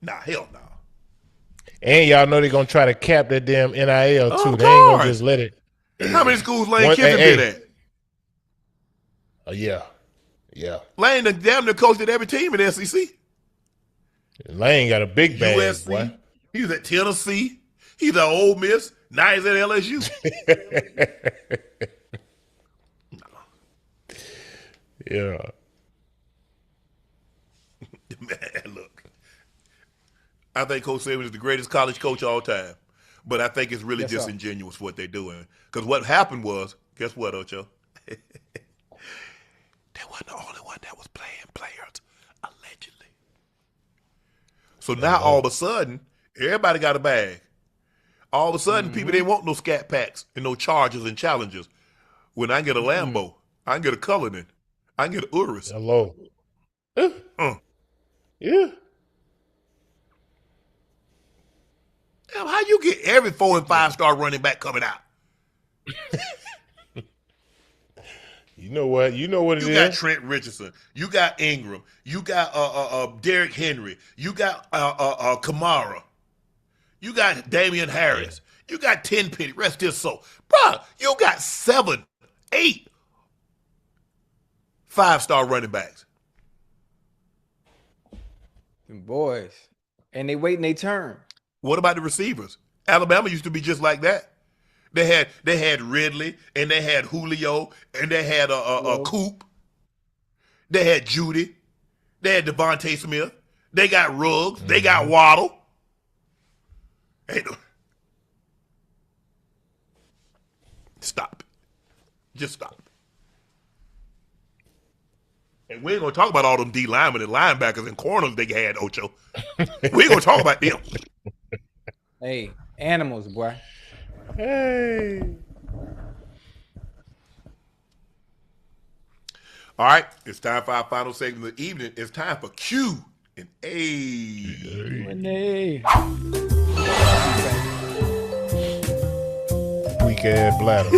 Nah, hell no. And y'all know they're gonna try to cap that damn NIL too. Of They ain't gonna course. just let it. How many schools Lane Kiffin been at? Yeah. Yeah. Lane damn near coached at every team in the SEC. Lane got a big bag, USC. boy. He was at Tennessee. He's at Ole Miss. Now he's at LSU. Yeah. Man, look. I think Coach Saban is the greatest college coach of all time. But I think it's really disingenuous what they're doing. Because what happened was, guess what, Ocho? They wasn't the only one that was playing players, allegedly. So now all of a sudden, everybody got a bag. All of a sudden, people didn't want no scat packs and no charges and challenges. When I get a Lambo, I can get a Cullinan, I can get a Urus. Hello. Yeah. Damn, how you get every 4- and 5-star running back coming out? You know what it is. You got Trent Richardson. You got Ingram. You got Derrick Henry. You got Kamara. You got Damian Harris. You got Tenpenny. Rest his soul. Bruh, you got 7, 8 5-star running backs. Boys. And they waiting their turn. What about the receivers? Alabama used to be just like that. They had Ridley, and they had Julio, and they had Coop. They had Judy. They had Devontae Smith. They got Ruggs. They got Waddle. Hey, stop it. Just stop. And we ain't gonna talk about all them D linemen and linebackers and corners they had, Ocho. We ain't gonna talk about them. Hey, animals, boy. Hey. All right, it's time for our final segment of the evening. It's time for Q&Ayyy. Q&Ayyy. Weak ass bladder.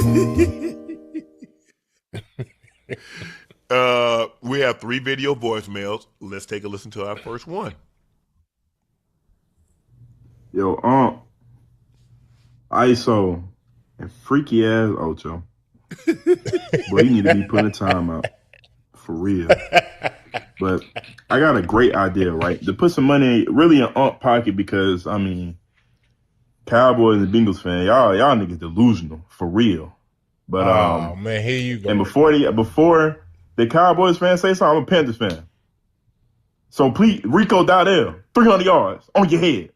We have 3 video voicemails. Let's take a listen to our first one. Yo, ISO and freaky ass Ocho. Boy, you need to be putting time out. For real. But I got a great idea, right? To put some money really in Unc pocket because, I mean, Cowboys and Bengals fan, y'all niggas delusional. For real. But oh man, here you go. And before the Cowboys fan say something, I'm a Panthers fan. So please, Rico Dowdell, 300 yards on your head.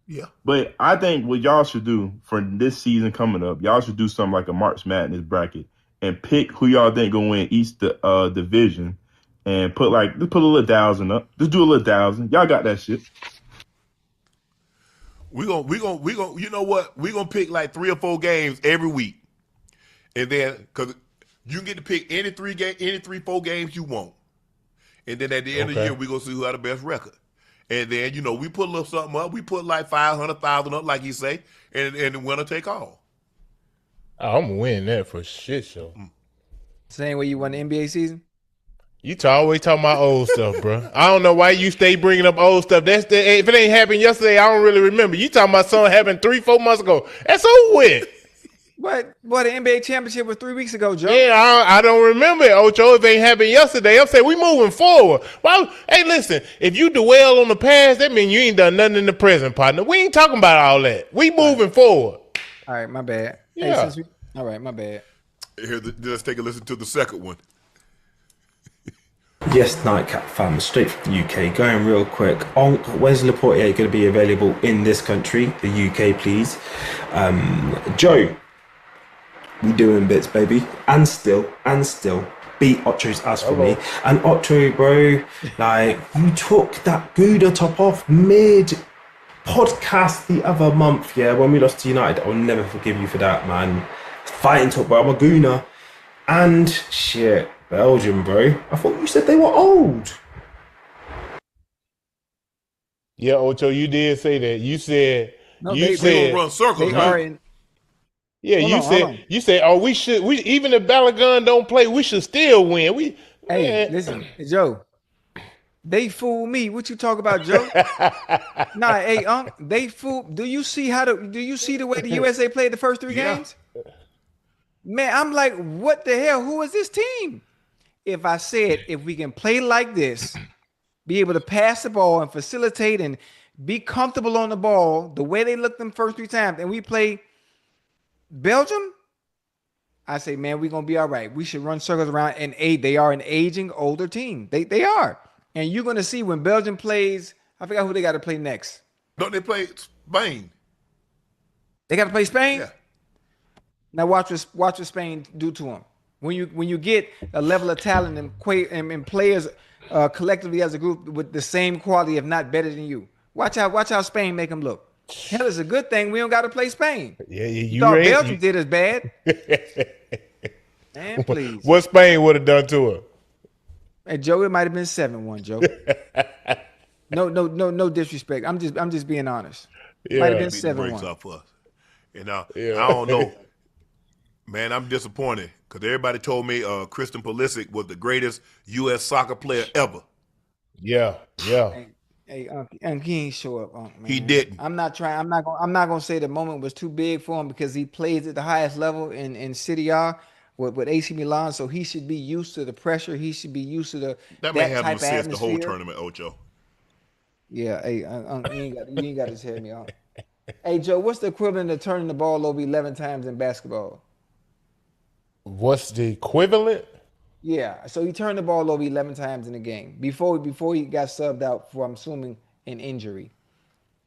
Yeah. But I think what y'all should do for this season coming up, y'all should do something like a March Madness bracket and pick who y'all think gonna win each division and put a little 1,000 up. Just do a little 1,000. Y'all got that shit. We gonna you know what? We gonna pick like 3 or 4 games every week. And then cause you can get to pick any 4 games you want. And then at the end of the year, we gonna see who had the best record. And then, you know, we put a little something up. We put like 500,000 up, like you say, and the winner take all. Oh, I'm gonna win that for shit show. Same way you won the NBA season? You always talking about old stuff, bro. I don't know why you stay bringing up old stuff. If it ain't happened yesterday, I don't really remember. You talking about something happened 3-4 months ago. That's over with. What the NBA championship was 3 weeks ago, Joe? Yeah, I don't remember it, Ocho. If it ain't happened yesterday, I'm saying we moving forward. Well, hey, listen, if you dwell on the past, that means you ain't done nothing in the present, partner. We ain't talking about all that. We moving forward. All right, my bad. Yeah. Hey, all right, my bad. Here, let's take a listen to the second one. Yes, Nightcap fam, straight from the UK. Going real quick. When's Laportier going to be available in this country, the UK, please? Joe, we doing bits, baby. And still, beat Ocho's ass for me. And Ocho, bro, like, you took that Gouda top off mid podcast the other month, yeah, when we lost to United. I'll never forgive you for that, man. Fighting talk, bro. I'm a Gooner. And shit, Belgium, bro. I thought you said they were old. Yeah, Ocho, you did say that. You said They gonna run circles, man. You said, oh, we even if Balagun don't play, we should still win. Listen, Joe. They fooled me. What you talk about, Joe? Nah, hey, they fooled. Do you see the way the USA played the first 3 games? Man, I'm like, what the hell? Who is this team? If I said if we can play like this, be able to pass the ball and facilitate and be comfortable on the ball the way they looked them first 3 times, and we play Belgium, I say, man, we're gonna be all right. We should run circles around. And they are an aging older team. They are. And you're gonna see when Belgium plays, I forgot who they got to play next. Don't they play Spain? They got to play Spain? Yeah. Now watch what Spain do to them. When you get a level of talent and players collectively as a group with the same quality, if not better than you. Watch how Spain make them look. Hell, it's a good thing we don't got to play Spain. Yeah, you thought Belgium did as bad. Man, please. What Spain would have done to her? Hey, Joe, it might have been 7-1, Joe. No disrespect. I'm just being honest. Yeah. Might have been Beat the brakes 7-1. off for us. And I don't know. Man, I'm disappointed because everybody told me Christian Pulisic was the greatest U.S. soccer player ever. Yeah. Hey, Unc, he ain't show up, Unc, man. He didn't. I'm not gonna say the moment was too big for him because he plays at the highest level in Serie A with AC Milan, so he should be used to the pressure. He should be used to that type man have of assist the atmosphere. whole tournament, Ocho. Yeah, hey, Unc, you ain't got to tell me, Unc. Hey, Joe, what's the equivalent of turning the ball over 11 times in basketball? What's the equivalent? Yeah, so he turned the ball over 11 times in the game before he got subbed out for, I'm assuming, an injury.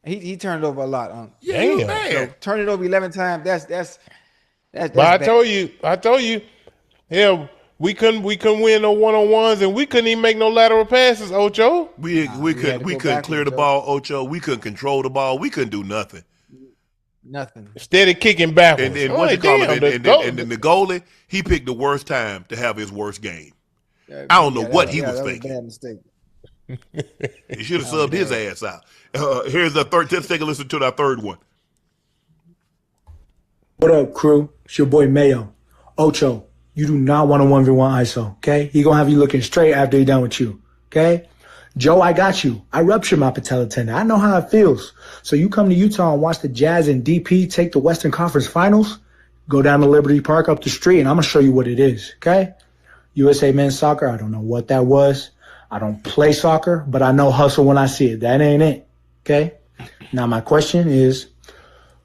He turned it over a lot, Unc. Yeah, damn. man. So turn it over 11 times. That's But I told you, Hell, we couldn't win no 1-on-1s, and we couldn't even make no lateral passes, Ocho. We couldn't clear the ball, Ocho. We couldn't control the ball. We couldn't do nothing. Nothing. Steady kicking backwards. And then what you call it? And then the goalie, he picked the worst time to have his worst game. I don't know what he was thinking. Bad mistake. He should have subbed his ass out. Here's the third. Let's take a listen to that third one. What up, crew? It's your boy Mayo. Ocho, you do not want a 1v1 ISO, okay? He gonna have you looking straight after he done with you, okay? Joe, I got you. I ruptured my patella tendon. I know how it feels. So you come to Utah and watch the Jazz and DP take the Western Conference Finals, go down to Liberty Park up the street, and I'm gonna show you what it is, okay? USA men's soccer, I don't know what that was. I don't play soccer, but I know hustle when I see it. That ain't it, okay? Now my question is,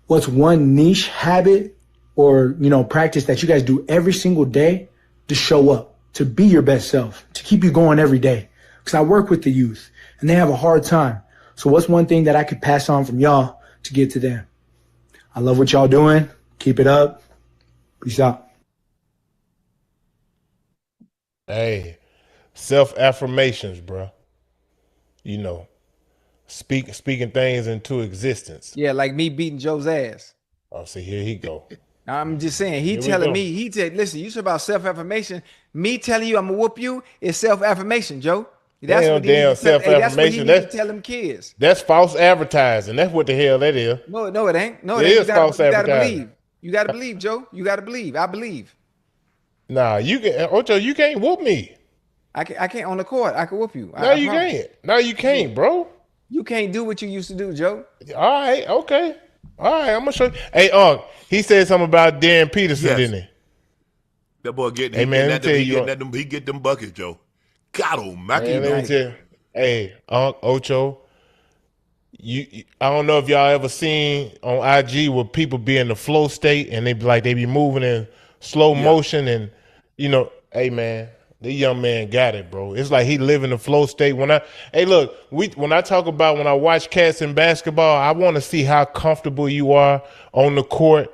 what's one niche habit or, practice that you guys do every single day to show up, to be your best self, to keep you going every day? Because I work with the youth, and they have a hard time. So what's one thing that I could pass on from y'all to get to them? I love what y'all doing. Keep it up. Peace out. Hey, self-affirmations, bro. Speaking things into existence. Yeah, like me beating Joe's ass. Oh, see, here he go. I'm just saying, listen, you talk about self-affirmation. Me telling you I'm gonna whoop you is self-affirmation, Joe. That's what self-affirmation. That's what tell them kids. That's false advertising. That's what the hell that is. No, it ain't. No, it is false advertising. You gotta believe, Joe. You gotta believe. I believe. Nah, Ocho, you can't whoop me. I can't on the court. I can whoop you. No, you can't. No, you can't, bro. You can't do what you used to do, Joe. All right, okay. All right, I'm gonna show you. Hey, Unc, he said something about Darren Peterson, didn't he? That boy getting. Hey man, he get them buckets, Joe. God almighty. Let me tell you. Hey, Unc, Ocho. I don't know if y'all ever seen on IG where people be in the flow state and they be moving in slow motion and hey man, the young man got it, bro. It's like he live in the flow state. When I watch cats in basketball, I want to see how comfortable you are on the court,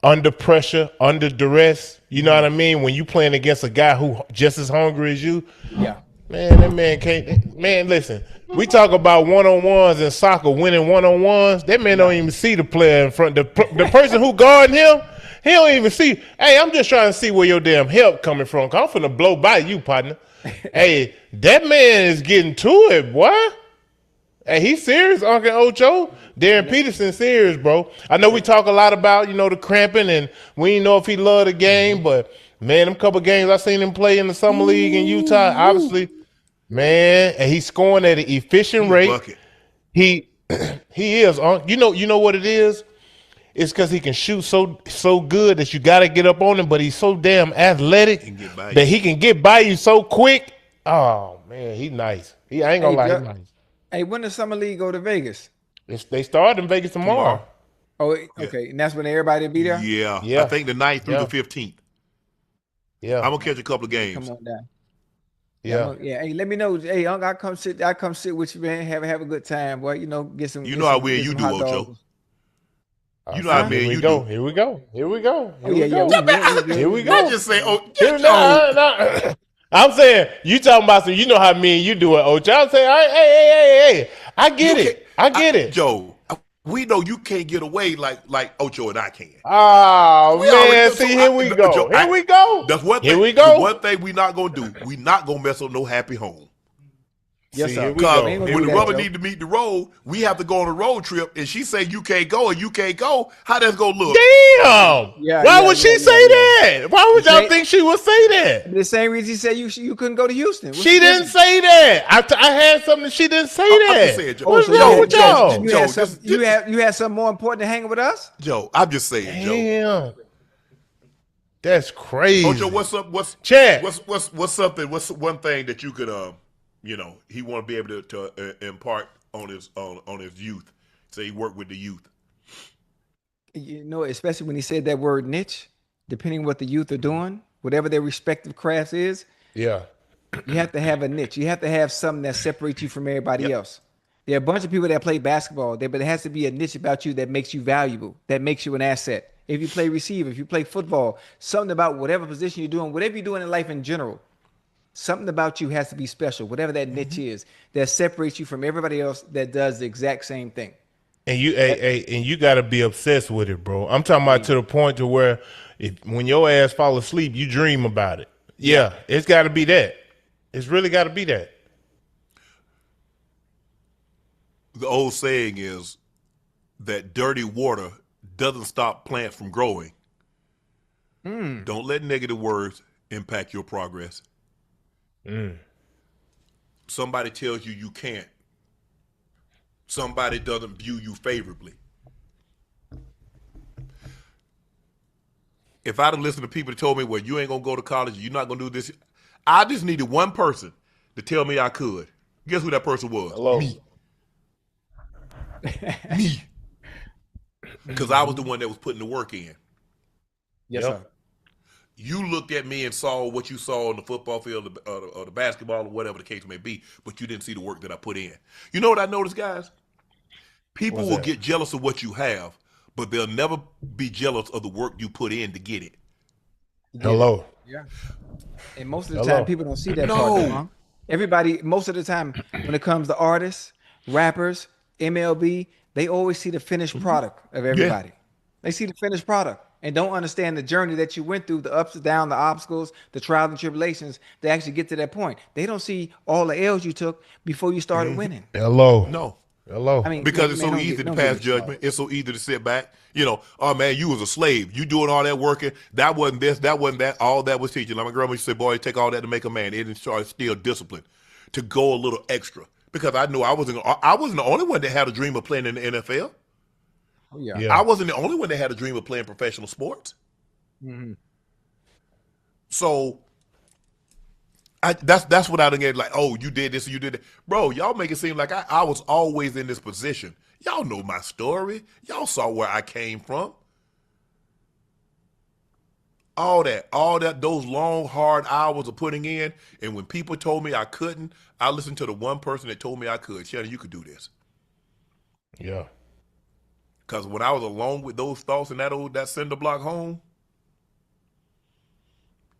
under pressure, under duress. You know what I mean? When you playing against a guy who just as hungry as you. Yeah. Man, that man can't. Man, listen. We talk about 1-on-1s in soccer, winning 1-on-1s. That man don't even see the player in front. The person who guarding him, he don't even see. Hey, I'm just trying to see where your damn help coming from. I'm finna blow by you, partner. Hey, that man is getting to it, boy. Hey, he's serious, Unc and Ocho. Darren Peterson serious, bro. I know we talk a lot about, the cramping, and we didn't know if he loved the game, but man, them couple games I seen him play in the summer league in Utah, obviously, man, and he's scoring at an efficient rate. Bucket. He is, Unc. You know what it is? It's because he can shoot so good that you got to get up on him, but he's so damn athletic that he can get by you so quick. Oh, man, he's nice. I ain't going to lie, he's nice. Hey, when does Summer League go to Vegas? They start in Vegas tomorrow. Oh, okay. Yeah. And that's when everybody will be there? Yeah. I think the 9th through the 15th. Yeah. I'm going to catch a couple of games. Come on down. Yeah. Hey, let me know. Hey, Unc, I come sit with you, man. Have a good time, boy. Get some. How well you do, Ocho. You know how man you do. Here we go. Here we go. I just say, no. I'm saying, you talking about some, how me and you do it, Ocho. I'm saying, hey. I get it. Joe, we know you can't get away like Ocho and I can. Oh, man. See, here we go. Joe, here we go. That's one thing. Here we go. One thing we not going to do. We not going to mess up no happy home. Yes, sir. Because when the rubber need to meet the road, we have to go on a road trip, and she say you can't go, and you can't go. How that's gonna look? Damn! Why would she say that? Why would y'all think she would say that? The same reason she said you couldn't go to Houston. She didn't say that. I had something. She didn't say that. Saying, what's wrong with y'all? You had something more important than hanging with us, Joe. I'm just saying, Joe. That's crazy. Ocho, what's up? Chad? What's something? What's one thing that you could he want to be able to impart on his youth. Say he worked with the youth. Especially when he said that word niche, depending what the youth are doing, whatever their respective crafts is. Yeah. You have to have a niche. You have to have something that separates you from everybody else. There are a bunch of people that play basketball, but there has to be a niche about you that makes you valuable, that makes you an asset. if you play receiver, if you play football, something about whatever position you're doing, whatever you're doing in life in general, something about you has to be special, whatever that niche is, that separates you from everybody else that does the exact same thing. And you got to be obsessed with it, bro. I'm talking about to the point to where when your ass fall asleep, you dream about it. Yeah, it's got to be that. It's really got to be that. The old saying is that dirty water doesn't stop plants from growing. Don't let negative words impact your progress. Somebody tells you you can't. Somebody doesn't view you favorably. If I'd have listened to people that told me, well, you ain't going to go to college, you're not going to do this, I just needed one person to tell me I could. Guess who that person was? Hello. Me. Me. Because I was the one that was putting the work in. Yes, sir. You looked at me and saw what you saw on the football field or the basketball or whatever the case may be, but you didn't see the work that I put in. You know what I noticed, guys? People will get jealous of what you have, but they'll never be jealous of the work you put in to get it. Hello. Yeah. And most of the time, people don't see that part. Huh? Everybody, most of the time, when it comes to artists, rappers, MLB, they always see the finished product of everybody. They see the finished product and don't understand the journey that you went through, the ups and downs, the obstacles, the trials and tribulations to actually get to that point. They don't see all the L's you took before you started winning. Hello. No. Hello. I mean, because it's so easy to pass judgment. It's so easy to sit back. You know, oh man, you was a slave. You doing all that working. That wasn't this. That wasn't that. All that was teaching. Like my grandma used to say, boy, take all that to make a man. It instill discipline to go a little extra. Because I knew I wasn't the only one that had a dream of playing in the NFL. Oh, yeah. I wasn't the only one that had a dream of playing professional sports. So that's what I didn't get. Like, oh, you did this, you did that, bro. Y'all make it seem like I was always in this position. Y'all know my story. Y'all saw where I came from. All that, those long, hard hours of putting in. And when people told me I couldn't, I listened to the one person that told me I could. Shannon, you could do this. Yeah. Because when I was alone with those thoughts in that cinder block home,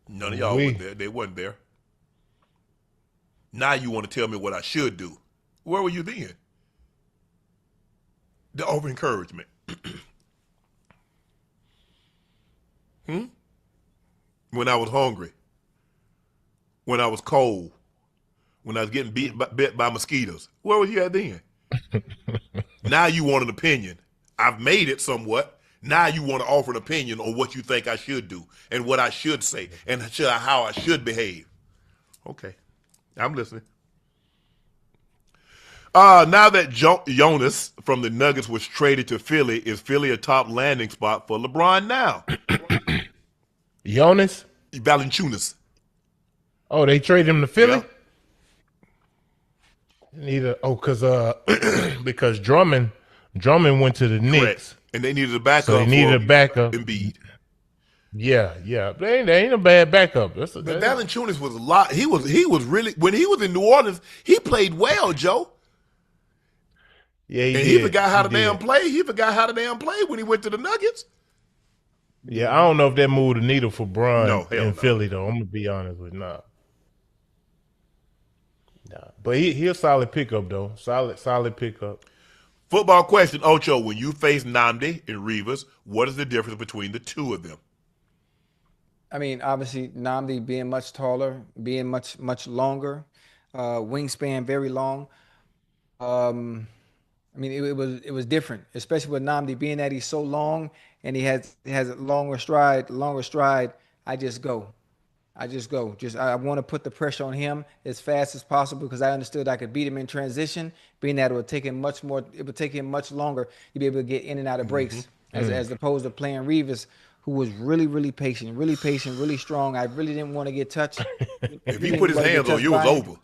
none of y'all were there. They wasn't there. Now you want to tell me what I should do. Where were you then? The over-encouragement. When I was hungry. When I was cold. When I was getting bit by mosquitoes. Where were you at then? Now you want an opinion. I've made it somewhat. Now you want to offer an opinion on what you think I should do and what I should say and how I should behave. Okay, I'm listening. Now that Jonas from the Nuggets was traded to Philly, is Philly a top landing spot for LeBron now? Jonas? Valanciunas. Oh, they traded him to Philly? Yeah. Because Drummond went to the Knicks. Correct. And they needed a backup. So they needed a backup. Embiid. Yeah. They ain't a bad backup. But Valanciunas was a lot. He was really, when he was in New Orleans, he played well, Joe. Yeah, he forgot how to damn play. He forgot how to damn play when he went to the Nuggets. Yeah, I don't know if that moved the needle for Bron in Philly, though. I'm going to be honest with you. Nah. But he a solid pickup, though. Solid pickup. Football question, Ocho. When you face Nnamdi and Rivas, what is the difference between the two of them? I mean, obviously, Nnamdi being much taller, being much longer, wingspan very long. I mean, it was different, especially with Nnamdi being that he's so long and he has a longer stride. I just go. I want to put the pressure on him as fast as possible because I understood I could beat him in transition, being that it would take him much longer to be able to get in and out of breaks as opposed to playing Rivas, who was really, really patient, really strong. I really didn't want to get touched. If he put his hands on you, it was over.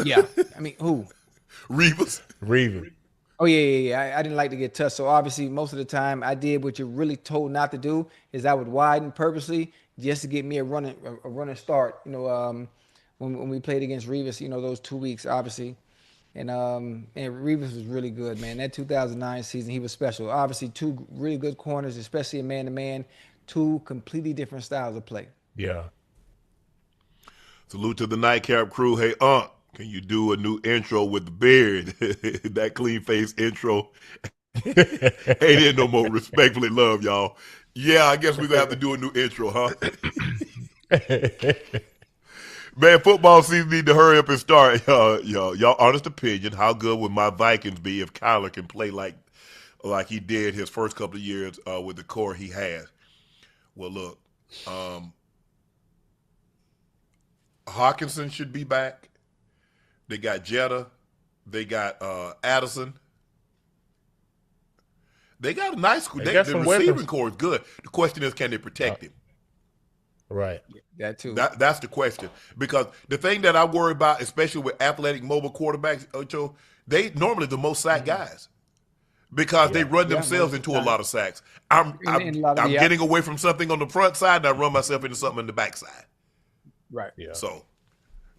Yeah. I mean, who? Rivas. Oh, yeah. I didn't like to get touched. So obviously, most of the time, I did what you're really told not to do is I would widen purposely just to get me a running start. You know, when we played against Rivas, you know, those 2 weeks, obviously. And Reeves was really good, man. That 2009 season, he was special. Obviously, two really good corners, especially in man-to-man, two completely different styles of play. Yeah. Salute to the Nightcap crew. Hey, Unc, can you do a new intro with the beard? That clean face intro. Ain't it no more. Respectfully love, y'all. Yeah, I guess we're going to have to do a new intro, huh? Man, football season need to hurry up and start. Y'all honest opinion, how good would my Vikings be if Kyler can play like he did his first couple of years with the core he has? Well, look, Hawkinson should be back. They got Jetta. They got Addison. They got a nice school. The receiving weapons. core is good. The question is, can they protect him? Right. That too. That's the question. Because the thing that I worry about, especially with athletic mobile quarterbacks, Ocho, they normally the most sacked guys. Because they run themselves into a lot of sacks. I'm getting away from something on the front side and I run myself into something on the back side. Right. Yeah. So,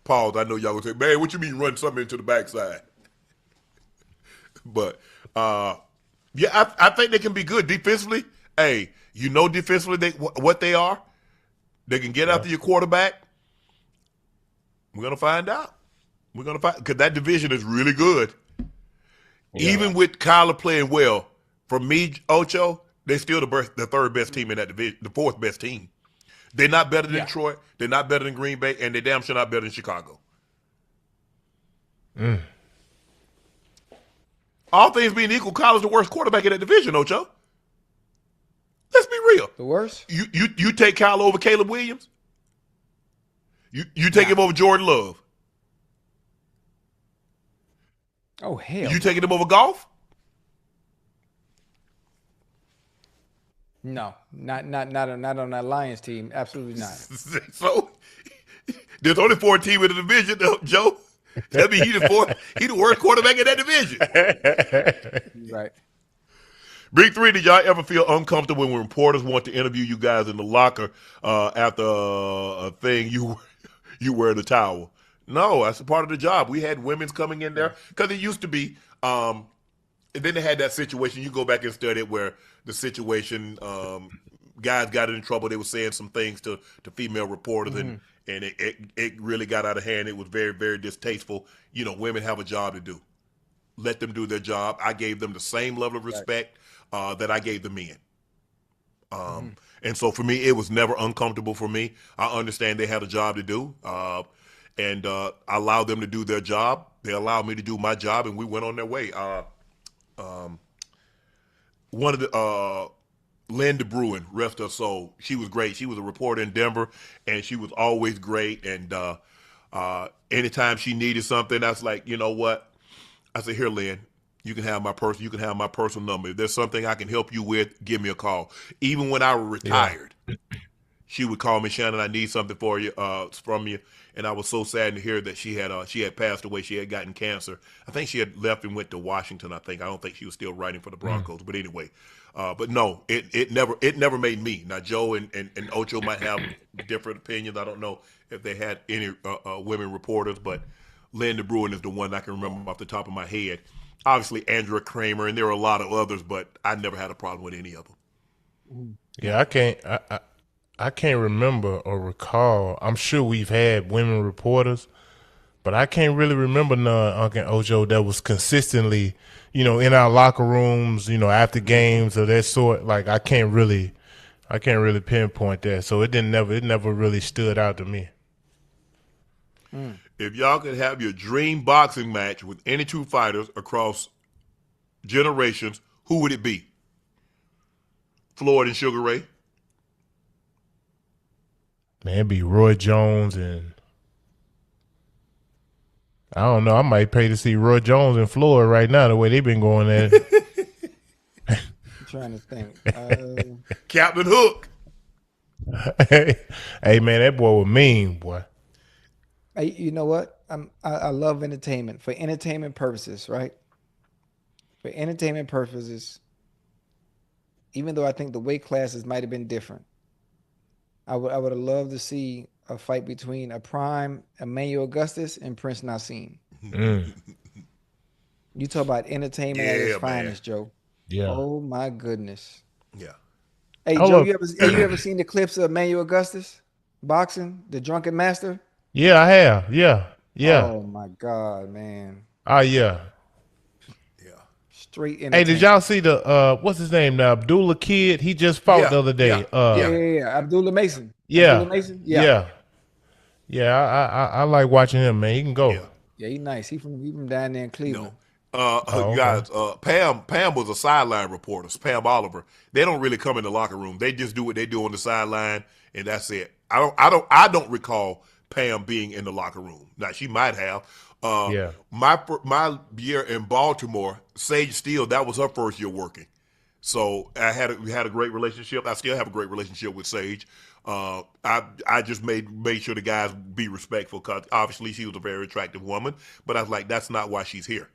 pause. I know y'all gonna say, man, what you mean run something into the backside? But yeah, I think they can be good defensively. Hey, defensively what they are. They can get after your quarterback. We're gonna find out. We're gonna find because that division is really good. Yeah. Even with Kyler playing well, for me, Ocho, they're still the third best team in that division, the fourth best team. They're not better than Detroit. They're not better than Green Bay, and they're damn sure not better than Chicago. All things being equal, Kyler's the worst quarterback in that division, Ocho. Let's be real. The worst? You take Kyler over Caleb Williams? You take him over Jordan Love? Oh hell! You taking him over Golf? No, not on that Lions team. Absolutely not. So there's only 4 teams in the division, Joe. That means he the worst quarterback in that division. Right. Big Three, did y'all ever feel uncomfortable when reporters want to interview you guys in the locker after a thing you wear the towel? No, that's a part of the job. We had women's coming in there because it used to be. And then they had that situation. You go back and study it where the situation guys got in trouble. They were saying some things to female reporters, and it really got out of hand. It was very, very distasteful. Women have a job to do. Let them do their job. I gave them the same level of respect that I gave the men. And so for me, it was never uncomfortable for me. I understand they had a job to do. And I allowed them to do their job. They allowed me to do my job, and we went on their way. One of the Linda Bruin, rest her soul, she was great. She was a reporter in Denver, and she was always great. And anytime she needed something, I was like, you know what? I said, here, Lynn, you can have my personal number. If there's something I can help you with, give me a call. Even when I was retired, she would call me, Shannon, I need something for you, from you. And I was so sad to hear that she had passed away. She had gotten cancer. I think she had left and went to Washington. I don't think she was still writing for the Broncos. But anyway, but no, it never made me. Now Joe and Ocho might have different opinions. I don't know if they had any women reporters, but Linda Bruin is the one I can remember off the top of my head. Obviously Andrea Kramer, and there are a lot of others, but I never had a problem with any of them. Yeah, I can't remember or recall. I'm sure we've had women reporters, but I can't really remember none, Unc and Ocho, that was consistently, in our locker rooms, after games of that sort. Like I can't really pinpoint that. So it never really stood out to me. If y'all could have your dream boxing match with any two fighters across generations, who would it be? Floyd and Sugar Ray? Man, it'd be Roy Jones and I don't know. I might pay to see Roy Jones and Floyd right now, the way they've been going at it. I'm trying to think. Captain Hook. Hey, man, that boy was mean, boy. Hey, you know what? I love entertainment for entertainment purposes, right? For entertainment purposes, even though I think the weight classes might have been different, I would have loved to see a fight between a prime Emmanuel Augustus and Prince Nassim. You talk about entertainment at its Yeah, man. finest, Joe. Yeah. Oh my goodness. Yeah. Hey, Hold Joe, up. you ever seen the clips of Emmanuel Augustus boxing, the Drunken Master? Yeah, I have. Yeah. Oh my God, man. Yeah. Straight Hey, entertainment. did y'all see the what's his name now? Abdullah Kid. He just fought the other day. Yeah. Abdullah Mason. Yeah. Abdullah Mason? Yeah. I like watching him, man. He can go. Yeah, he nice. He from down there in Cleveland. You guys, Pam was a sideline reporter. Pam Oliver. They don't really come in the locker room. They just do what they do on the sideline, and that's it. I don't recall Pam being in the locker room. Now she might have. My year in Baltimore, Sage Steele, that was her first year working. So we had a great relationship. I still have a great relationship with Sage. I just made sure the guys be respectful because obviously she was a very attractive woman. But I was like, that's not why she's here.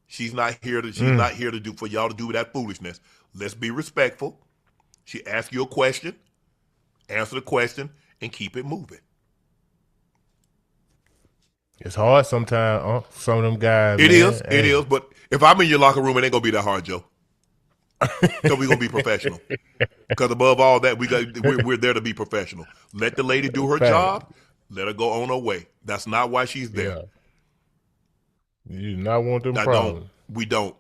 She's not here to do for y'all to do that foolishness. Let's be respectful. She asks you a question, answer the question, and keep it moving. It's hard sometimes. Some of them guys. It is. But if I'm in your locker room, it ain't gonna be that hard, Joe. So we're gonna be professional. Because above all that, we're there to be professional. Let the lady do her job. Let her go on her way. That's not why she's there. You do not want them problems. We don't.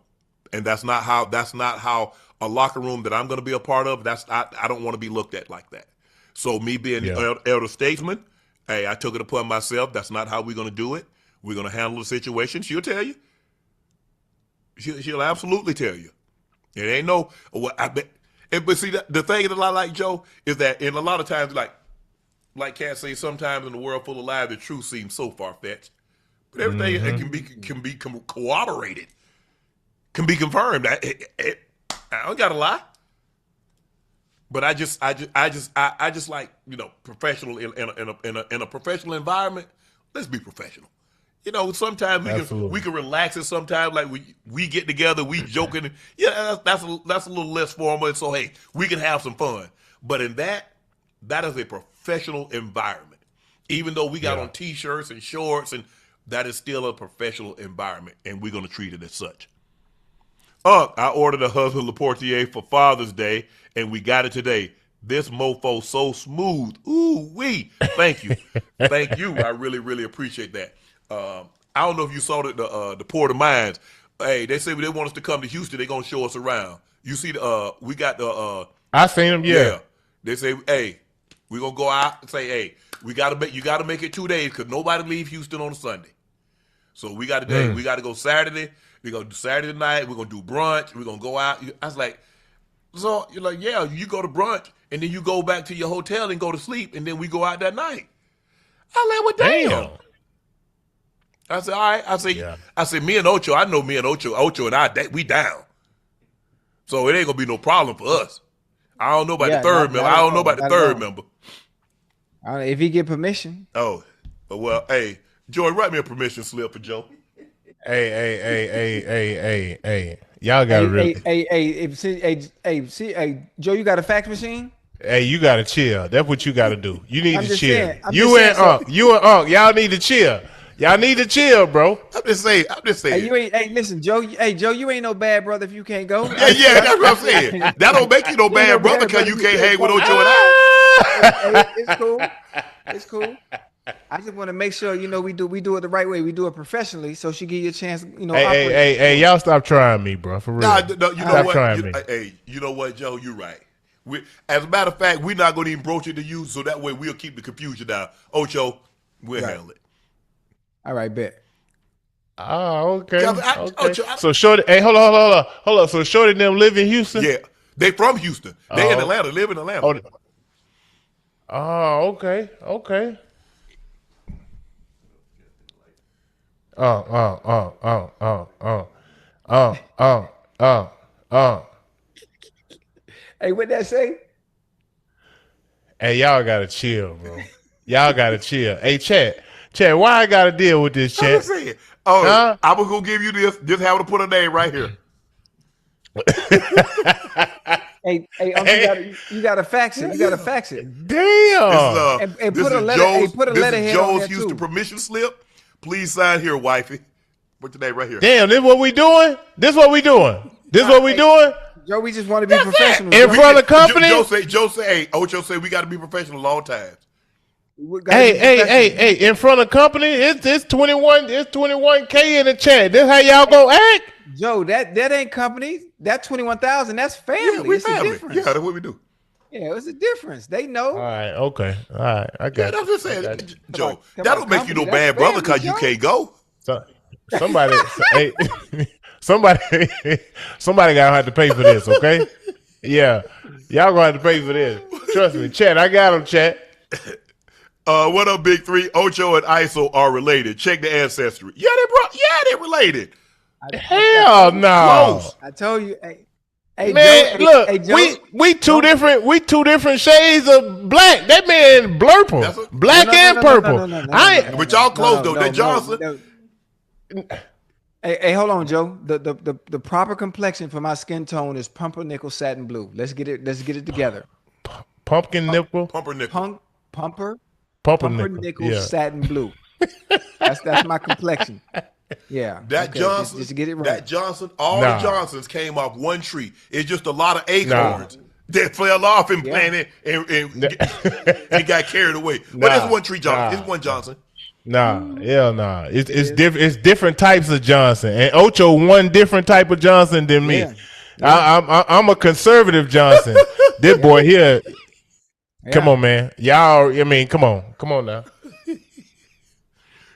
And that's not how a locker room that I'm gonna be a part of. I don't want to be looked at like that. So me being elder statesman, hey, I took it upon myself. That's not how we're gonna do it. We're gonna handle the situation. She'll tell you. She'll absolutely tell you. It ain't no. But see, the thing that I like, Joe, is that in a lot of times, like Cat say, sometimes in the world full of lies, the truth seems so far fetched. But everything can be corroborated, can be confirmed. I don't gotta lie. But I just like, professional in a professional environment. Let's be professional. Sometimes we can relax it. Sometimes like we get together, we joking. That's a little less formal. And so hey, we can have some fun. But in that is a professional environment. Even though we got on t-shirts and shorts, and that is still a professional environment, and we're gonna treat it as such. I ordered a husband Leportier for Father's Day, and we got it today. This mofo so smooth. Ooh wee. Thank you. Thank you. I really, really appreciate that. I don't know if you saw the Port of Mines. Hey, they say they want us to come to Houston. They're gonna show us around. You see we got the I seen them, yeah. They say, hey, we're gonna go out and say, hey, you gotta make it 2 days because nobody leave Houston on a Sunday. So we got a day. We gotta go Saturday. We're gonna do Saturday night, we're gonna do brunch, we're gonna go out. I was like, so you're like, yeah, you go to brunch and then you go back to your hotel and go to sleep, and then we go out that night. I like, well, damn. I said, all right. I said, me and Ocho, I know me and Ocho and I, we down. So it ain't gonna be no problem for us. I don't know about the third member. I don't know about the third member. I don't know if he get permission. Oh, well, hey, Joy, write me a permission slip for Joe. Hey. Y'all got to really. Hey, Joe, you got a fax machine? Hey, you got to chill. That's what you got to do. You need to chill. You and Unc, y'all need to chill. Y'all need to chill, bro. I'm just saying. Hey, listen, Joe. Hey, Joe, you ain't no bad brother if you can't go. Yeah, that's what I'm saying. That don't make you no bad brother because you can't hang with Ocho and I. It's cool. I just want to make sure we do it the right way. We do it professionally, so she give you a chance. Hey, y'all stop trying me, bro. For real. No, you know what? Trying me. Hey, you know what, Joe? You're right. As a matter of fact, we're not going to even broach it to you, so that way we'll keep the confusion down. Ocho, we'll handle it. All right, bet. Oh, okay. Ocho, so Shorty, hey, hold on. So Shorty and them live in Houston? Yeah, they from Houston. They in Atlanta, live in Atlanta. Okay. Hey, what that say? Hey, y'all gotta chill, bro. Y'all gotta chill. Hey, Chad, why I gotta deal with this, Chad? I'm saying. I'm gonna give you this. Just have to put a name right here. Hey, you gotta fax it. You gotta fax it. Damn. And put a letter. Put a letterhead on there Joe's Houston too. permission slip. Please sign here, wifey. What's your name right here? Damn, this what we doing? This what we doing? Joe, we just want to be professional. In front of the company? Joe say, hey, Ocho say we got to be professional all times. Hey, in front of company, it's 21K in the chat. This how y'all gonna act? Joe, that ain't company. That 21,000, that's family. It's family. a difference. Yeah, that's what we do. Yeah, it's a difference. They know. All right, okay. All right, I got I'm just saying, Joe, Come that on, don't make you no company, bad that's brother because family, you can't go. somebody hey, somebody gotta have to pay for this, okay? Yeah. Y'all gonna have to pay for this. Trust me. Chat, I got them, chat. What up, Big Three? Ocho and ISO are related. Check the ancestry. Yeah, they're related. Hell no. I told you, hey Man, Joe, look, hey, Joe, we two different shades of black. That man blurple. Black and purple. But y'all close though. That Johnson. Hey, hold on, Joe. The proper complexion for my skin tone is pumpernickel satin blue. Let's get it together. Pumpkin nickel. Pumpernickel. Pumpernickel yeah. satin blue. That's my complexion. Yeah. That okay, Johnson. just to get it right. That Johnson. All the Johnsons came off one tree. It's just a lot of acorns that fell off and planted and got carried away. But it's one tree Johnson. It's one Johnson. Hell nah. It's different types of Johnson, and Ocho one different type of Johnson than me. Yeah. I'm a conservative Johnson. This boy here. Yeah. Come on, man. Y'all. I mean, come on now.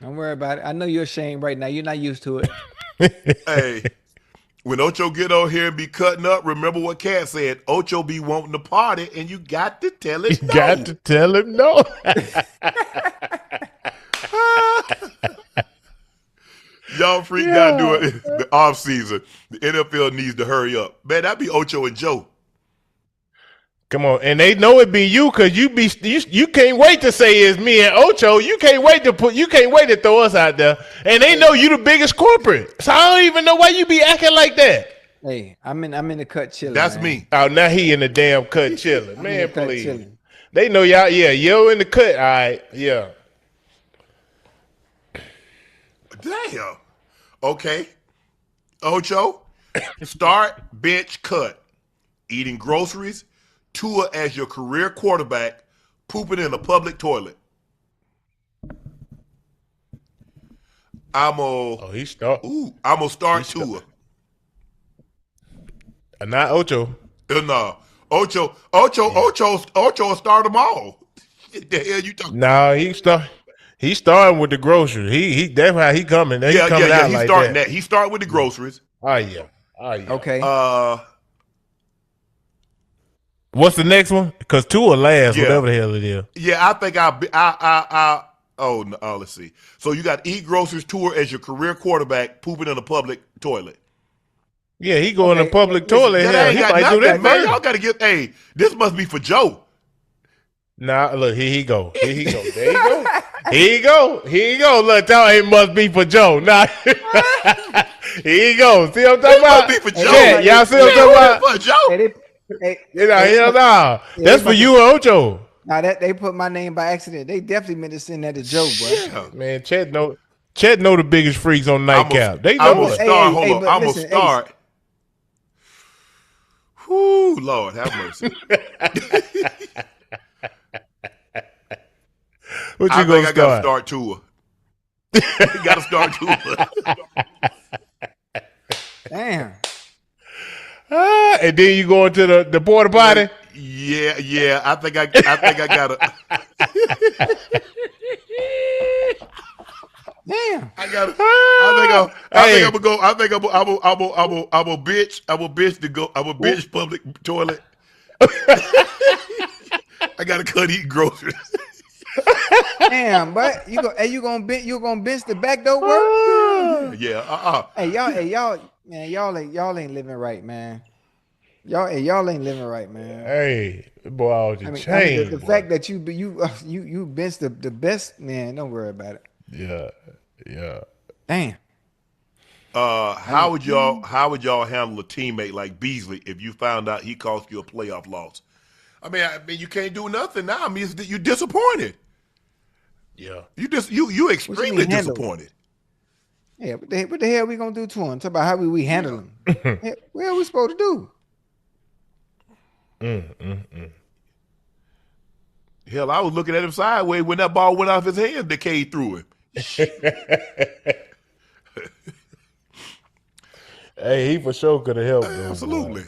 Don't worry about it. I know you're ashamed right now. You're not used to it. Hey, when Ocho get on here and be cutting up, remember what Cat said. Ocho be wanting to party, and you got to tell him no. Got to tell him no. Y'all freak got to do it the off season. The NFL needs to hurry up. Man, that'd be Ocho and Joe. Come on, and they know it be you because you can't wait to say it's me and Ocho. You can't wait to throw us out there, and they know you the biggest corporate. So I don't even know why you be acting like that. Hey, I'm in the cut chilling. That's man. me. Oh, now he in the damn cut chilling, man. Please, chilling. They know y'all. Yeah, yo in the cut. All right, yeah. Damn. Okay. Ocho, start, bench, cut. Eating groceries. Tua as your career quarterback, pooping in a public toilet. I'm gonna start Tua. Not Ocho. No. Ocho start them all. The hell you talking? No, he starting with the groceries. He that's how he coming. He's coming out he's like starting that. He starting with the groceries. Oh yeah. Okay. What's the next one? Because Tua last, whatever the hell it is. Yeah, I think let's see. So you got eat groceries, Tua as your career quarterback, pooping in a public toilet. Yeah, he go in a public toilet. Hell, he might do that, man. Y'all got to get. Hey, this must be for Joe. Nah, look, here he go. There you go. Here he go. Look, it must be for Joe. Nah. Here he go. See what I'm talking about? Must be for Joe. Yeah, y'all see what I'm talking about? For Joe. That's for you and Ocho. Now that they put my name by accident, they definitely meant to send that to Joe, bro. Yeah. Man, Chet know the biggest freaks on Nightcap. They know it. I'm gonna start. Whoo, Lord, have mercy. What you gonna start? I gotta start Tua. Gotta start Tua. Damn. And then you go into the porta potty. Yeah. I think I gotta. Damn. I think I'm gonna go. I think I'm a bitch. I'm a bitch to go. I'm a bitch public toilet. I gotta cut eating groceries. Damn, but you gonna bench the back door work? Yeah. Hey, y'all ain't living right, man. Y'all ain't living right, man. Hey, boy, I was just changed. The fact that you bench the best, man. Don't worry about it. Yeah. Damn. How would y'all handle a teammate like Beasley if you found out he cost you a playoff loss? I mean, you can't do nothing now. I mean, you're disappointed. Yeah. You extremely disappointed. Yeah, what the hell we gonna do to him? Talk about how we handle him. Yeah, what are we supposed to do? Hell, I was looking at him sideways when that ball went off his hand, decayed through him. Hey, he for sure could have helped. Absolutely.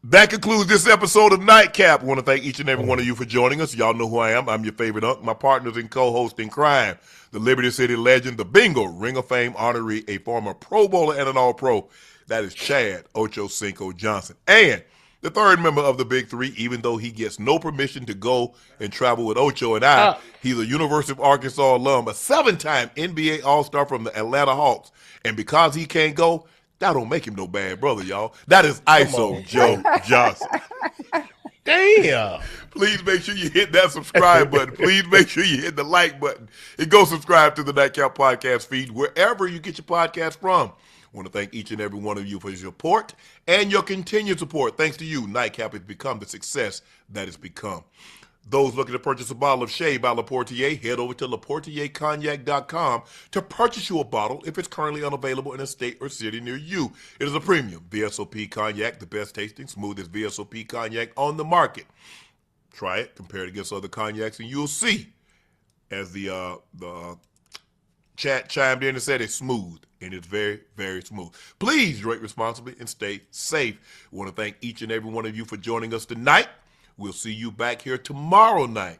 That concludes this episode of Nightcap. I want to thank each and every one of you for joining us. Y'all know who I am. I'm your favorite Unc. My partners in co-host in crime, the Liberty City legend, the Bingo Ring of Fame honoree, a former Pro Bowler and an All-Pro. That is Chad Ochocinco Johnson. And the third member of the Big Three, even though he gets no permission to go and travel with Ocho and I, he's a University of Arkansas alum, a 7-time NBA All-Star from the Atlanta Hawks. And because he can't go, that don't make him no bad brother, y'all. That is ISO Joe Johnson. Damn. Please make sure you hit that subscribe button. Please make sure you hit the like button. And go subscribe to the Nightcap Podcast feed wherever you get your podcast from. I want to thank each and every one of you for your support and your continued support. Thanks to you, Nightcap has become the success that it's become. Those looking to purchase a bottle of Shea by Laportier, head over to LaportierCognac.com to purchase you a bottle if it's currently unavailable in a state or city near you. It is a premium VSOP cognac, the best tasting, smoothest VSOP cognac on the market. Try it, compare it against other cognacs, and you'll see, as the chat chimed in and said, it's smooth, and it's very, very smooth. Please drink responsibly and stay safe. I want to thank each and every one of you for joining us tonight. We'll see you back here tomorrow night.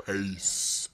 Peace.